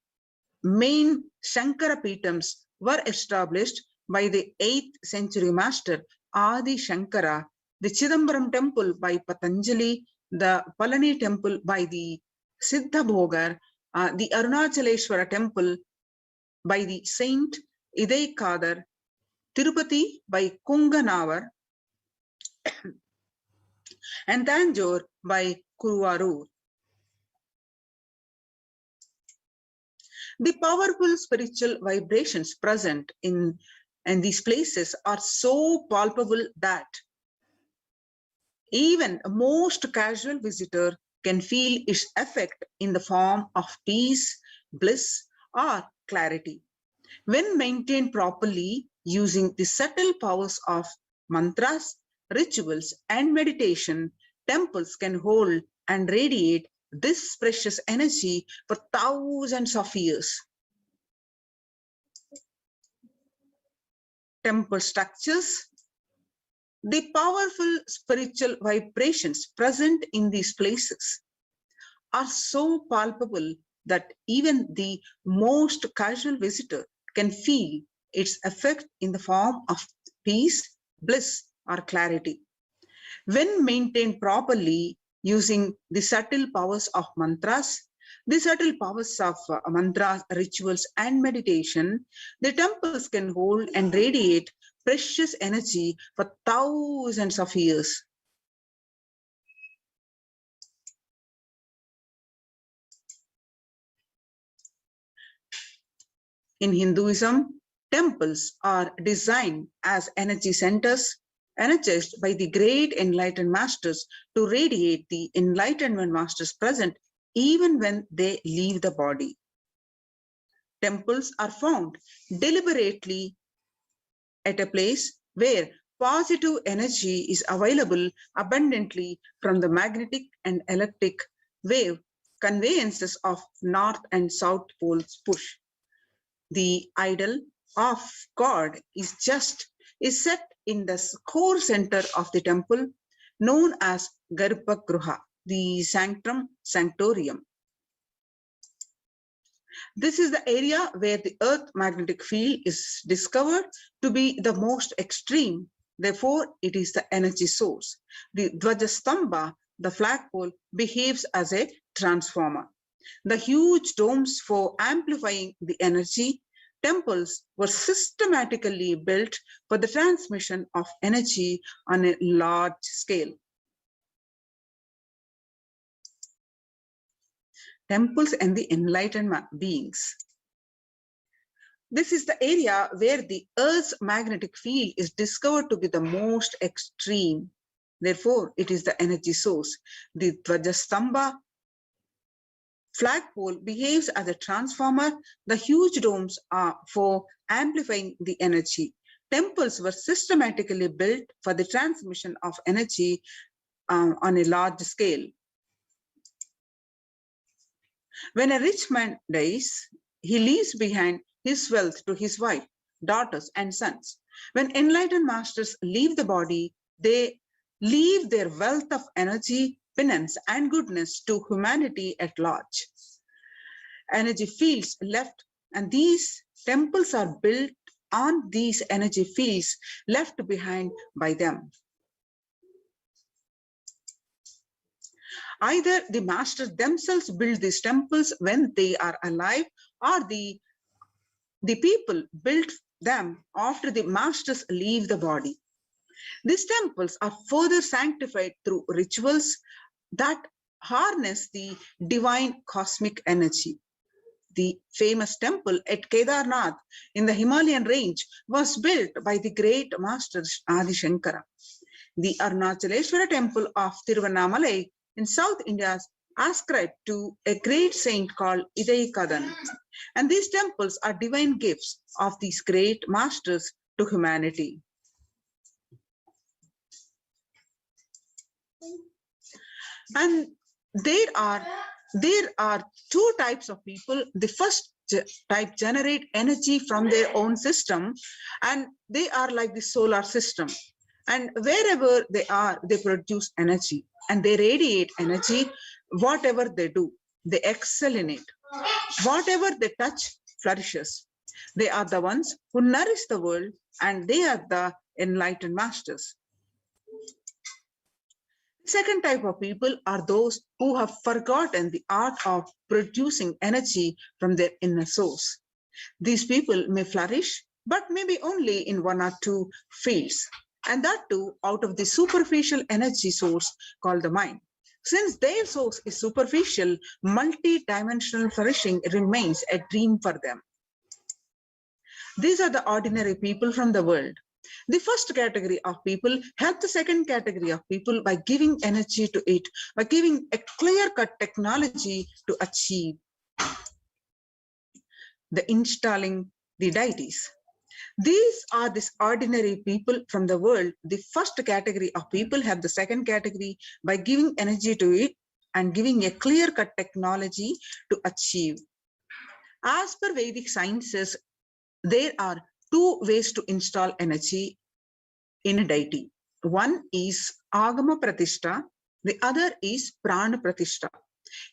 main Shankara Pitams were established by the 8th century master Adi Shankara, the Chidambaram temple by Patanjali, the Palani temple by the Siddha Bhogar, the Arunachaleshwara temple by the Saint Idai Kadar, Tirupati by Kunganavar, and Tanjore by Kuruvarur. The powerful spiritual vibrations present in these places are so palpable that even a most casual visitor can feel its effect in the form of peace, bliss, or clarity. When maintained properly using the subtle powers of mantras, rituals, and meditation, temples can hold and radiate this precious energy for thousands of years. Temple structures. The powerful spiritual vibrations present in these places are so palpable that even the most casual visitor can feel its effect in the form of peace, bliss, or clarity. When maintained properly using the subtle powers of mantras, rituals, and meditation, the temples can hold and radiate precious energy for thousands of years. In Hinduism, temples are designed as energy centers, energized by the great enlightened masters to radiate the enlightenment masters present even when they leave the body. Temples are found deliberately at a place where positive energy is available abundantly from the magnetic and electric wave conveyances of north and south poles push. The idol of God is set in the core center of the temple, known as Garbhagruha, the sanctum sanctorium. This is the area where the earth magnetic field is discovered to be the most extreme. Therefore, it is the energy source. The Dvajastambha, the flagpole, behaves as a transformer. The huge domes for amplifying the energy, temples were systematically built for the transmission of energy on a large scale. Temples and the enlightened beings. This is the area where the Earth's magnetic field is discovered to be the most extreme. Therefore, it is the energy source. The Dvajastambha flagpole behaves as a transformer. The huge domes are for amplifying the energy. Temples were systematically built for the transmission of energy on a large scale. When a rich man dies, he leaves behind his wealth to his wife, daughters, and sons. When enlightened masters leave the body, they leave their wealth of energy, penance, and goodness to humanity at large. Energy fields left, and these temples are built on these energy fields left behind by them. Either the masters themselves build these temples when they are alive, or the people build them after the masters leave the body. These temples are further sanctified through rituals that harness the divine cosmic energy. The famous temple at Kedarnath in the Himalayan range was built by the great master Adi Shankara. The Arunachaleshwara temple of Tiruvannamalai in South India is ascribed to a great saint called Idayikadan. And these temples are divine gifts of these great masters to humanity. And there are two types of people. The first type generate energy from their own system, and they are like the solar system. And wherever they are, they produce energy and they radiate energy. Whatever they do, they excel in it. Whatever they touch flourishes. They are the ones who nourish the world, and they are the enlightened masters. Second type of people are those who have forgotten the art of producing energy from their inner source. These people may flourish, but maybe only in one or two fields, and that too out of the superficial energy source called the mind. Since their source is superficial, multi-dimensional flourishing remains a dream for them. These are the ordinary people from the world. The first category of people help the second category of people by giving energy to it, by giving a clear-cut technology to achieve the installing the deities. These are these ordinary people from the world. The first category of people have the second category by giving energy to it and giving a clear-cut technology to achieve. As per Vedic sciences, there are two ways to install energy in a deity. One is Agama Pratishta, the other is Prana Pratishta.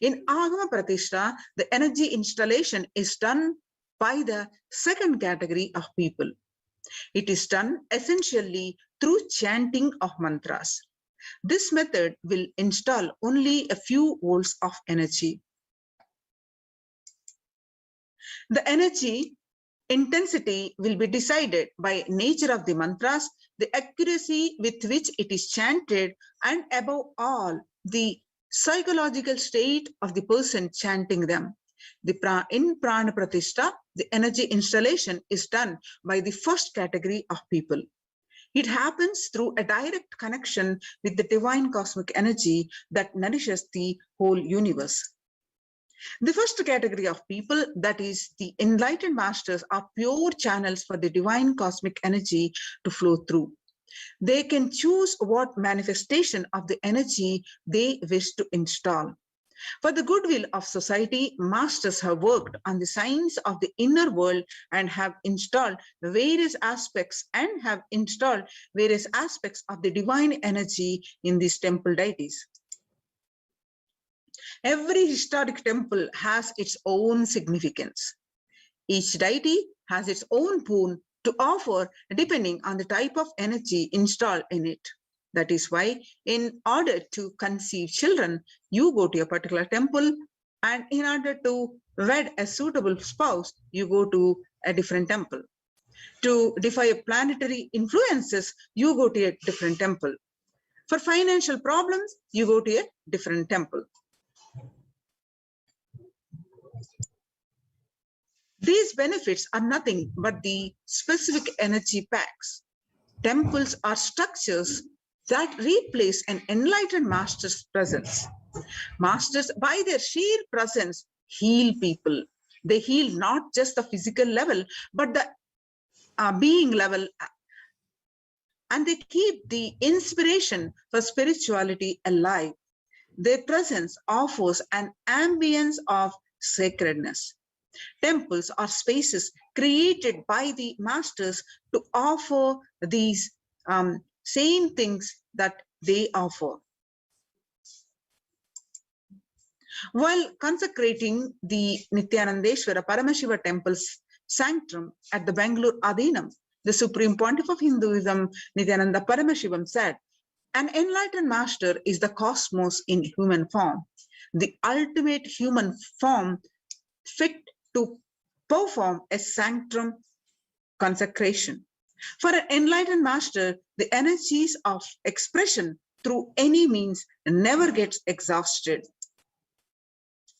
In Agama Pratishta, the energy installation is done by the second category of people. It is done essentially through chanting of mantras. This method will install only a few volts of energy. The energy intensity will be decided by nature of the mantras, the accuracy with which it is chanted, and above all, the psychological state of the person chanting them. In Prana Pratishta, the energy installation is done by the first category of people. It happens through a direct connection with the divine cosmic energy that nourishes the whole universe. The first category of people, that is the enlightened masters, are pure channels for the divine cosmic energy to flow through. They can choose what manifestation of the energy they wish to install. For the goodwill of society, masters have worked on the science of the inner world and have installed various aspects of the divine energy in these temple deities. Every historic temple has its own significance. Each deity has its own boon to offer depending on the type of energy installed in it. That is why, in order to conceive children, you go to a particular temple, and in order to wed a suitable spouse, you go to a different temple. To defy planetary influences, you go to a different temple. For financial problems, you go to a different temple. These benefits are nothing but the specific energy packs. Temples are structures that replace an enlightened master's presence. Masters, by their sheer presence, heal people. They heal not just the physical level, but the being level. And they keep the inspiration for spirituality alive. Their presence offers an ambience of sacredness. Temples are spaces created by the masters to offer these same things that they offer. While consecrating the Nityanandeshwara Paramashiva Temple's sanctum at the Bangalore Adhinam, the Supreme Pontiff of Hinduism, Nityananda Paramashivam, said, An enlightened master is the cosmos in human form, the ultimate human form fit to perform a sanctum consecration. For an enlightened master, the energies of expression through any means never gets exhausted.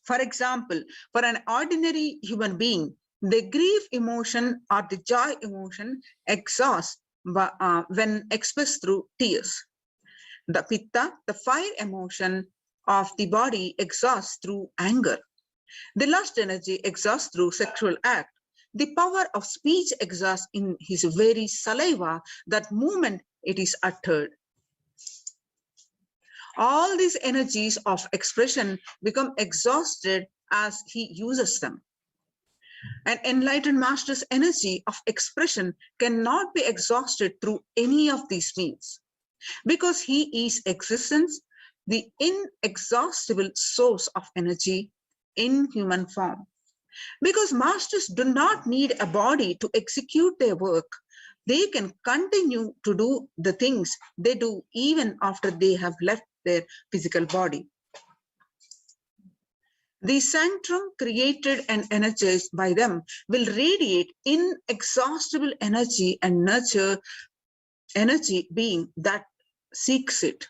For example, for an ordinary human being, the grief emotion or the joy emotion exhausts when expressed through tears. The pitta, the fire emotion of the body, exhausts through anger. The lust energy exhausts through sexual act. The power of speech exhausts in his very saliva, that moment it is uttered. All these energies of expression become exhausted as he uses them. An enlightened master's energy of expression cannot be exhausted through any of these means, because he is existence, the inexhaustible source of energy in human form. Because masters do not need a body to execute their work, they can continue to do the things they do even after they have left their physical body. The sanctum created and energized by them will radiate inexhaustible energy and nurture energy being that seeks it.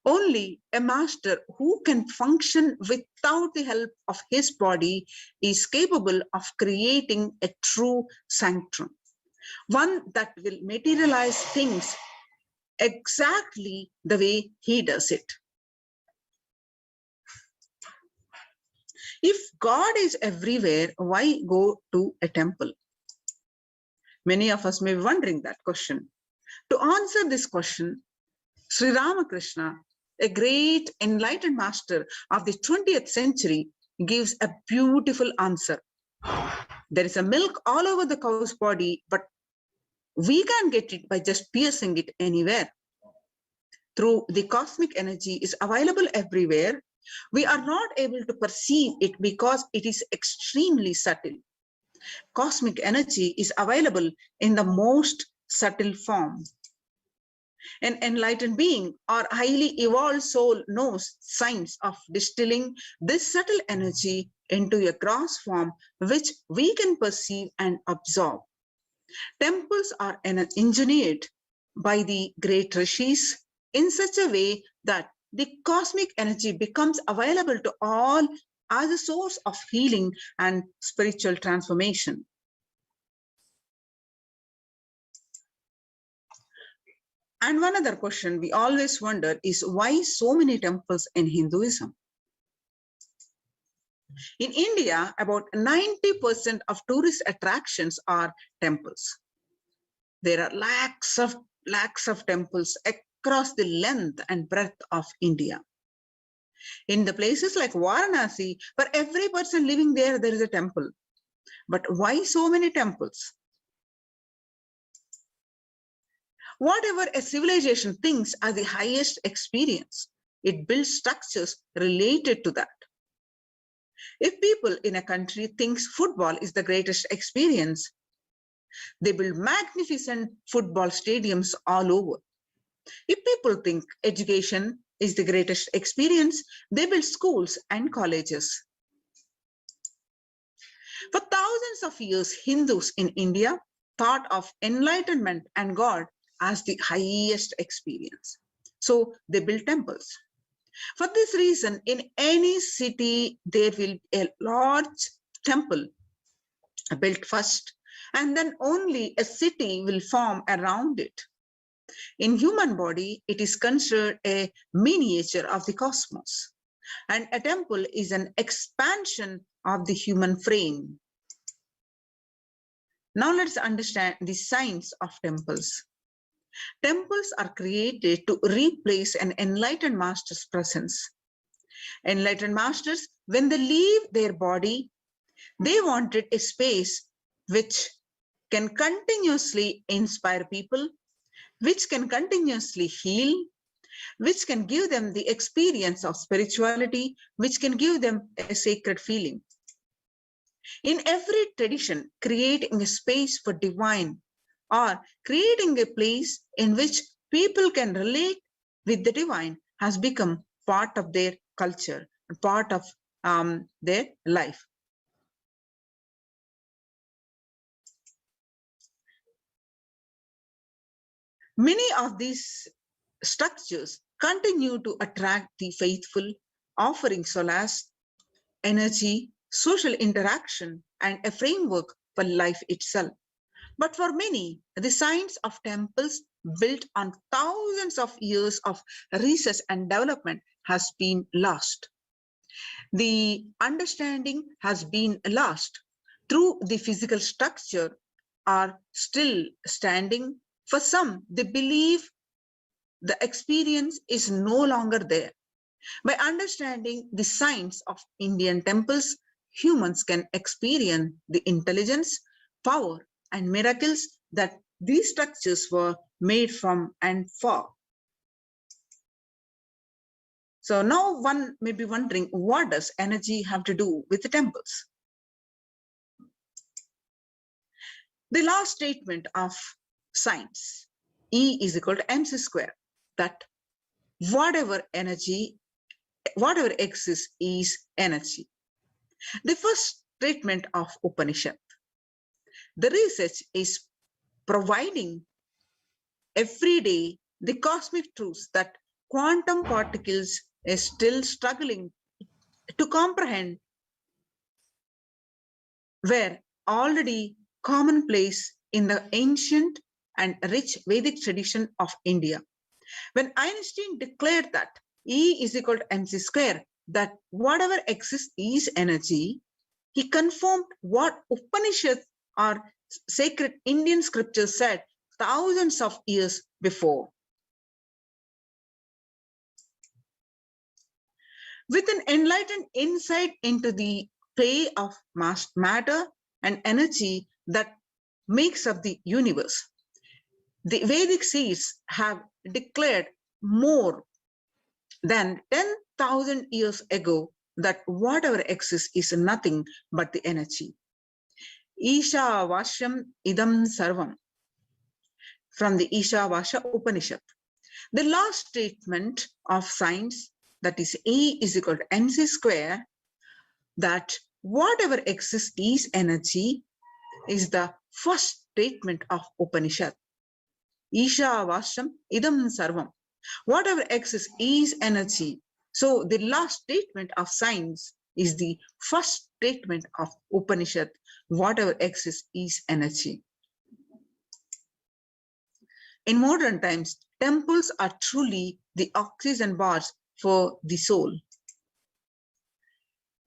Only a master who can function without the help of his body is capable of creating a true sanctum, one that will materialize things exactly the way he does it. If God is everywhere, why go to a temple? Many of us may be wondering that question. To answer this question, Sri Ramakrishna, a great enlightened master of the 20th century, gives a beautiful answer. There is a milk all over the cow's body, but we can't get it by just piercing it anywhere. Through the cosmic energy is available everywhere, we are not able to perceive it because it is extremely subtle. Cosmic energy is available in the most subtle form. An enlightened being or highly evolved soul knows signs of distilling this subtle energy into a gross form which we can perceive and absorb. Temples are engineered by the great rishis in such a way that the cosmic energy becomes available to all as a source of healing and spiritual transformation. And one other question we always wonder is why so many temples in Hinduism? In India, about 90% of tourist attractions are temples. There are lakhs of temples across the length and breadth of India. In the places like Varanasi, for every person living there, there is a temple. But why so many temples? Whatever a civilization thinks as the highest experience, it builds structures related to that. If people in a country think football is the greatest experience, they build magnificent football stadiums all over. If people think education is the greatest experience, they build schools and colleges. For thousands of years, Hindus in India thought of enlightenment and God as the highest experience. So they built temples. For this reason, in any city, there will be a large temple built first, and then only a city will form around it. In human body, it is considered a miniature of the cosmos, and a temple is an expansion of the human frame. Now let's understand the science of temples. Temples are created to replace an enlightened master's presence. Enlightened masters, when they leave their body, they wanted a space which can continuously inspire people, which can continuously heal, which can give them the experience of spirituality, which can give them a sacred feeling. In every tradition, creating a space for divine or creating a place in which people can relate with the divine has become part of their culture, part of their life. Many of these structures continue to attract the faithful, offering solace, energy, social interaction, and a framework for life itself. But for many, the signs of temples built on thousands of years of research and development has been lost. The understanding has been lost. Through the physical structure are still standing. For some, they believe the experience is no longer there. By understanding the science of Indian temples, humans can experience the intelligence, power, and miracles that these structures were made from and for. So now one may be wondering, what does energy have to do with the temples? The last statement of science, E is equal to mc square, that whatever exists is energy. The first statement of Upanishad, the research is providing every day the cosmic truths that quantum particles is still struggling to comprehend, were already commonplace in the ancient and rich Vedic tradition of India. When Einstein declared that E is equal to mc square, that whatever exists is energy, he confirmed what Upanishads or sacred Indian scriptures said thousands of years before. With an enlightened insight into the play of matter and energy that makes up the universe, the Vedic seers have declared more than 10,000 years ago that whatever exists is nothing but the energy. Isha Vashyam Idam Sarvam, from the Isha Vasha Upanishad. The last statement of science, that is E is equal to mc square, that whatever exists is energy, is the first statement of Upanishad. Isha Vashyam Idam Sarvam. Whatever exists is energy. So the last statement of science is the first statement of Upanishad. Whatever exists is energy. In modern times, temples are truly the oxygen bars for the soul.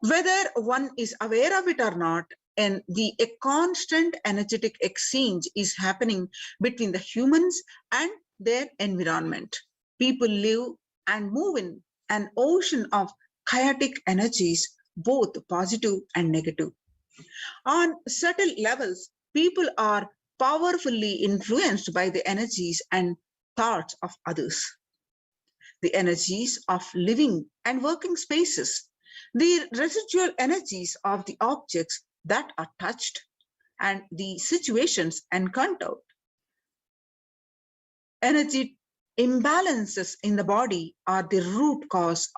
Whether one is aware of it or not, and a constant energetic exchange is happening between the humans and their environment. People live and move in an ocean of chaotic energies, both positive and negative. On subtle levels, people are powerfully influenced by the energies and thoughts of others. The energies of living and working spaces, the residual energies of the objects that are touched, and the situations encountered. Energy imbalances in the body are the root cause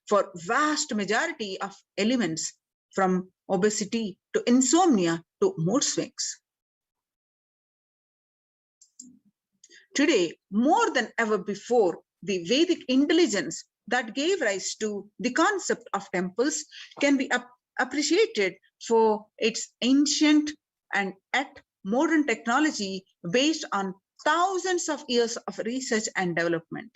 for vast majority of elements, from obesity to insomnia to mood swings. Today, more than ever before, the Vedic intelligence that gave rise to the concept of temples can be appreciated for its ancient and yet modern technology based on thousands of years of research and development.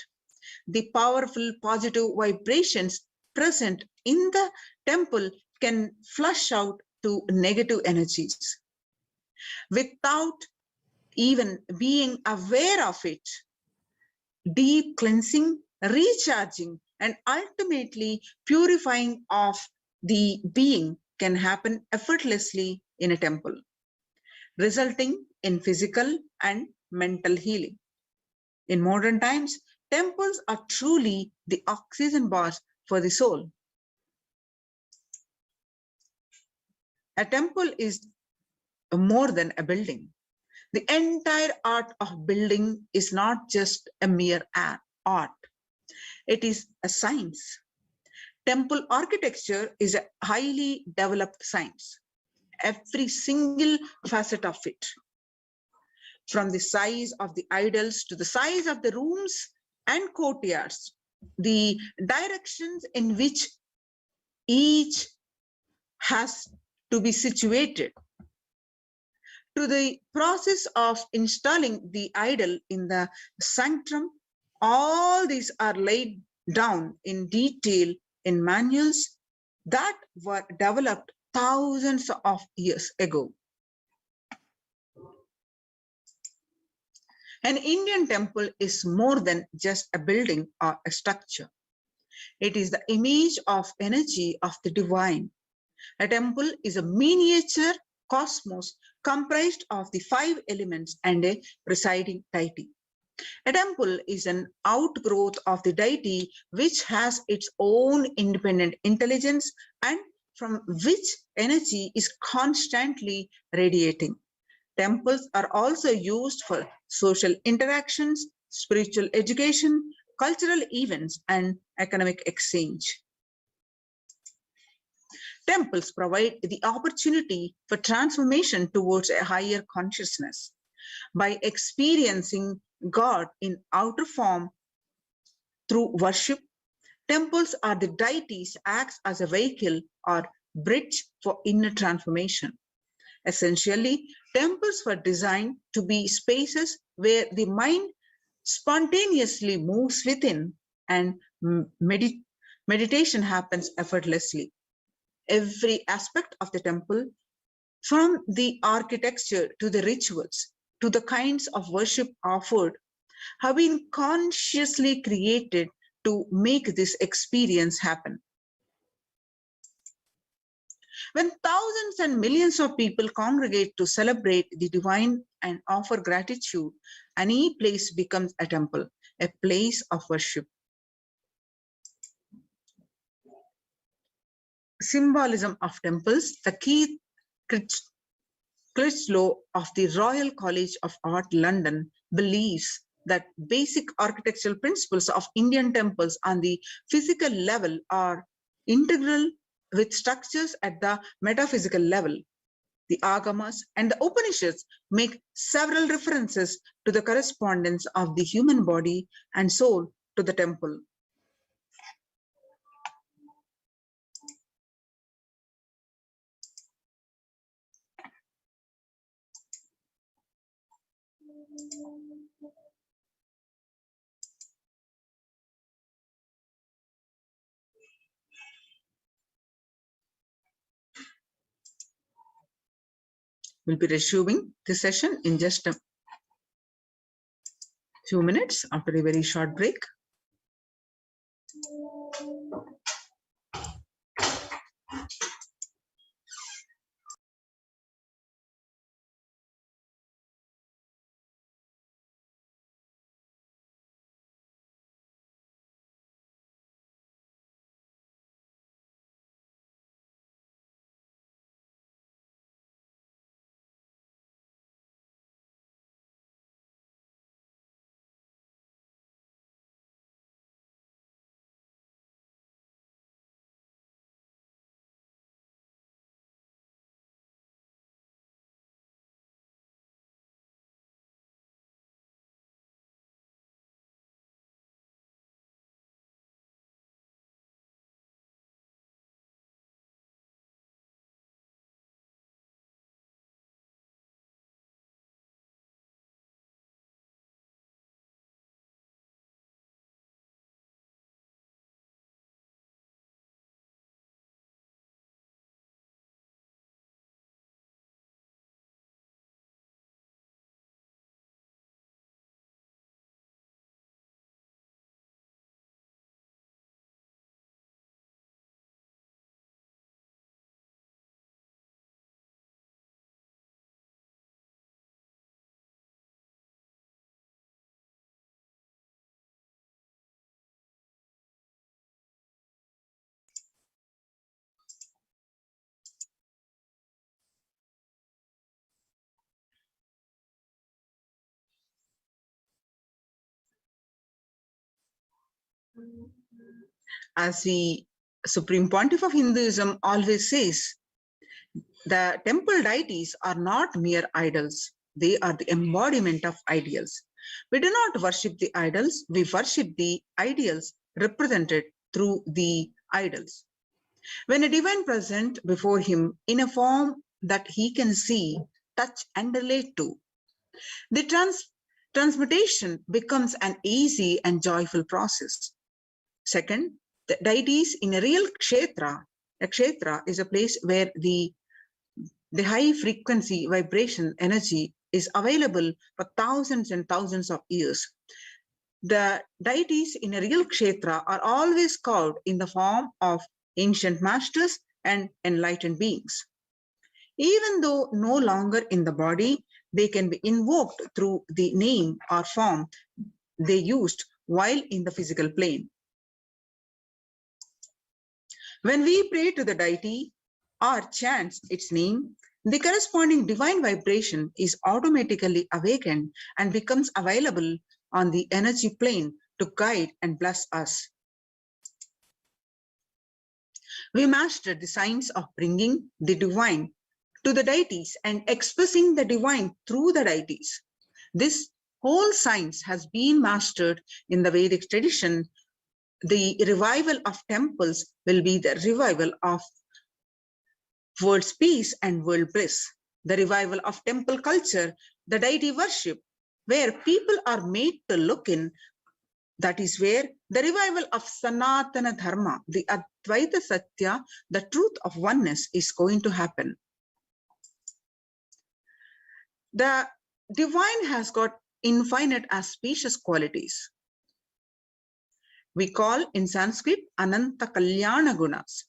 The powerful positive vibrations present in the temple can flush out to negative energies. Without even being aware of it, deep cleansing, recharging, and ultimately purifying of the being can happen effortlessly in a temple, resulting in physical and mental healing. In modern times, temples are truly the oxygen bars for the soul. A temple is more than a building. The entire art of building is not just a mere art. It is a science. Temple architecture is a highly developed science. Every single facet of it, from the size of the idols to the size of the rooms and courtyards, the directions in which each has to be situated, to the process of installing the idol in the sanctum, all these are laid down in detail in manuals that were developed thousands of years ago. An Indian temple is more than just a building or a structure. It is the image of energy of the divine. A temple is a miniature cosmos comprised of the 5 elements and a presiding deity. A temple is an outgrowth of the deity which has its own independent intelligence and from which energy is constantly radiating. Temples are also used for social interactions, spiritual education, cultural events, and economic exchange. Temples provide the opportunity for transformation towards a higher consciousness. By experiencing God in outer form through worship, temples or the deities acts as a vehicle or bridge for inner transformation. Essentially, temples were designed to be spaces where the mind spontaneously moves within and meditation happens effortlessly. Every aspect of the temple, from the architecture to the rituals, to the kinds of worship offered, have been consciously created to make this experience happen. When thousands and millions of people congregate to celebrate the divine and offer gratitude, any place becomes a temple, a place of worship. Symbolism of temples. The Keith Critchlow of the Royal College of Art, London, believes that basic architectural principles of Indian temples on the physical level are integral with structures at the metaphysical level. The Agamas and the Upanishads make several references to the correspondence of the human body and soul to the temple. We'll be resuming this session in just a few minutes after a very short break. As the Supreme Pontiff of Hinduism always says, the temple deities are not mere idols. They are the embodiment of ideals. We do not worship the idols, we worship the ideals represented through the idols. When a divine present before him in a form that he can see, touch and relate to, the transmutation becomes an easy and joyful process. Second, the deities in a real kshetra. A kshetra is a place where the high frequency vibration energy is available for thousands and thousands of years. The deities in a real kshetra are always called in the form of ancient masters and enlightened beings. Even though no longer in the body, they can be invoked through the name or form they used while in the physical plane. When we pray to the deity or chant its name, the corresponding divine vibration is automatically awakened and becomes available on the energy plane to guide and bless us. We mastered the science of bringing the divine to the deities and expressing the divine through the deities. This whole science has been mastered in the Vedic tradition. The revival of temples will be the revival of world's peace and world bliss. The revival of temple culture, the deity worship, where people are made to look in, that is where the revival of Sanatana Dharma, the Advaita Satya, the truth of oneness is going to happen. The divine has got infinite auspicious qualities. We call in Sanskrit Ananta Kalyana Gunas.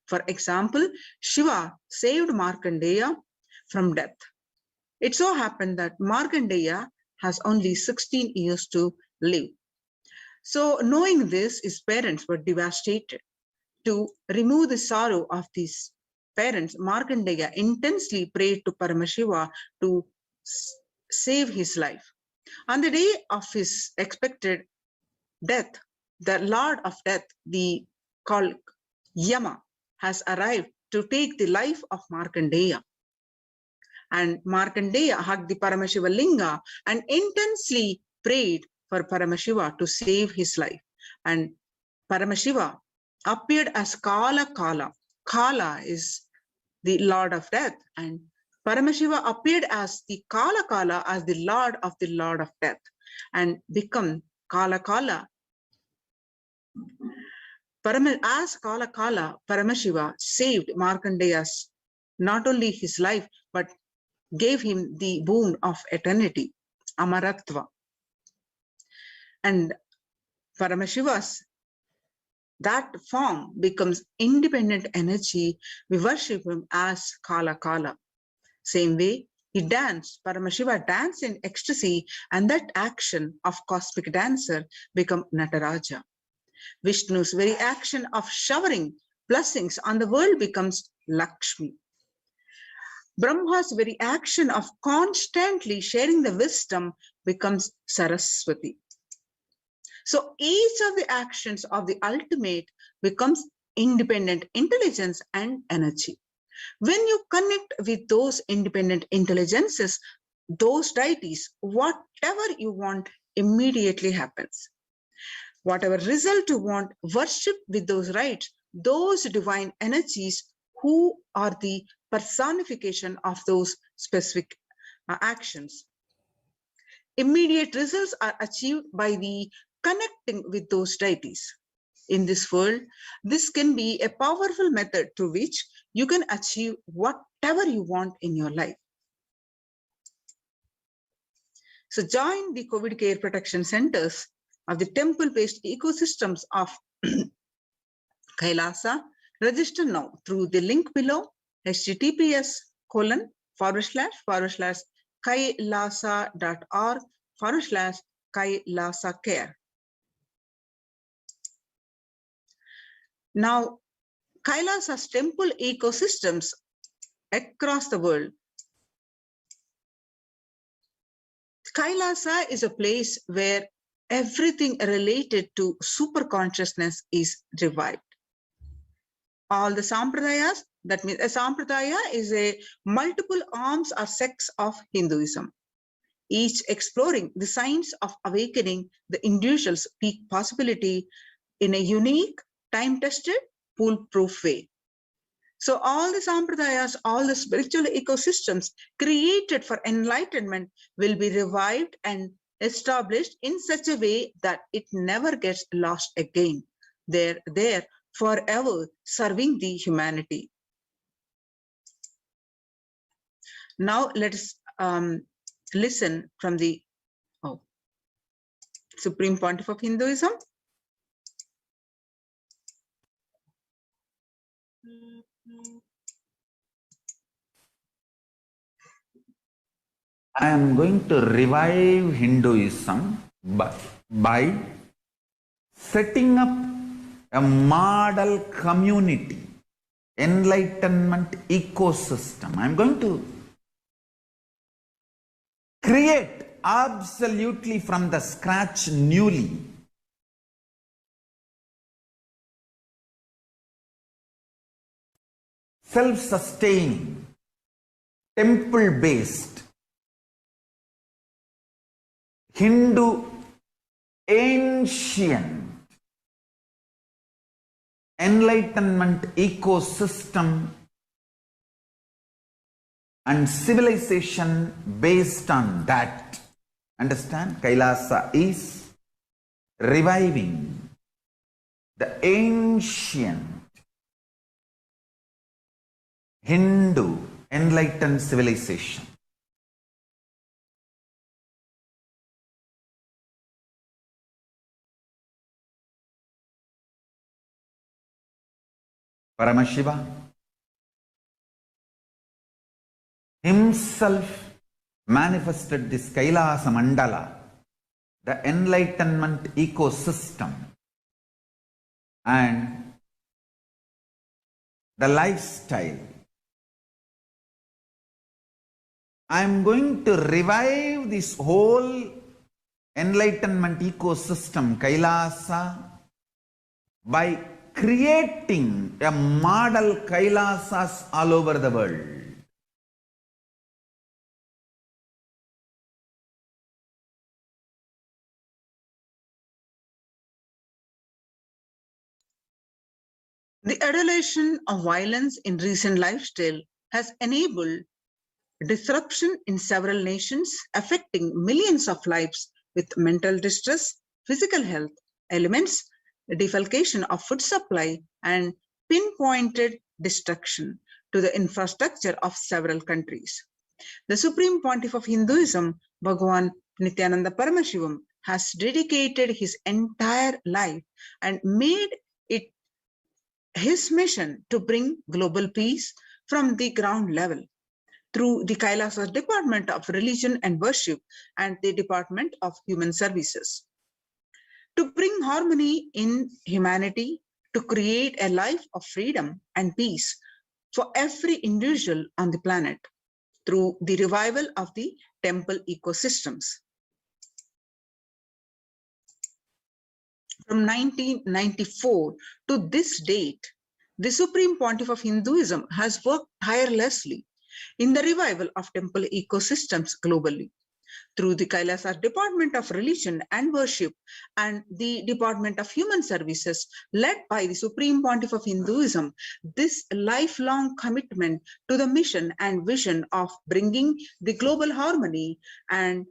For example, Shiva saved Markandeya from death. It so happened that Markandeya has only 16 years to live. So knowing this, his parents were devastated. To remove the sorrow of these parents, Markandeya intensely prayed to Paramashiva to save his life. On the day of his expected death, the Lord of Death, called Yama, has arrived to take the life of Markandeya. And Markandeya hugged the Paramashiva Linga and intensely prayed for Paramashiva to save his life. And Paramashiva appeared as Kala Kala. Kala is the Lord of Death, and Paramashiva appeared as the Kala Kala, as the Lord of Death, and become Kala Kala. As Kala Kala, Paramashiva saved Markandeya's not only his life, but gave him the boon of eternity, Amaratva. And Paramashiva's that form becomes independent energy. We worship him as Kala Kala. Same way, he danced, Paramashiva danced in ecstasy, and that action of cosmic dancer become Nataraja. Vishnu's very action of showering blessings on the world becomes Lakshmi. Brahma's very action of constantly sharing the wisdom becomes Saraswati. So each of the actions of the ultimate becomes independent intelligence and energy. When you connect with those independent intelligences, those deities, whatever you want immediately happens. Whatever result you want, worship with those rites, those divine energies who are the personification of those specific actions. Immediate results are achieved by the connecting with those deities. In this world, this can be a powerful method through which you can achieve whatever you want in your life. So join the COVID care protection centers of the temple-based ecosystems of Kailasa. Register now through the link below, https://kailasa.org/Kailasa Now, Kailasa's temple ecosystems across the world. Kailasa is a place where everything related to super consciousness is revived. All the sampradayas, that means a sampradaya is a multiple arms or sects of Hinduism, each exploring the science of awakening the individual's peak possibility in a unique, time-tested, foolproof way. So all the sampradayas, all the spiritual ecosystems created for enlightenment will be revived and established in such a way that it never gets lost again. They're there forever serving the humanity. Now let us listen from the Supreme Pontiff of Hinduism. I am going to revive Hinduism by setting up a model community, enlightenment ecosystem. I am going to create absolutely from the scratch newly self-sustaining, temple-based Hindu ancient enlightenment ecosystem and civilization based on that. Understand? Kailasa is reviving the ancient Hindu enlightened civilization. Paramashiva himself manifested this Kailasa Mandala, the enlightenment ecosystem, and the lifestyle. I am going to revive this whole enlightenment ecosystem, Kailasa, by creating a model Kailasas all over the world. The adulation of violence in recent lifestyle has enabled disruption in several nations, affecting millions of lives with mental distress, physical health elements, defalcation of food supply, and pinpointed destruction to the infrastructure of several countries. The Supreme Pontiff of Hinduism, Bhagavan Nityananda Paramashivam, has dedicated his entire life and made it his mission to bring global peace from the ground level through the Kailasa Department of Religion and Worship and the Department of Human Services. To bring harmony in humanity, to create a life of freedom and peace for every individual on the planet through the revival of the temple ecosystems. From 1994 to this date, the Supreme Pontiff of Hinduism has worked tirelessly in the revival of temple ecosystems globally through the Kailasa Department of Religion and Worship and the Department of Human Services led by the Supreme Pontiff of Hinduism. This lifelong commitment to the mission and vision of bringing the global harmony and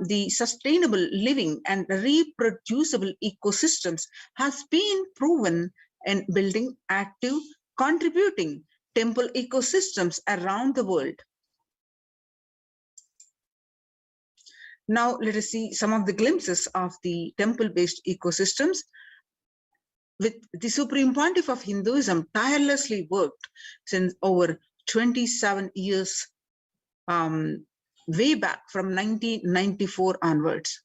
the sustainable living and reproducible ecosystems has been proven in building active, contributing temple ecosystems around the world. Now let us see some of the glimpses of the temple-based ecosystems. With the Supreme Pontiff of Hinduism tirelessly worked since over 27 years, way back from 1994 onwards.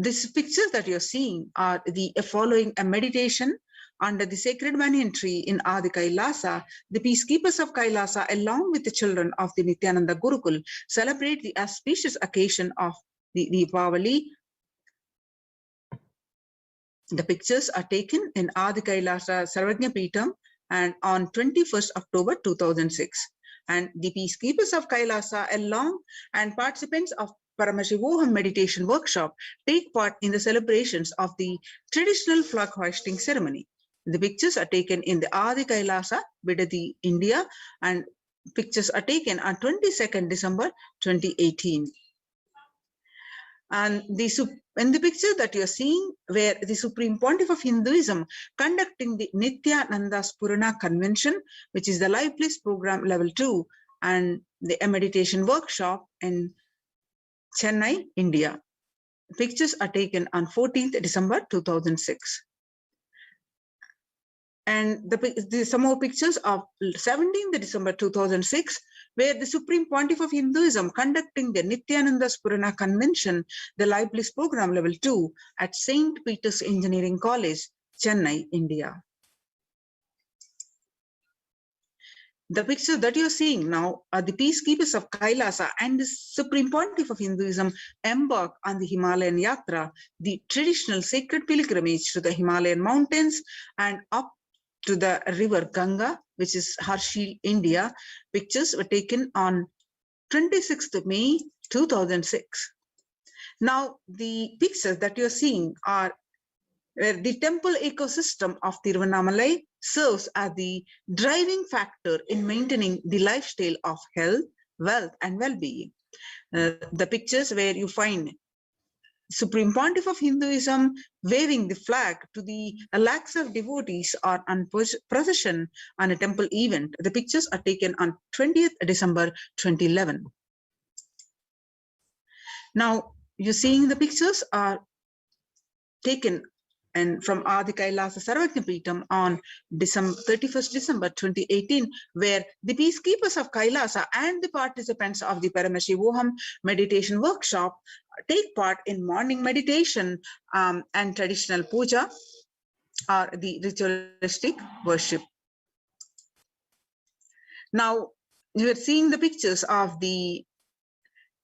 These pictures that you're seeing are the following a meditation under the sacred banyan tree in Adi Kailasa. The peacekeepers of Kailasa, along with the children of the Nityananda Gurukul, celebrate the auspicious occasion of the Deepavali The pictures are taken in Adi Kailasa Sarvagnya Peetham and on 21st October 2006. And the peacekeepers of Kailasa along and participants of Paramashivoham meditation workshop take part in the celebrations of the traditional flag hoisting ceremony. The pictures are taken in the Adi Kailasa, Bidadi, India, and pictures are taken on 22nd December 2018. And in the picture that you are seeing, where the Supreme Pontiff of Hinduism conducting the Nityananda Spurana Convention, which is the Live Bliss Program Level 2, and the meditation workshop in Chennai, India. Pictures are taken on 14th December 2006. And some more pictures of 17th December 2006, where the Supreme Pontiff of Hinduism conducting the Nityananda Spurana Convention, the Live Bliss Program Level 2 at St. Peter's Engineering College, Chennai, India. The picture that you're seeing now are the peacekeepers of Kailasa and the Supreme Pontiff of Hinduism embark on the Himalayan Yatra, the traditional sacred pilgrimage to the Himalayan mountains and up to the river Ganga, which is Harshil, India. Pictures were taken on 26th May 2006. Now, the pictures that you're seeing are where the temple ecosystem of Tiruvannamalai serves as the driving factor in maintaining the lifestyle of health, wealth, and well-being. The pictures where you find Supreme Pontiff of Hinduism waving the flag to the lakhs of devotees are on procession on a temple event. The pictures are taken on 20th December 2011. Now, you're seeing the pictures are taken and from Adi Kailasa Sarvagnya Peetham on 31st December 2018, where the peacekeepers of Kailasa and the participants of the Paramashivoham meditation workshop take part in morning meditation and traditional puja or the ritualistic worship. Now, you are seeing the pictures of the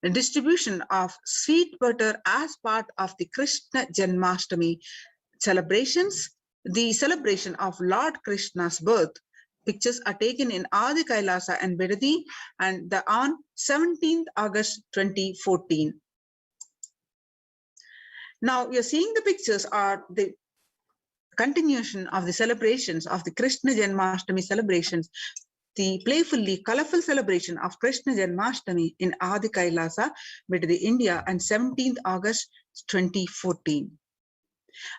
distribution of sweet butter as part of the Krishna Janmashtami celebrations, the celebration of Lord Krishna's birth. Pictures are taken in Adi Kailasa and Bidadi and on 17th August 2014. Now you're seeing the pictures are the continuation of the celebrations of the Krishna Janmashtami celebrations, the playfully colorful celebration of Krishna Janmashtami in Adi Kailasa, Bidadi, India, and 17th August 2014.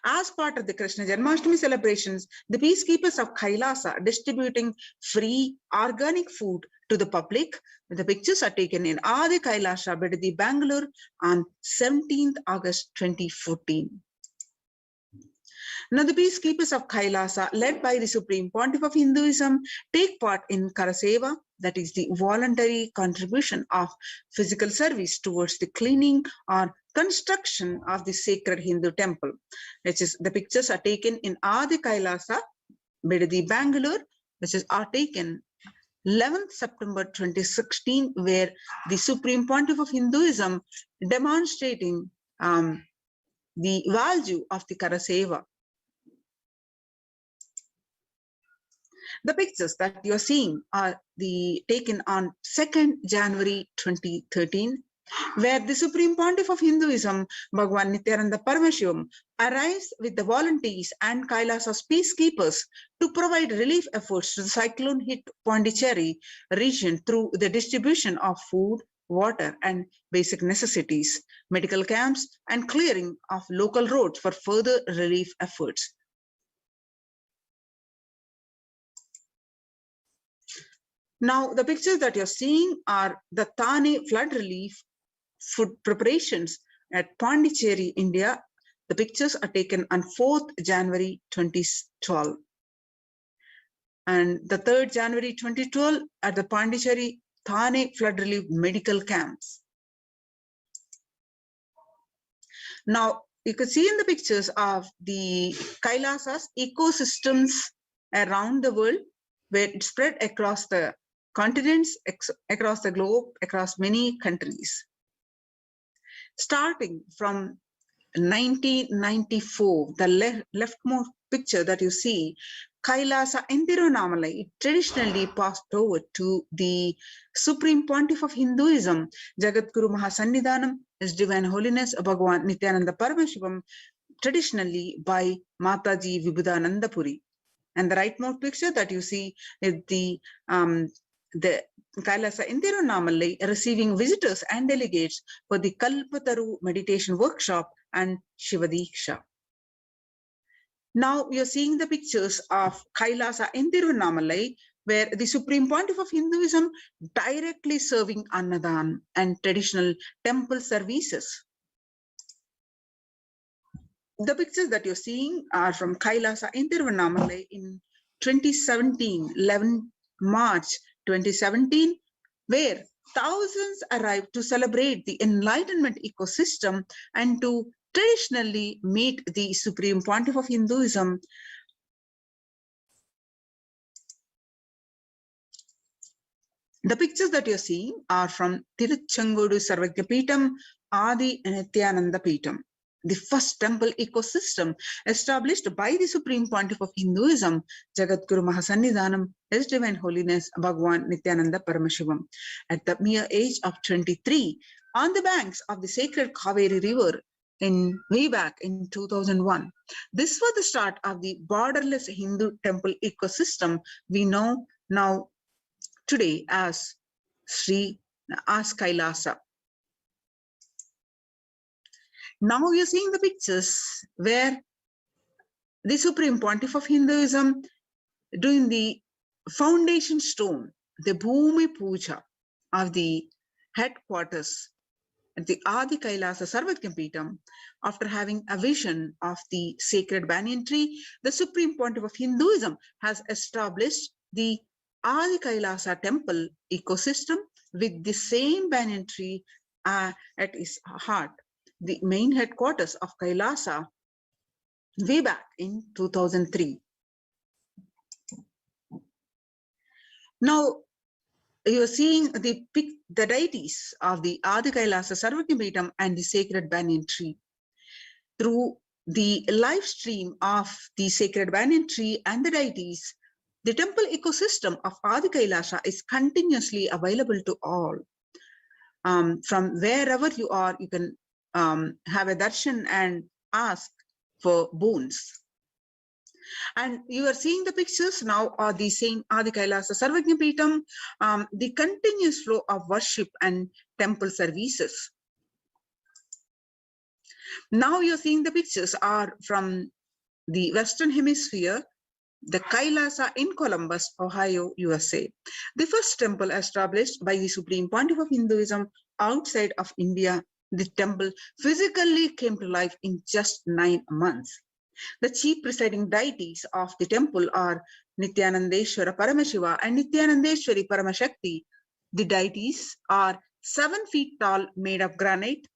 As part of the Krishna Janmashtami celebrations, the peacekeepers of Kailasa are distributing free organic food to the public. The pictures are taken in Adi Kailasa, Bidadi, Bangalore on 17th August 2014. Now, the peacekeepers of Kailasa, led by the Supreme Pontiff of Hinduism, take part in Karaseva, that is the voluntary contribution of physical service towards the cleaning or construction of the sacred Hindu temple. Which is the pictures are taken in Adi Kailasa, Bidadi, Bangalore, which is are taken 11th September 2016, where the Supreme Pontiff of Hinduism demonstrating the value of the Karaseva. The pictures that you're seeing are taken on 2nd January 2013, where the Supreme Pontiff of Hinduism, Bhagavan Nityananda Paramashivam, arrives with the volunteers and Kailasa's peacekeepers to provide relief efforts to the cyclone-hit Pondicherry region through the distribution of food, water, and basic necessities, medical camps, and clearing of local roads for further relief efforts. Now, the pictures that you're seeing are the Thane flood relief food preparations at Pondicherry, India. The pictures are taken on 4th January 2012. And the 3rd January 2012 at the Pondicherry Thane flood relief medical camps. Now, you can see in the pictures of the Kailasa's ecosystems around the world, where it's spread across the continents, across the globe, across many countries. Starting from 1994, the leftmost picture that you see, Kailasa in Tiruvannamalai, it traditionally passed over to the Supreme Pontiff of Hinduism, Jagadguru Mahasannidhanam, His Divine Holiness Bhagavan Nityananda Paramashivam, traditionally by Mataji Vibhudananda Puri. And the rightmost picture that you see is the Kailasa in Tiruvannamalai receiving visitors and delegates for the Kalpataru meditation workshop and Shivadiksha. Now you're seeing the pictures of Kailasa in Tiruvannamalai, where the Supreme Pontiff of Hinduism directly serving Annadan and traditional temple services. The pictures that you're seeing are from Kailasa in Tiruvannamalai in 2017, 11 March 2017, where thousands arrived to celebrate the enlightenment ecosystem and to traditionally meet the Supreme Pontiff of Hinduism. The pictures that you're seeing are from Tiruchengodu Sarvagyapeetham Adi Nityananda Peetham, the first temple ecosystem established by the Supreme Pontiff of Hinduism, Jagadguru Mahasannidhanam, His Divine Holiness Bhagavan Nityananda Paramashivam, at the mere age of 23, on the banks of the sacred Kaveri River way back in 2001. This was the start of the borderless Hindu temple ecosystem we know now today as Kailasa. Now you're seeing the pictures where the Supreme Pontiff of Hinduism doing the foundation stone, the Bhumi Puja of the headquarters at the Adi Kailasa Sarvagyapeetham. After having a vision of the sacred banyan tree, the Supreme Pontiff of Hinduism has established the Adi Kailasa temple ecosystem with the same banyan tree at its heart, the main headquarters of Kailasa, way back in 2003. Now, you are seeing the deities of the Adi Kailasa Sarvagyapeetham and the sacred banyan tree. Through the live stream of the sacred banyan tree and the deities, the temple ecosystem of Adi Kailasa is continuously available to all. From wherever you are, you can have a darshan and ask for boons. And you are seeing the pictures now are the same Adi Kailasa Sarvagyapeetham, the continuous flow of worship and temple services. Now you're seeing the pictures are from the Western Hemisphere, the Kailasa in Columbus, Ohio, USA. The first temple established by the Supreme Pontiff of Hinduism outside of India. The temple physically came to life in just 9 months. The chief presiding deities of the temple are Nityanandeshwara Paramashiva and Nityanandeshwari PARASHAKTI. The deities are 7 feet tall, made of granite,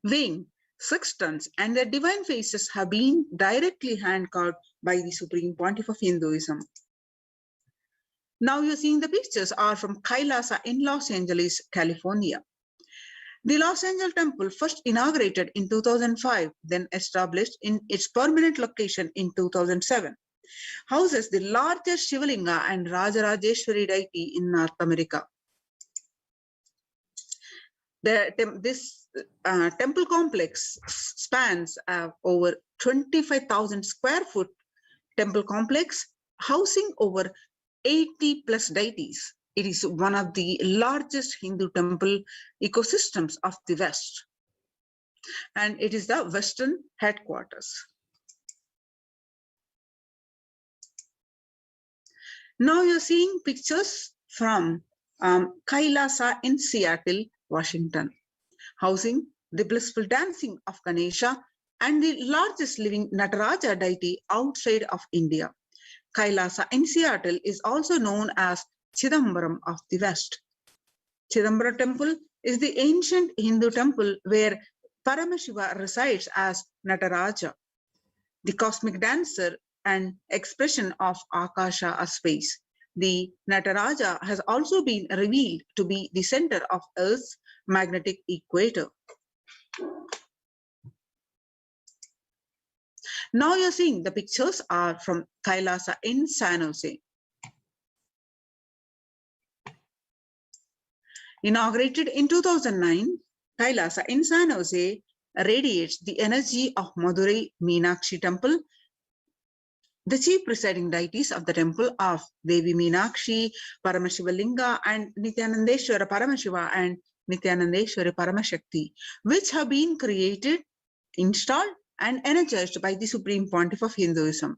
weighing 6 tons, and their divine faces have been directly hand-carved by the Supreme Pontiff of Hinduism. Now you're seeing the pictures are from Kailasa in Los Angeles, California. The Los Angeles temple, first inaugurated in 2005, then established in its permanent location in 2007, houses the largest Shivalinga and Rajarajeshwari deity in North America. This temple complex spans over 25,000 square foot temple complex, housing over 80 plus deities. It is one of the largest Hindu temple ecosystems of the West, and it is the Western headquarters. Now you're seeing pictures from Kailasa in Seattle, Washington, housing the blissful dancing of Ganesha and the largest living Nataraja deity outside of India. Kailasa in Seattle is also known as Chidambaram of the West. Chidambaram temple is the ancient Hindu temple where Paramashiva resides as Nataraja, the cosmic dancer and expression of Akasha as space. The Nataraja has also been revealed to be the center of Earth's magnetic equator. Now you're seeing the pictures are from Kailasa in San Jose. Inaugurated in 2009, Kailasa in San Jose radiates the energy of Madurai Meenakshi Temple. The chief presiding deities of the temple of Devi Meenakshi, Paramashiva Linga, and Nityanandeshwara Paramashiva and Nityanandeshwari Paramashakti, which have been created, installed, and energized by the Supreme Pontiff of Hinduism.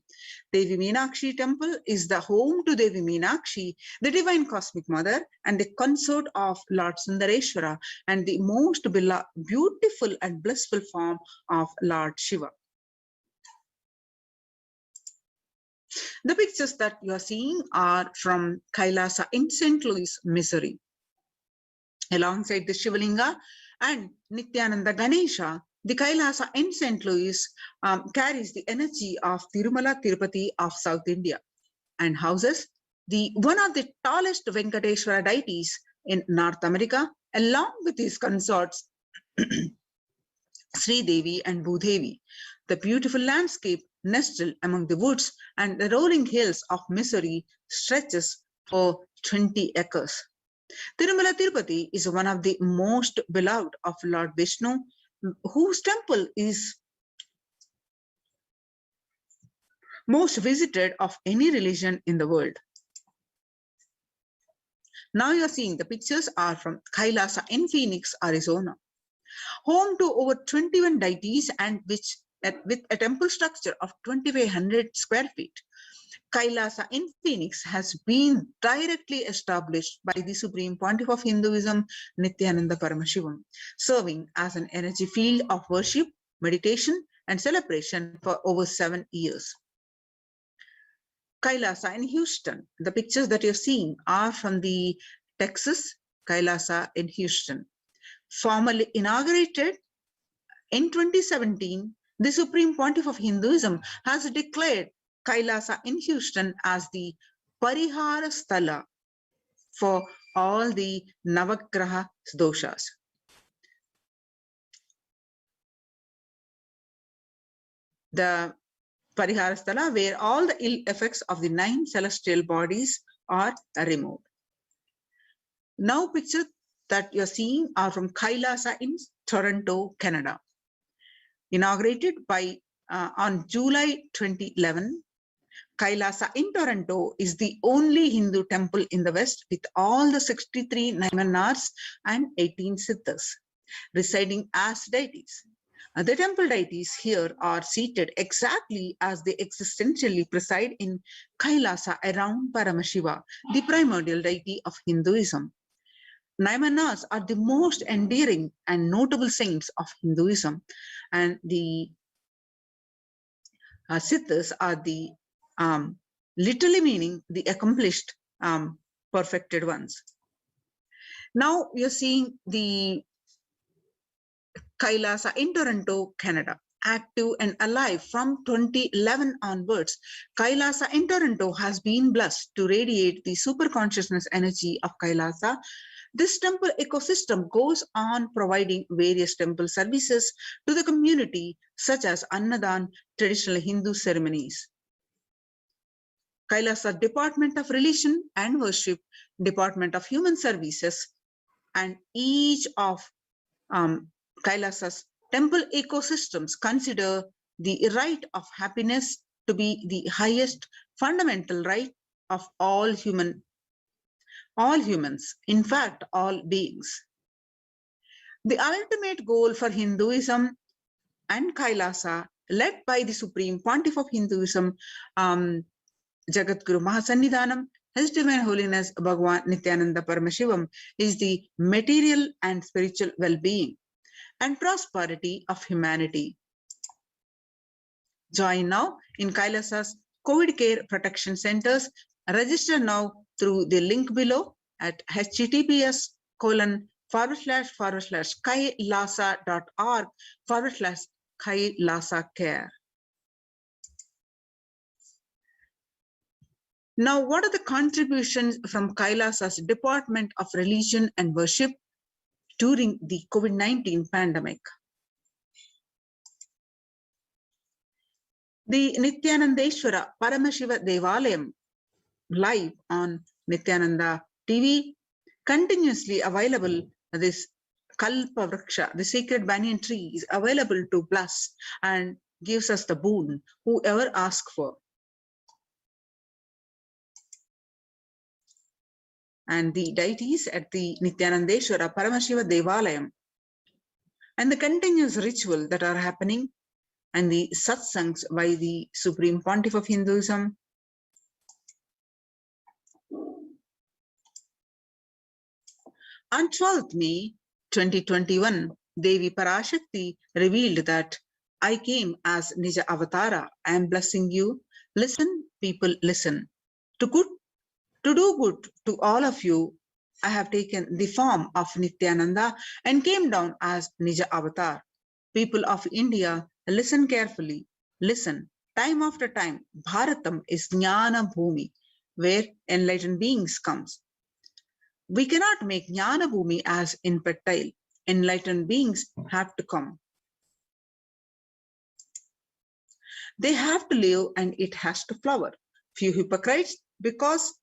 Devi Meenakshi Temple is the home to Devi Meenakshi, the divine cosmic mother and the consort of Lord Sundareshwara, and the most beautiful and blissful form of Lord Shiva. The pictures that you are seeing are from Kailasa in St. Louis, Missouri. Alongside the Shivalinga and Nityananda Ganesha, the Kailasa in St. Louis carries the energy of Tirumala Tirupati of South India and houses one of the tallest Venkateshwara deities in North America, along with his consorts Sri Devi and Bhudevi. The beautiful landscape nestled among the woods and the rolling hills of Missouri stretches for 20 acres. Tirumala Tirupati is one of the most beloved of Lord Vishnu, whose temple is most visited of any religion in the world. Now you are seeing the pictures are from Kailasa in Phoenix, Arizona, home to over 21 deities and with a temple structure of 2,500 square feet. Kailasa in Phoenix has been directly established by the Supreme Pontiff of Hinduism, Nityananda Paramashivam, serving as an energy field of worship, meditation, and celebration for over 7 years. Kailasa in Houston. The pictures that you're seeing are from the Texas Kailasa in Houston. Formally inaugurated in 2017, the Supreme Pontiff of Hinduism has declared Kailasa in Houston as the Parihara Sthala for all the Navagraha doshas. The Parihara Sthala, where all the ill effects of the 9 celestial bodies are removed. Now pictures that you're seeing are from Kailasa in Toronto, Canada. Inaugurated on July 2011, Kailasa in Toronto is the only Hindu temple in the West with all the 63 Naimanars and 18 Siddhas residing as deities. The temple deities here are seated exactly as they existentially preside in Kailasa around Paramashiva, the primordial deity of Hinduism. Naimanars are the most endearing and notable saints of Hinduism, and the Siddhas are the literally meaning the accomplished, perfected ones. Now we are seeing the Kailasa in Toronto, Canada, active and alive from 2011 onwards. Kailasa in Toronto has been blessed to radiate the super consciousness energy of Kailasa. This temple ecosystem goes on providing various temple services to the community, such as Annadan, traditional Hindu ceremonies. Kailasa Department of Religion and Worship, Department of Human Services, and each of Kailasa's temple ecosystems consider the right of happiness to be the highest fundamental right of all humans, in fact, all beings. The ultimate goal for Hinduism and Kailasa, led by the Supreme Pontiff of Hinduism, Jagadguru Mahasannidhanam, His Divine Holiness Bhagavan Nityananda Paramashivam, is the material and spiritual well-being and prosperity of humanity. Join now in Kailasa's COVID care protection centers. Register now through the link below at https://kailasa.org/kailasa-care. Now, what are the contributions from Kailasa's Department of Religion and Worship during the COVID-19 pandemic? The Nityanandeshwara Paramashiva Devalayam live on Nityananda TV, continuously available. This Kalpa Vriksha, the sacred banyan tree, is available to bless and gives us the boon whoever asks for. And the deities at the Nityanandeshwara Paramashiva Devalayam, and the continuous ritual that are happening, and the satsangs by the Supreme Pontiff of Hinduism. On 12th May 2021, Devi Parashakti revealed that I came as Nija Avatara. I am blessing you. Listen, people, listen. To do good to all of you, I have taken the form of Nityananda and came down as Nija Avatar. People of India, listen carefully. Listen. Time after time, Bharatam is Jnana Bhumi, where enlightened beings comes. We cannot make Jnana Bhumi as infantile. Enlightened beings have to come. They have to live and it has to flower. Few hypocrites, because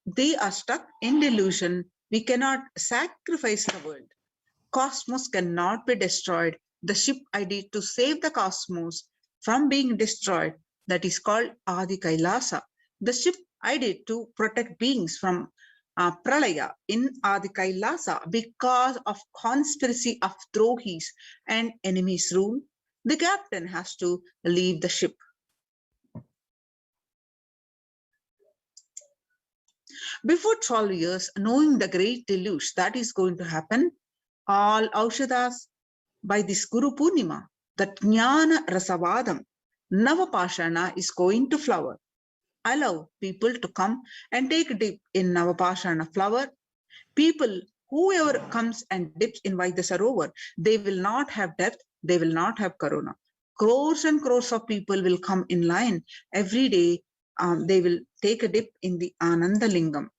they are stuck in delusion, we cannot sacrifice the world. Cosmos cannot be destroyed. The ship I did to save the cosmos from being destroyed, that is called Adi Kailasa. The ship I did to protect beings from Pralaya in Adi Kailasa, because of conspiracy of Drohis and enemies' rule, the captain has to leave the ship. Before 12 years, knowing the great deluge that is going to happen, all Aushadas by this Guru Purnima, that Jnana Rasavadam, Navapashana is going to flower. Allow people to come and take a dip in Navapashana flower. People, whoever comes and dips in Vaidya Sarovar, they will not have death, they will not have corona. Crores and crores of people will come in line every day. They will take a dip in the Ananda Lingam.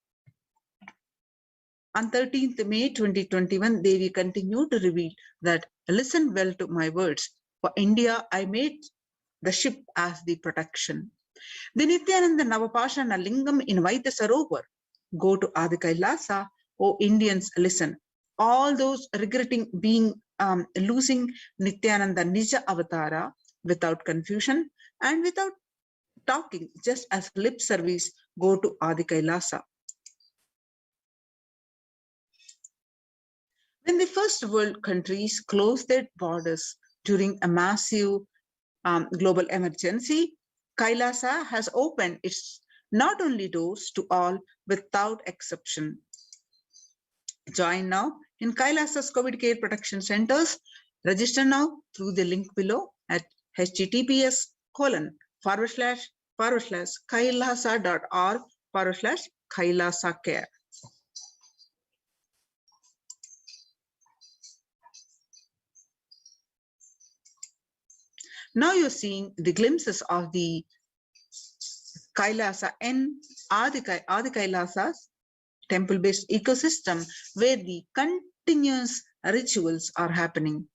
On 13th May 2021, Devi continued to reveal that, listen well to my words. For India, I made the ship as the protection. The Nityananda Navapashana Lingam in Vaidya Sarovar. Go to Adi Kailasa. O Indians, listen. All those regretting being losing Nityananda Nija Avatara without confusion and without talking, just as lip service, go to Adi Kailasa. When the first world countries closed their borders during a massive global emergency, Kailasa has opened its not only doors to all without exception. Join now in Kailasa's COVID care protection centers. Register now through the link below at https://kailasa.org/Kailasa-care. Now you're seeing the glimpses of the Kailasa and Adi Kailasa's temple-based ecosystem, where the continuous rituals are happening.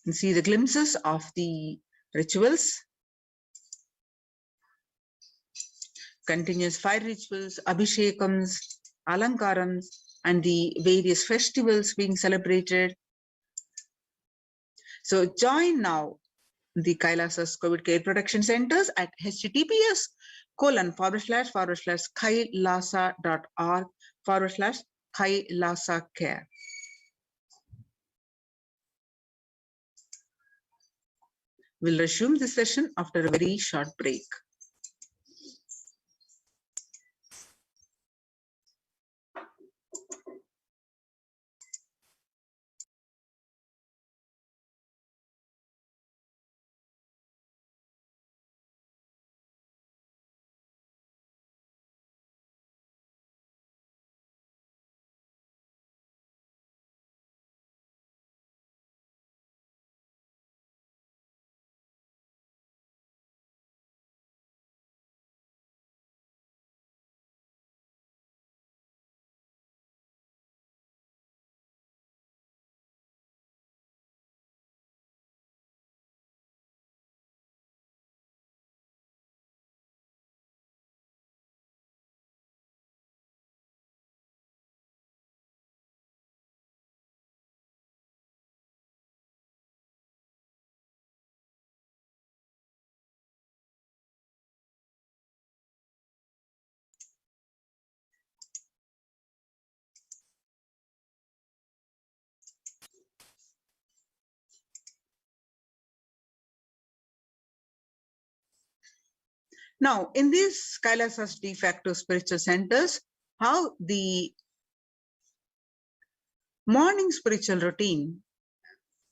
You see the glimpses of the rituals, continuous fire rituals, abhishekams, alankarams, and the various festivals being celebrated. So join now the Kailasa's COVID care protection centers at https://kailasa.org/Kailasa-care. We'll resume this session after a very short break. Now, in these Kailasa's de facto spiritual centers, how the morning spiritual routine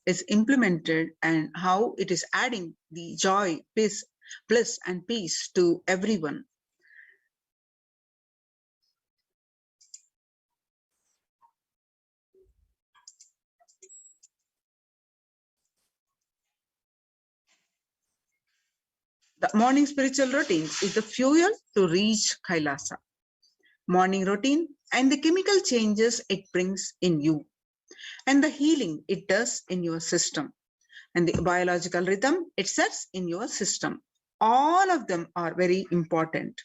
is implemented and how it is adding the joy, peace, bliss, and peace to everyone. The morning spiritual routine is the fuel to reach Kailasa. Morning routine and the chemical changes it brings in you, and the healing it does in your system, and the biological rhythm it sets in your system. All of them are very important.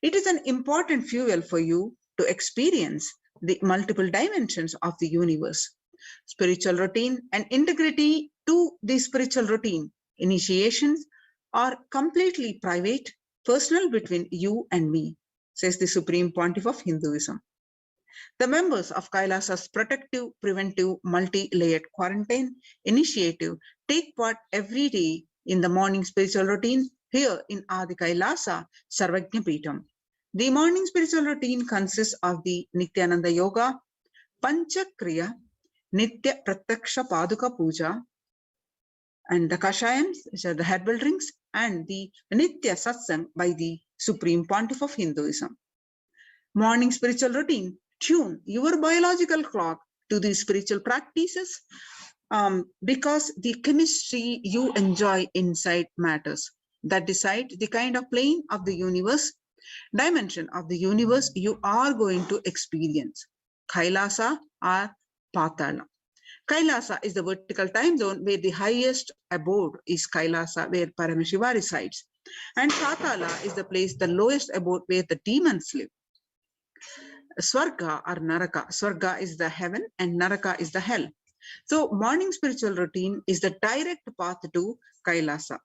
It is an important fuel for you to experience the multiple dimensions of the universe. Spiritual routine and integrity to the spiritual routine initiations are completely private, personal between you and me, says the Supreme Pontiff of Hinduism. The members of Kailasa's protective, preventive, multi-layered quarantine initiative take part every day in the morning spiritual routine here in Adi Kailasa Sarvajna Peetham. The morning spiritual routine consists of the Nityananda Yoga, Panchakriya, Nitya Pratyaksha Paduka Puja, and the Kashayams, which are the herbal drinks, and the Nitya Satsang by the Supreme Pontiff of Hinduism. Morning spiritual routine tune your biological clock to these spiritual practices because the chemistry you enjoy inside matters that decide the kind of plane of the universe, dimension of the universe you are going to experience. Kailasa or Patala. Kailasa is the vertical time zone where the highest abode is Kailasa, where Paramashiva resides. And Patala is the place, the lowest abode, where the demons live. Swarga or Naraka. Swarga is the heaven and Naraka is the hell. So morning spiritual routine is the direct path to Kailasa.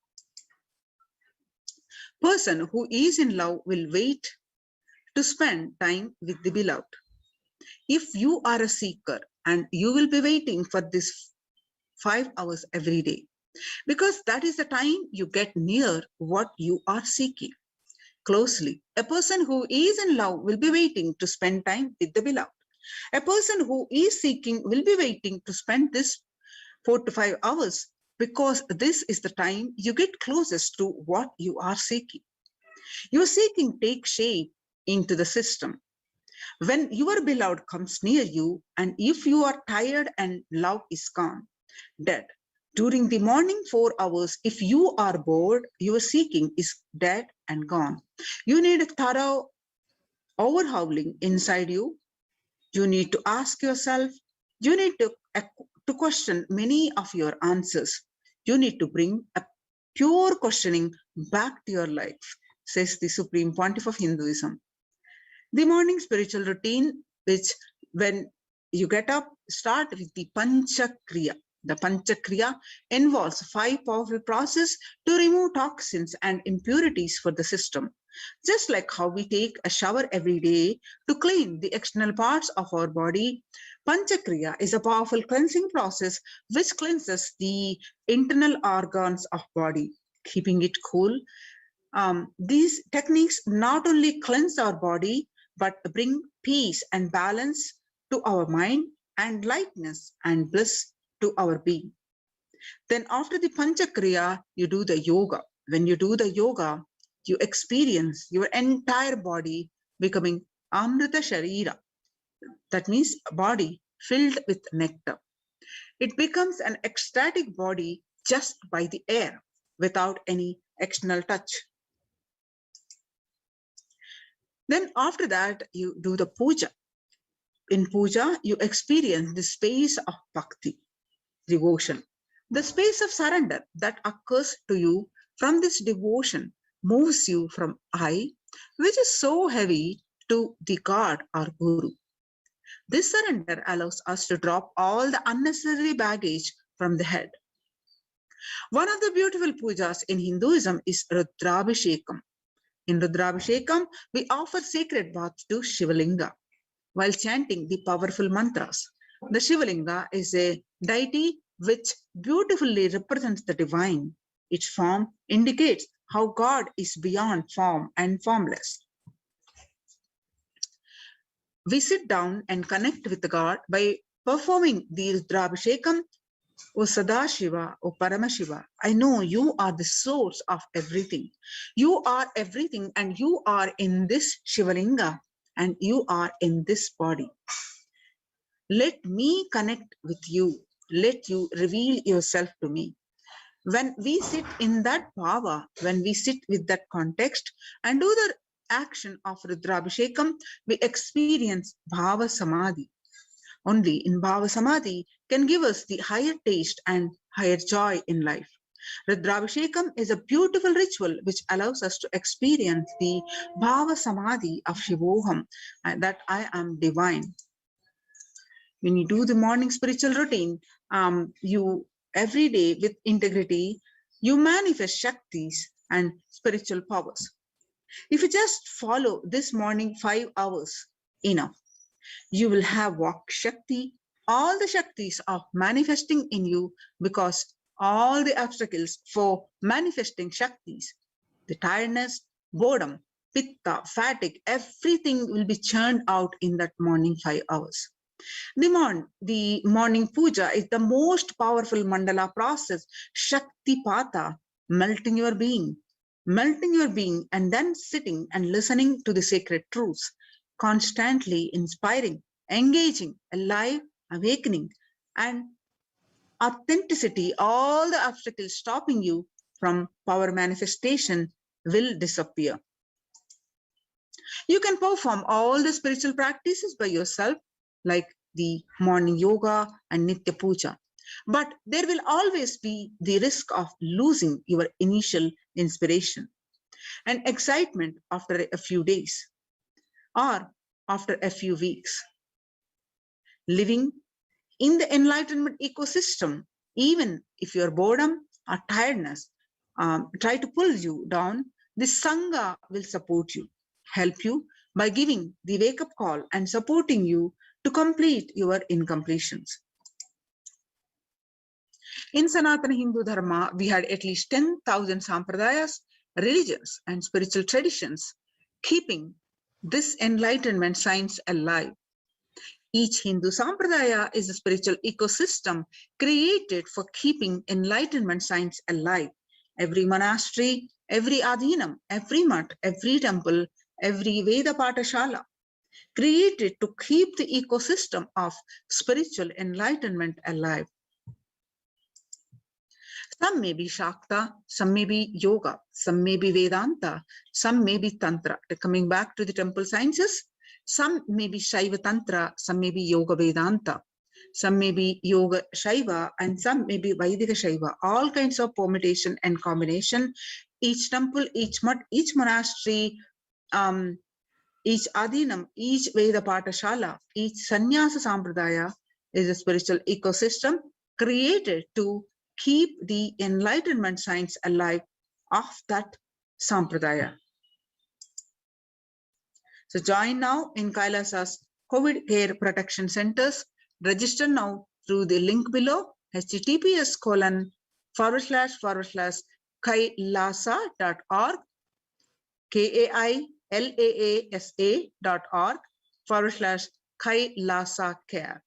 Person who is in love will wait to spend time with the beloved. If you are a seeker, and you will be waiting for this 5 hours every day, because that is the time you get near what you are seeking closely. A person who is in love will be waiting to spend time with the beloved. A person who is seeking will be waiting to spend this 4 to 5 hours, because this is the time you get closest to what you are seeking. Your seeking takes shape into the system. When your beloved comes near you, and if you are tired and love is gone, dead. During the morning 4 hours, if you are bored, your seeking is dead and gone. You need a thorough overhauling inside you. You need to ask yourself, you need to question many of your answers. You need to bring a pure questioning back to your life, says the Supreme Pontiff of Hinduism. The morning spiritual routine, which when you get up, start with the Panchakriya. The Panchakriya involves 5 powerful processes to remove toxins and impurities for the system. Just like how we take a shower every day to clean the external parts of our body, Panchakriya is a powerful cleansing process which cleanses the internal organs of body, keeping it cool. These techniques not only cleanse our body, but bring peace and balance to our mind and lightness and bliss to our being. Then after the Panchakriya, you do the yoga. When you do the yoga, you experience your entire body becoming Amrita Sharira. That means a body filled with nectar. It becomes an ecstatic body just by the air, without any external touch. Then after that, you do the puja. In puja, you experience the space of bhakti, devotion. The space of surrender that occurs to you from this devotion moves you from I, which is so heavy, to the God or Guru. This surrender allows us to drop all the unnecessary baggage from the head. One of the beautiful pujas in Hinduism is Rudrabhishekam. In Rudrabhishekam, we offer sacred bath to Shivalinga while chanting the powerful mantras. The Shivalinga is a deity which beautifully represents the divine. Its form indicates how God is beyond form and formless. We sit down and connect with God by performing the Rudrabhishekam. O Sadashiva, O Paramashiva, I know you are the source of everything. You are everything, and you are in this Shivalinga, and you are in this body. Let me connect with you. Let you reveal yourself to me. When we sit in that bhava, when we sit with that context and do the action of Rudrabhishekam, we experience bhava samadhi. Only in bhava samadhi can give us the higher taste and higher joy in life. Rudrabhishekam is a beautiful ritual which allows us to experience the bhava samadhi of Shivoham, that I am divine. When you do the morning spiritual routine, you every day with integrity, you manifest Shaktis and spiritual powers. If you just follow this morning 5 hours, enough. You will have Vak Shakti, all the Shaktis of manifesting in you, because all the obstacles for manifesting Shaktis, the tiredness, boredom, pitta, fatigue, everything will be churned out in that morning 5 hours. The morning puja is the most powerful mandala process, Shakti Pata, melting your being, and then sitting and listening to the sacred truths, constantly inspiring, engaging, alive, awakening, and authenticity. All the obstacles stopping you from power manifestation will disappear. You can perform all the spiritual practices by yourself, like the morning yoga and Nitya Puja. But there will always be the risk of losing your initial inspiration and excitement after a few days or after a few weeks. Living in the enlightenment ecosystem, even if your boredom or tiredness try to pull you down, the Sangha will support you, help you by giving the wake-up call and supporting you to complete your incompletions. In Sanatana Hindu Dharma, we had at least 10,000 sampradayas, religions, and spiritual traditions, keeping this enlightenment science alive. Each Hindu sampradaya is a spiritual ecosystem created for keeping enlightenment science alive. Every monastery, every adhinam, every mutt, every temple, every Veda Patashala, created to keep the ecosystem of spiritual enlightenment alive. Some may be Shakta, some may be Yoga, some may be Vedanta, some may be Tantra. Coming back to the temple sciences, some may be Shaiva Tantra, some may be Yoga Vedanta, some may be Yoga Shaiva, and some may be Vaidika Shaiva. All kinds of permutation and combination. Each temple, each mutt, each monastery, each adhinam, each Veda Patashala, each Sannyasa Sampradaya is a spiritual ecosystem created to keep the enlightenment science alive of that Sampradaya. So join now in Kailasa's COVID care protection centers. Register now through the link below, https://kailasa.org, KAILAASA.org/Kailasa care.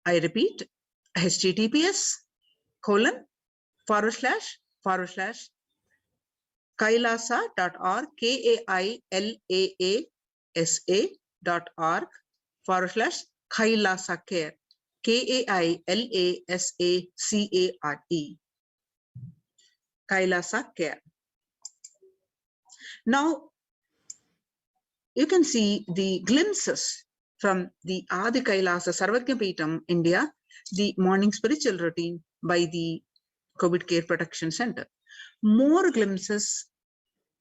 I repeat, https://kailasa.org, KAILAASA.org/Kailasa care, KAILASACARE, Kailasa care. Now, you can see the glimpses from the Adi Kailasa Sarvagya Peetham, India, the morning spiritual routine by the COVID Care Protection Center. More glimpses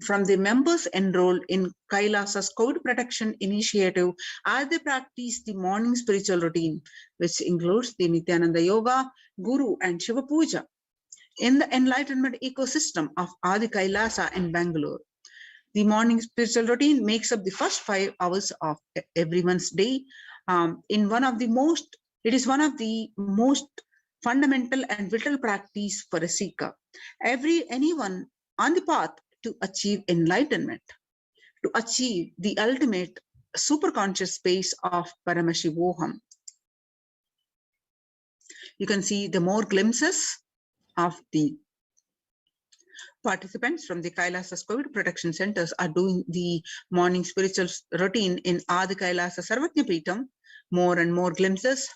from the members enrolled in Kailasa's COVID Protection Initiative as they practice the morning spiritual routine, which includes the Nityananda Yoga, Guru, and Shiva Puja in the enlightenment ecosystem of Adi Kailasa in Bangalore. The morning spiritual routine makes up the first 5 hours of everyone's day. It is one of the most fundamental and vital practice for a seeker. Anyone on the path to achieve enlightenment, to achieve the ultimate superconscious space of Paramashivoham. You can see the more glimpses of the participants from the Kailasa's COVID protection centers are doing the morning spiritual routine in Adi Kailasa Sarvajna Peetham. More and more glimpses.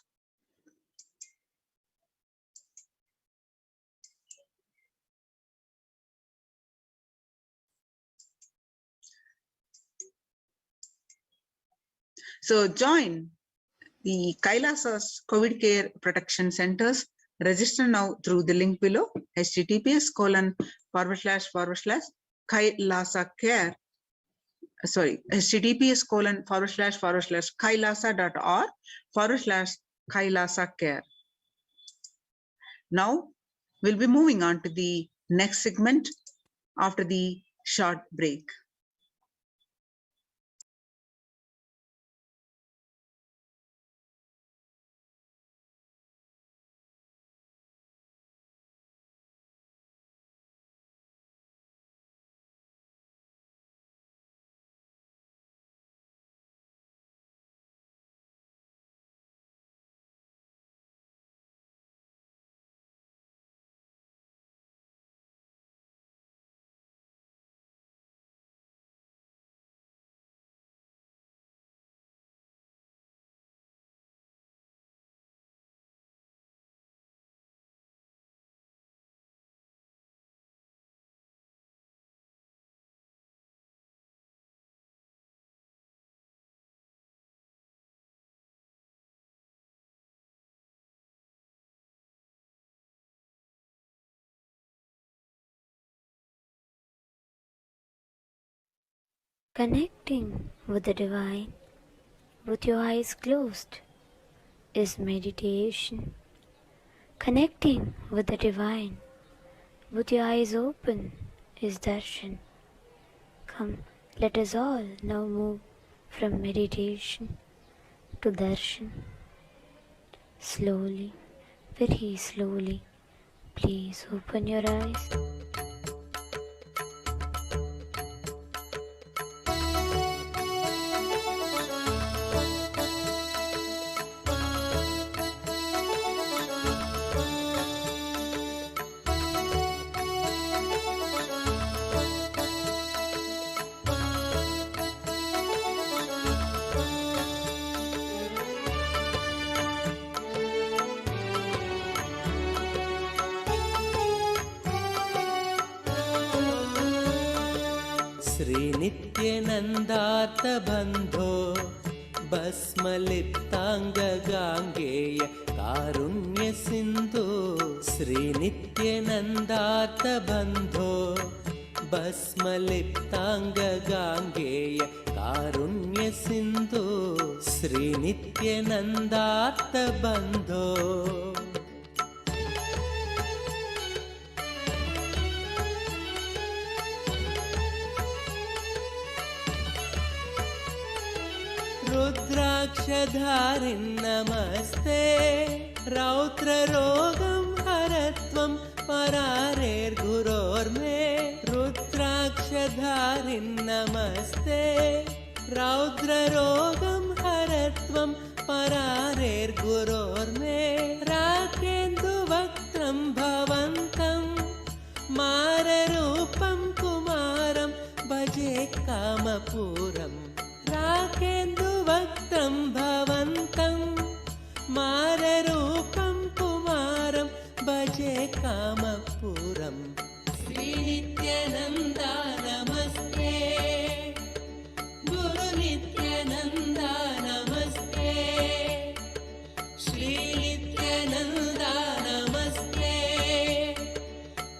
So join the Kailasa's COVID care protection centers. Register now through the link below, https://kailasacare, https://kailasa.org/kailasa-care. Now we'll be moving on to the next segment after the short break. Connecting with the divine with your eyes closed is meditation. Connecting with the divine with your eyes open is darshan. Come, let us all now move from meditation to darshan. Slowly, very slowly, please open your eyes. श्रीनित्यनन्दार्थबन्धो भस्मलिप्ताङ्गगाङ्गेय कारुण्यसिन्धो श्रीनित्यनन्दार्थबन्धो भस्मलिप्ताङ्गगाङ्गेय कारुण्यसिन्धो श्रीनित्यनन्दार्थबन्धो रुद्राक्षधारिन् नमस्ते रौद्ररोगं हरत्वं परारेर्गुरोर्मे रुद्राक्षधारिन् नमस्ते रौद्ररोगं हरत्वं परारेर्गुरोर्मे राकेन्दुवक्त्रं भवन्तं माररूपं कुमारं भजे कामपूरम् राकेन्दुवक्त्रं भवन्तं माररूपं कुमारं भजे कामपूरम् श्रीनित्यानन्दा नमस्ते गुरुनित्यानन्दा नमस्ते श्रीनित्यानन्दा नमस्ते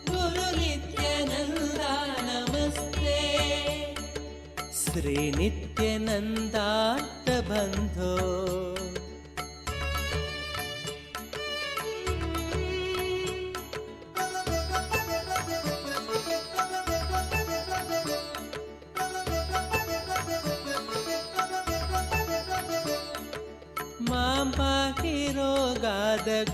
गुरुनित्यानन्दा नमस्ते श्रीनित्यनन्दार्थबन्धो मां पाहि रोगादघोरात्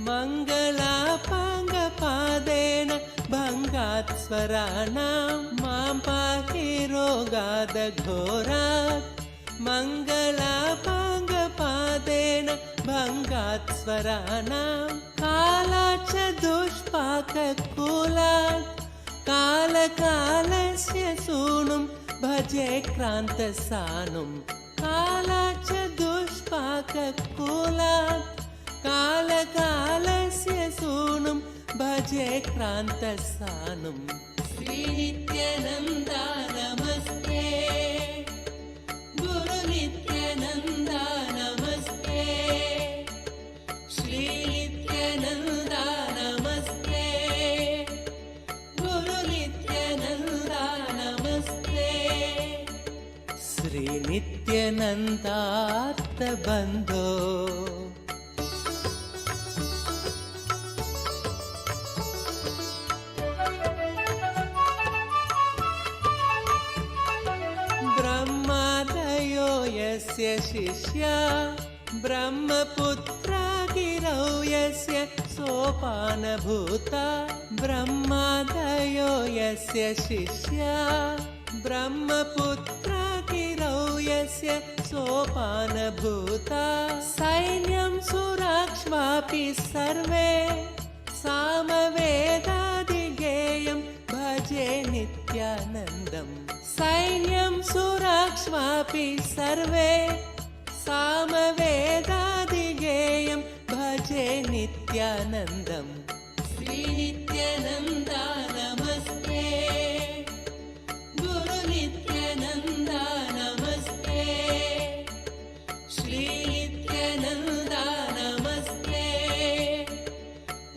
मङ्गलापाङ्गपादेन भङ्गात् स्वराणां मां पाहि रोगादघोरात् मङ्गलापाङ्गपादेन भङ्गात् स्वराणां कालाच्च दुष्पाककुलात् कालकालस्य सूनुं भजे क्रान्तसानुं कालाच्च दुष्पाककुलात् कालकालस्य सूनुं भजे क्रान्तसानुं श्रीनित्यानन्दा नमस्ते गुरुनित्यानन्दा नमस्ते श्रीनित्यानन्दा नमस्ते गुरुनित्यानन्दा नमस्ते श्रीनित्यानन्दार्थबन्धो ब्रह्मादयो यस्य शिष्या ब्रह्मपुत्रा गिरौ यस्य सोपानभूता ब्रह्मादयो यस्य शिष्या ब्रह्मपुत्रा गिरौ यस्य सोपानभूता सैन्यं सुराक्ष्वापि सर्वे सामवेदादिगेयं भजे नित्यानन्दम् सैन्यं सुराक्ष्वापि सर्वे सामवेदादिगेयं भजे नित्यानन्दम् श्रीनित्यानन्दा नमस्ते गुरुनित्यानन्दा नमस्ते श्रीनित्यानन्दा नमस्ते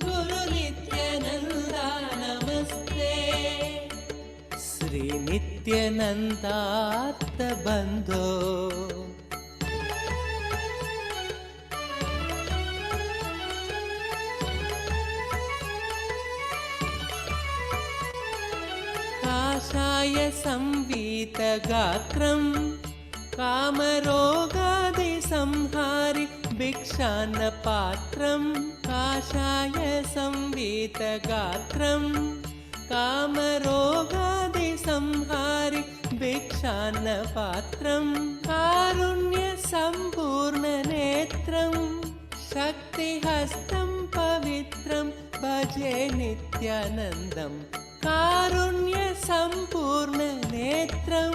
गुरुनित्यानन्दा नमस्ते श्रीनित्यानन्दार्थबन्धो काषाय संवीतगात्रं कामरोगादिसंहारि भिक्षान्नपात्रं काषाय संवीतगात्रं कामरोगादिसंहारि भिक्षान्नपात्रं कारुण्यसम्पूर्णनेत्रं शक्तिहस्तं पवित्रं भजे नित्यानन्दम् कारुण्यसम्पूर्णनेत्रं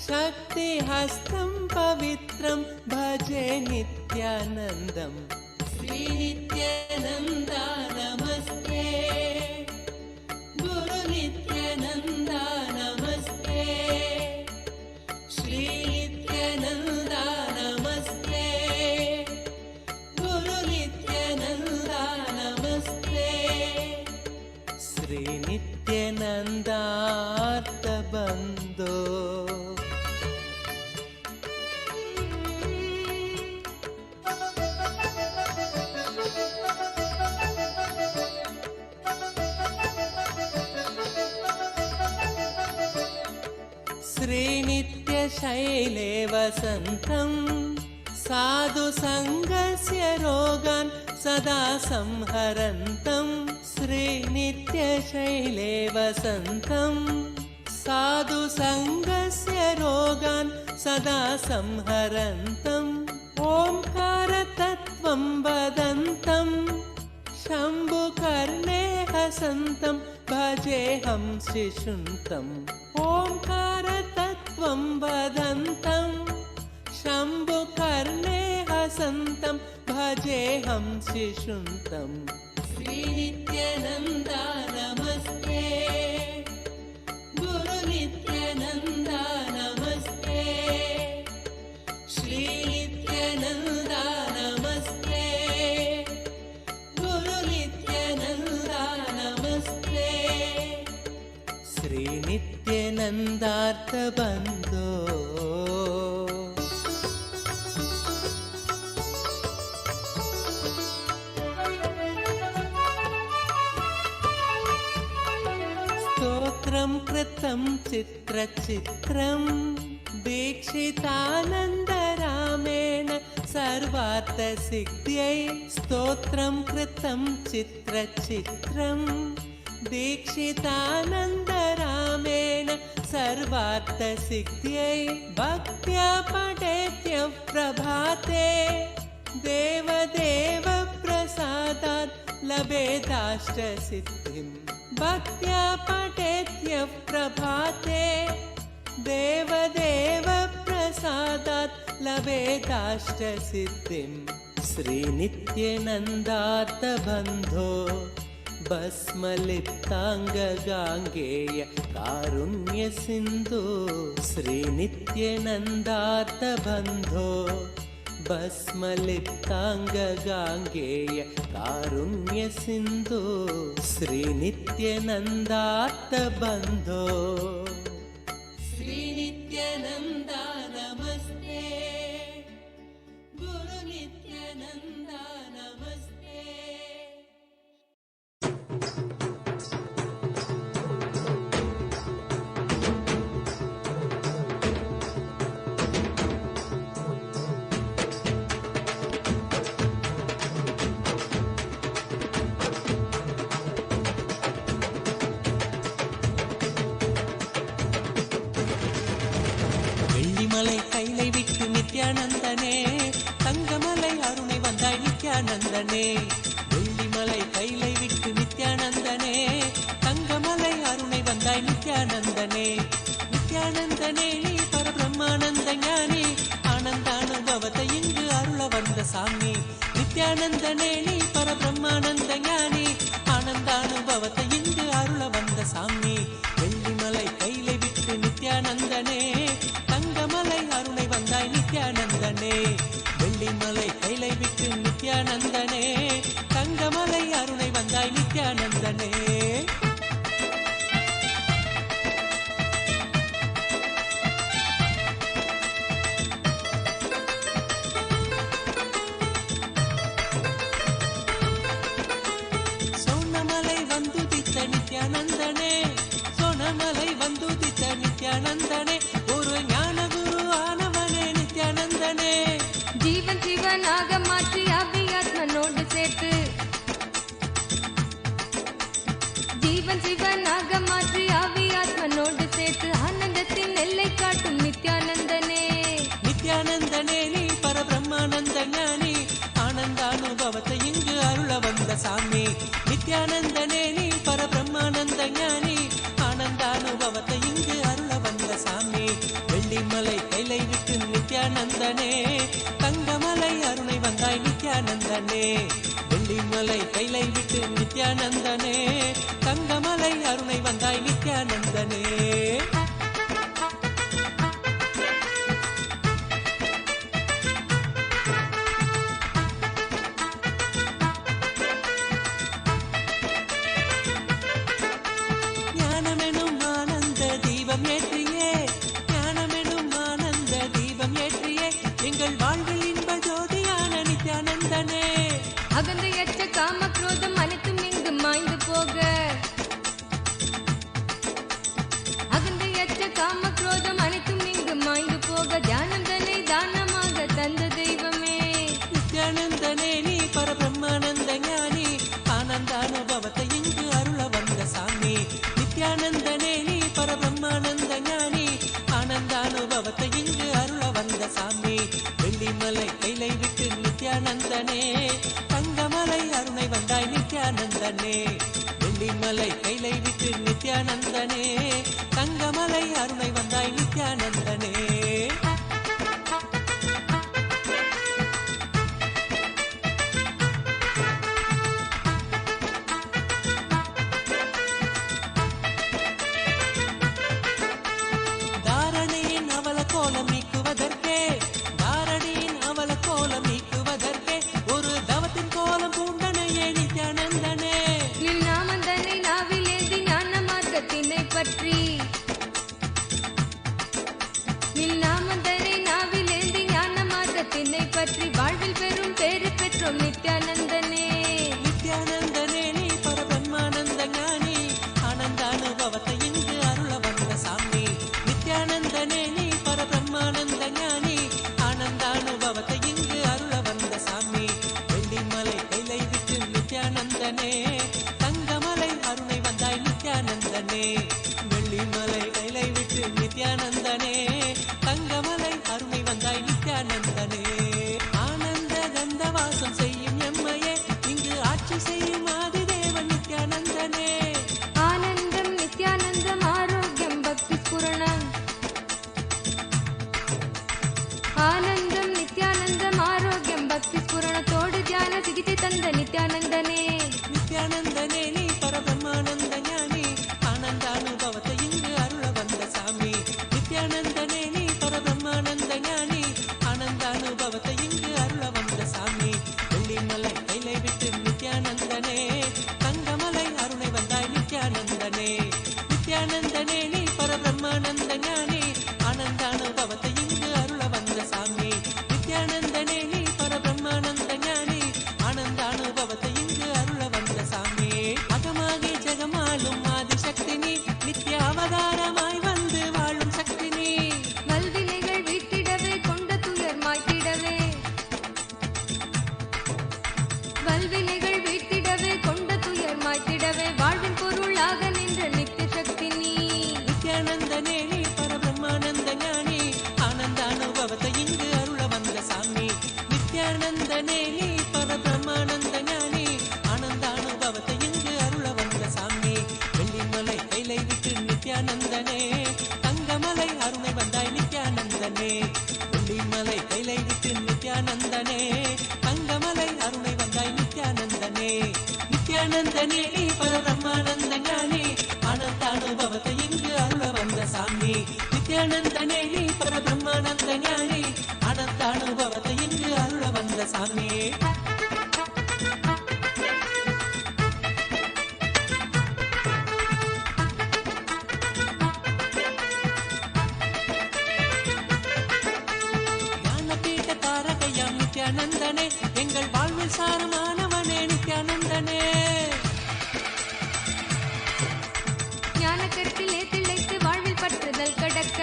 शक्तिहस्तं पवित्रं भजे नित्यानन्दम् श्रीनित्यानन्दा नमस्ते गुरुनित्यानन्दा नमस्ते श्रीनित्यानन्दा नमस्ते गुरुनित्यानन्दा नमस्ते श्रीनित्यानन्दार्थबन्धो श्रीनित्यशैले वसन्तं साधुसङ्गस्य रोगान् सदा संहरन्तं श्रीनित्यशैले वसन्तं साधुसङ्गस्य रोगान् सदा संहरन्तम् ओङ्कारतत्त्वं वदन्तं शम्भुकर्णे हसन्तं भजेऽहं शिशुन्तम् ओङ्कारतत्त्वं वदन्तं शम्भुकर्णे हसन्तं भजेऽहं शिशुन्तम् श्रीनित्यानन्दा नमस्ते गुरुनित्यानन्दा नमस्ते श्रीनित्यानन्दा नमस्ते गुरुनित्यानन्दा नमस्ते श्रीनित्यानन्दार्थबन्धो स्तोत्रं कृतं चित्रचित्रं दीक्षितानन्दरामेण सर्वार्थसिद्ध्यै स्तोत्रं कृतं चित्रचित्रं दीक्षितानन्दरामेण सर्वार्थसिद्ध्यै भक्त्या पठेत्यः प्रभाते देवदेवप्रसादात् लभेदाष्टसिद्धिं भक्त्या पठेत्यः प्रभाते देवदेवप्रसादात् लभेदाष्टसिद्धिं श्रीनित्यनन्दार्थबन्धो भस्मलिप्ताङ्गगाङ्गेय कारुण्यसिन्धु श्रीनित्यनन्दार्थबन्धो भस्मलिप्ताङ्गगाङ्गेय कारुण्यसिन्धु श्रीनित्यनन्दार्थबन्धो श्रीनित्यानन्दा नमस्ते गुरुनित्यानन्दा नमस्ते வெள்ளிமலை கைலை விட்டு நித்யானந்தனே தங்கமலை அருணை வந்தாய் நித்யானந்தனே வெள்ளிமலை கைலை விட்டு நித்யானந்தனே தங்கமலை அருணை வந்தாய் நித்யானந்தனே நித்யானந்தனே நீ பரபிரம்மானந்த ஞானி ஆனந்தானுபவத்தை இங்கு அருள வந்த சாமி நித்யானந்தனே நீ பரபிரம்மானந்த ஞானி ஆனந்தானுபவத்தை இங்கு அருள வந்த சாமி வெள்ளிமலை கைலை விட்டு நித்யானந்தனே தங்கமலை அருணை வந்தாய் நித்யானந்தனே வெள்ளிமலை கைலை விட்டு நித்யானந்தனே தங்கமலை அருணை வந்தாய் நித்யானந்தனே சோனமலை வந்துதித்த நித்யானந்தனே சோனமலை வந்துதித்த நித்யானந்தனே ஒரு ஞான குரு ஆனவனே நித்யானந்தனே ஜீவன் சிவனாக மாற்றி அவ்வியாத்மனோடு சேர்த்து ஜீவன் சிவனாக மாற்றி அவ்வியாத்மனோடு சேர்த்து ஆனந்தத்தின் எல்லை காட்டும் நித்யானந்தனே நித்யானந்தனே நீ பரபிரம்மானந்த ஞானி ஆனந்தானுபவத்தை இங்கு அருள வந்த சாமி நித்யானந்தனே நீ பரபிரம்மானந்த ஞானி ஆனந்தானுபவத்தை இங்கு அருள வந்த சாமி வெள்ளிமலை கைலை விட்டு நித்யானந்தனே தங்கமலை அருணை வந்தாய் நித்யானந்தனே வெள்ளிமலை கைலை விட்டு நித்யானந்தனே தங்கமலை அருணை வந்தாய் நித்யானந்தனே ஞானமெனும் ஆனந்த தீபம் ஏற்றியே ஞானமெனும் ஆனந்த தீபம் ஏற்றியே எங்கள் வாழ்வில் இன்ப ஜோதியான நித்யானந்தனே அகந்தையற்ற காம குரோதம் அனைத்தும் இங்கு மாய்ந்து போக அகந்தையற்ற காம குரோதம் அனைத்தும் இங்கு மாய்ந்து போக தியானந்தனை தானமாக தந்த தெய்வமே நித்யானந்தனே நீ பரபிரம்மானந்த ஞானி ஆனந்தானுபவத்தை இங்கு அருள வந்த சாமி நித்யானந்தனே நீ பரபிரம்மானந்த ஞானி ஆனந்தானுபவத்தை இங்கு அருள வந்த சாமி வெள்ளிமலை கைலை விட்டு நித்யானந்தனே தங்கமலை அருணை வந்தாய் நித்யானந்தனே வெள்ளிமலை கைலை விட்டு நித்யானந்தனே தங்கமலை அருணை வந்தாய் நித்யானந்தனே தாரணியின் அவல கோலம் நீக்குவதற்கே தாரணியின் அவல கோலம் நீக்குவதற்கே ஒரு தவத்தின் கோலம் பூண்டனையே நித்யானந்தனே நின் நாமந்தனை நாவில் ஏந்தி ஞான மார்க்கத்தினை பற்றி நின் நாமந்தனை நாவில் ஏந்தி ஞான மார்க்கத்தினை பற்றி வாழ்வில் பெரும் பேறு பெற்றோம் நித்யானந்தனே நித்யானந்தனே நீ பரபிரம்மானந்த ஞானி ஆனந்தானுபவத்தை இங்கு அருள வந்த சாமி நித்யானந்தனே நீ பரபிரம்மானந்த ஞானி ஆனந்தானுபவத்தை இங்கு அருள நித்யானந்தனே தங்கமலை அருமை வந்தாய் நித்யானந்தனே ஆனந்த கந்த வாசம் செய்யும் எம்மையே இங்கு ஆட்சி செய்யும் ஆதிதேவன் நித்யானந்தனே ஆனந்தம் நித்யானந்தம் ஆரோக்கியம் பக்தி ஸ்புரணம் ஆனந்தம் நித்யானந்தம் ஆரோக்கியம் பக்தி ஸ்புரணத்தோடு தியான சிகிச்சை தந்த நித்யானந்தனே நித்யானந்தனே நீ பரபிரம்மானந்த ஞானி ஆனந்தானுபவத்தை இங்கு அருள வந்த சாமி நித்யானந்தனே நீ பரபிரம்மானந்த ஞானி ஆனந்தானுபவத்தை இங்கு அருள வந்த சாமி வெள்ளிமலை கைலை விட்டு நித்யானந்தனே தங்கமலை அருணை வந்தாய் நித்யானந்தனே நித்யானந்தனே நீ பரபிரம்மானந்த ஞானி ஆனந்தானுபவத்தை இங்கு அருள வந்த சாமி நித்யானந்தனே நீ பரபிரம்மானந்த ஞானி ஆனந்தானுபவத்தை இங்கு அருள வந்த சாமி அகமாகி ஜெகமாலும் ஆதிசக்தி நீ நித்ய அவதாரமாய் வந்து வாழும் சக்தி நீ வல்வினைகள் வீட்டிடவே கொண்ட துயர் மாய்த்திடவே வல்வினைகள் வீட்டிடவே கொண்ட துயர் மாய்த்திடவே வாழ்வின் பொருளாக நின்ற நித்திய சக்தி நீ நித்யானந்தனே நீ பரபிரம்மானந்த ஞானி ஆனந்தானுபவத்தை இங்கு அருள வந்த சாமி நித்யானந்தனே நீ பரபிரம்மானந்த ஞானி ஆனந்தானுபவத்தை இங்கு அருள வந்த சாமி வெள்ளிமலை கைலை விட்டு நித்யானந்தனே தங்கமலை அருணை வந்தாய் நித்யானந்தனே வெள்ளிமலை கைலை விட்டு நித்யானந்தனே தங்கமலை அருணை வந்தாய் நித்யானந்தனே நித்யானந்தனே நீ பரபிரம்மானந்த ஞானி ஆனந்தானுபவத்தை இங்கு அருள வந்த சாமி நித்யானந்தனே நீ பரபிரம்மானந்த ஞானி ஆனந்தானுபவத்தை இங்கு அருள வந்த சாமி ஞானபீட தாரகையாம் நித்யானந்தனே எங்கள் வாழ்வில் சாரமானவனே நித்யானந்தனே ஞானக்கருத்திலே திளைத்து வாழ்வில் பற்றுதல் கடக்க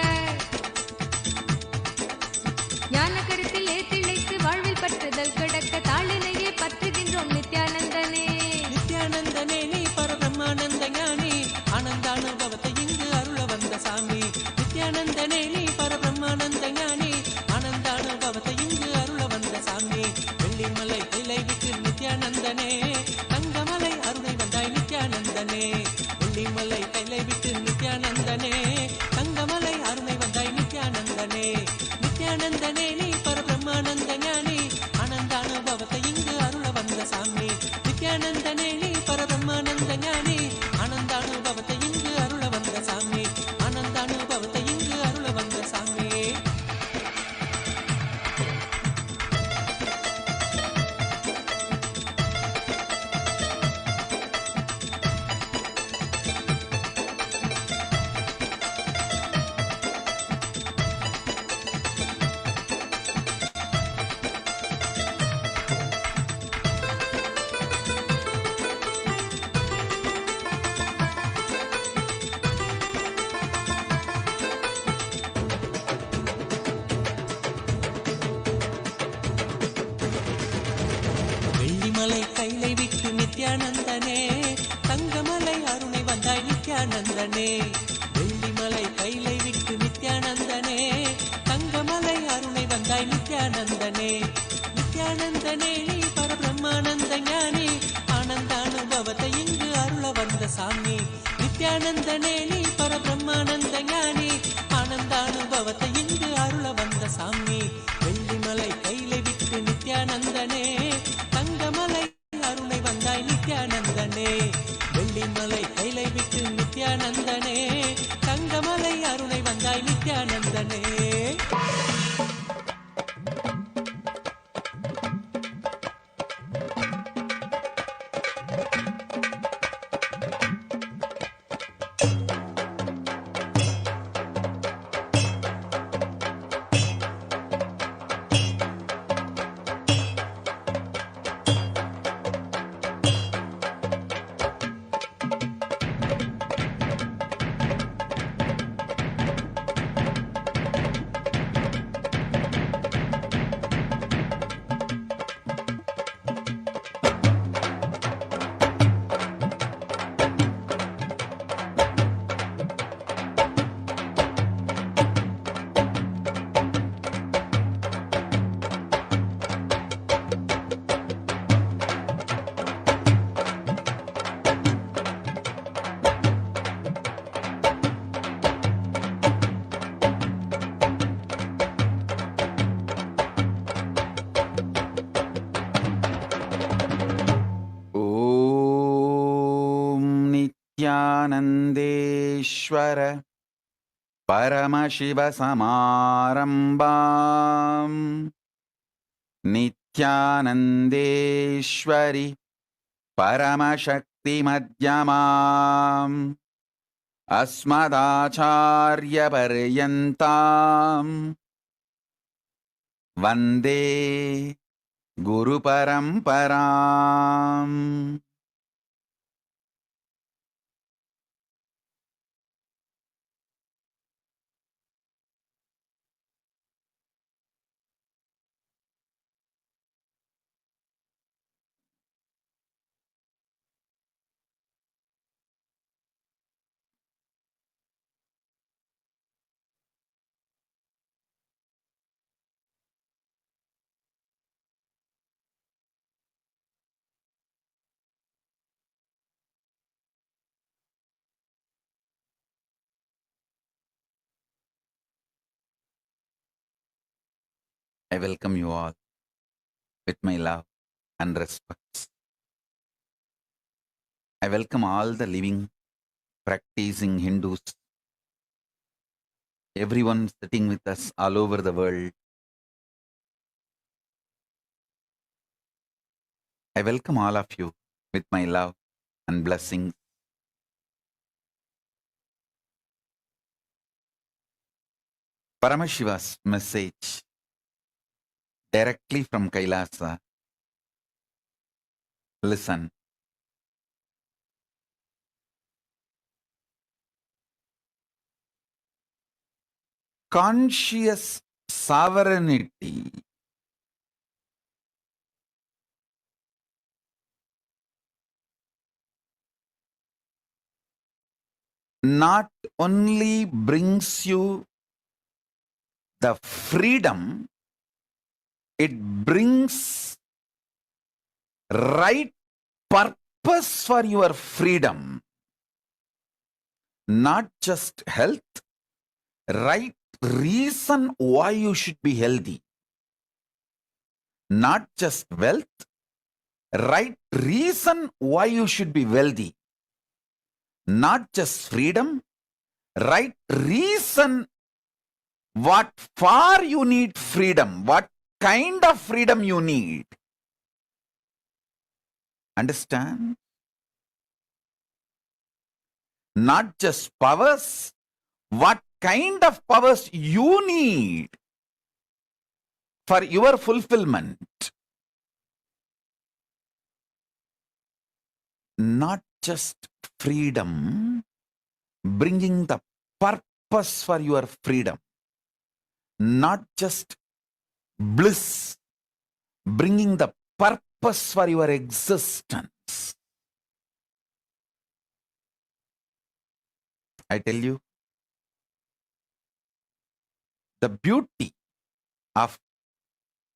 ஞானக்கருத்திலே திளைத்து வாழ்வில் பற்றுதல் கடக்க தாளினையே பற்றுகின்றோம் நித்யானந்தனே நித்யானந்தனே நீ பரபிரம்மானந்த ஞானி ஆனந்தானுபவத்தை இங்கு அருள வந்த சாமி நித்யானந்தனே நீ பரபிரம்மானந்த ஞானி ஆனந்தானுபவத்தை இங்கு அருள வந்த சாமி வெள்ளிமலை கைலை விட்டு நித்யானந்தனே தங்கமலை அருணை வந்தாய் நித்யானந்தனே வெள்ளிமலை கைலை விட்டு நித்யானந்தனே தங்கமலை அருணை வந்தாய் நித்யானந்தனே நித்யானந்தனே நீ பரபிரம்மானந்த ஞானி ஆனந்தானுபவத்தை இங்கு அருள வந்த சாமி நித்யானந்தனே நீ பரபிரம்மானந்த ஞானி ஆனந்தானுபவத்தை இங்கு அருள வந்த சாமி ஆனந்தானுபவத்தை இங்கு அருள வந்த சாமி வெள்ளிமலை கைலை விட்டு நித்யானந்தனே தங்கமலை அருணை வந்தாய் நித்யானந்தனே வெள்ளிமலை கைலை விட்டு நித்யானந்தனே தங்கமலை அருணை வந்தாய் நித்யானந்தனே நித்யானந்தனே நீ பரபிரம்மானந்த ஞானி ஆனந்தானுபவத்தை இங்கு அருள வந்த சாமி நித்யானந்தனே நீ பரபிரம்மானந்த ஞானி ஆனந்தானுபவத்தை இங்கு அருள வந்த சாமி வெள்ளிமலை கைலை விட்டு நித்யானந்தனே தங்கமலை அருணை வந்தாய் நித்யானந்தனே வெள்ளிமலை கைலை விட்டு நித்யானந்தனே தங்கமலை அருணை வந்தாய் நித்யானந்தனே नित्यानन्देश्वर परमशिवसमारम्भाम् नित्यानन्देश्वरि परमशक्तिमध्यमाम् अस्मदाचार्यपर्यन्ताम् वन्दे गुरुपरम्पराम्. I welcome you all with my love and respect. I welcome all the living, practicing Hindus, everyone sitting with us all over the world. I welcome all of you with my love and blessings. Paramashiva's message directly from Kailasa. Listen. Conscious sovereignty not only brings you the freedom, it brings right purpose for your freedom. Not just health, right reason why you should be healthy. Not just wealth, right reason why you should be wealthy. Not just freedom, right reason what for you need freedom, what kind of freedom you need. Understand? Not just powers, what kind of powers you need for your fulfillment. Not just freedom, bringing the purpose for your freedom. Not just bliss, bringing the purpose for your existence. I tell you, the beauty of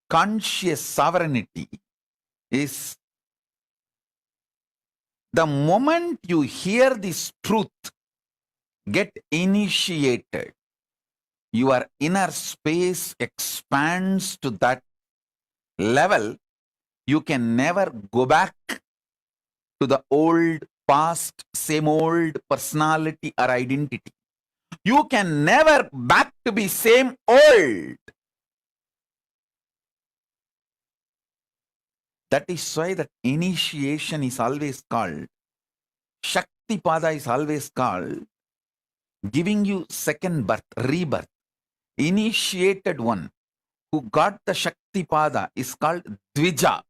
conscious sovereignty is the moment you hear this truth, get initiated, your inner space expands to that level. You can never go back to the old past, same old personality or identity. You can never back to be same old. That is why that initiation is always called, Shakti Pada is always called, giving you second birth, rebirth. Initiated one who got the Shakti Pada is called Dvija.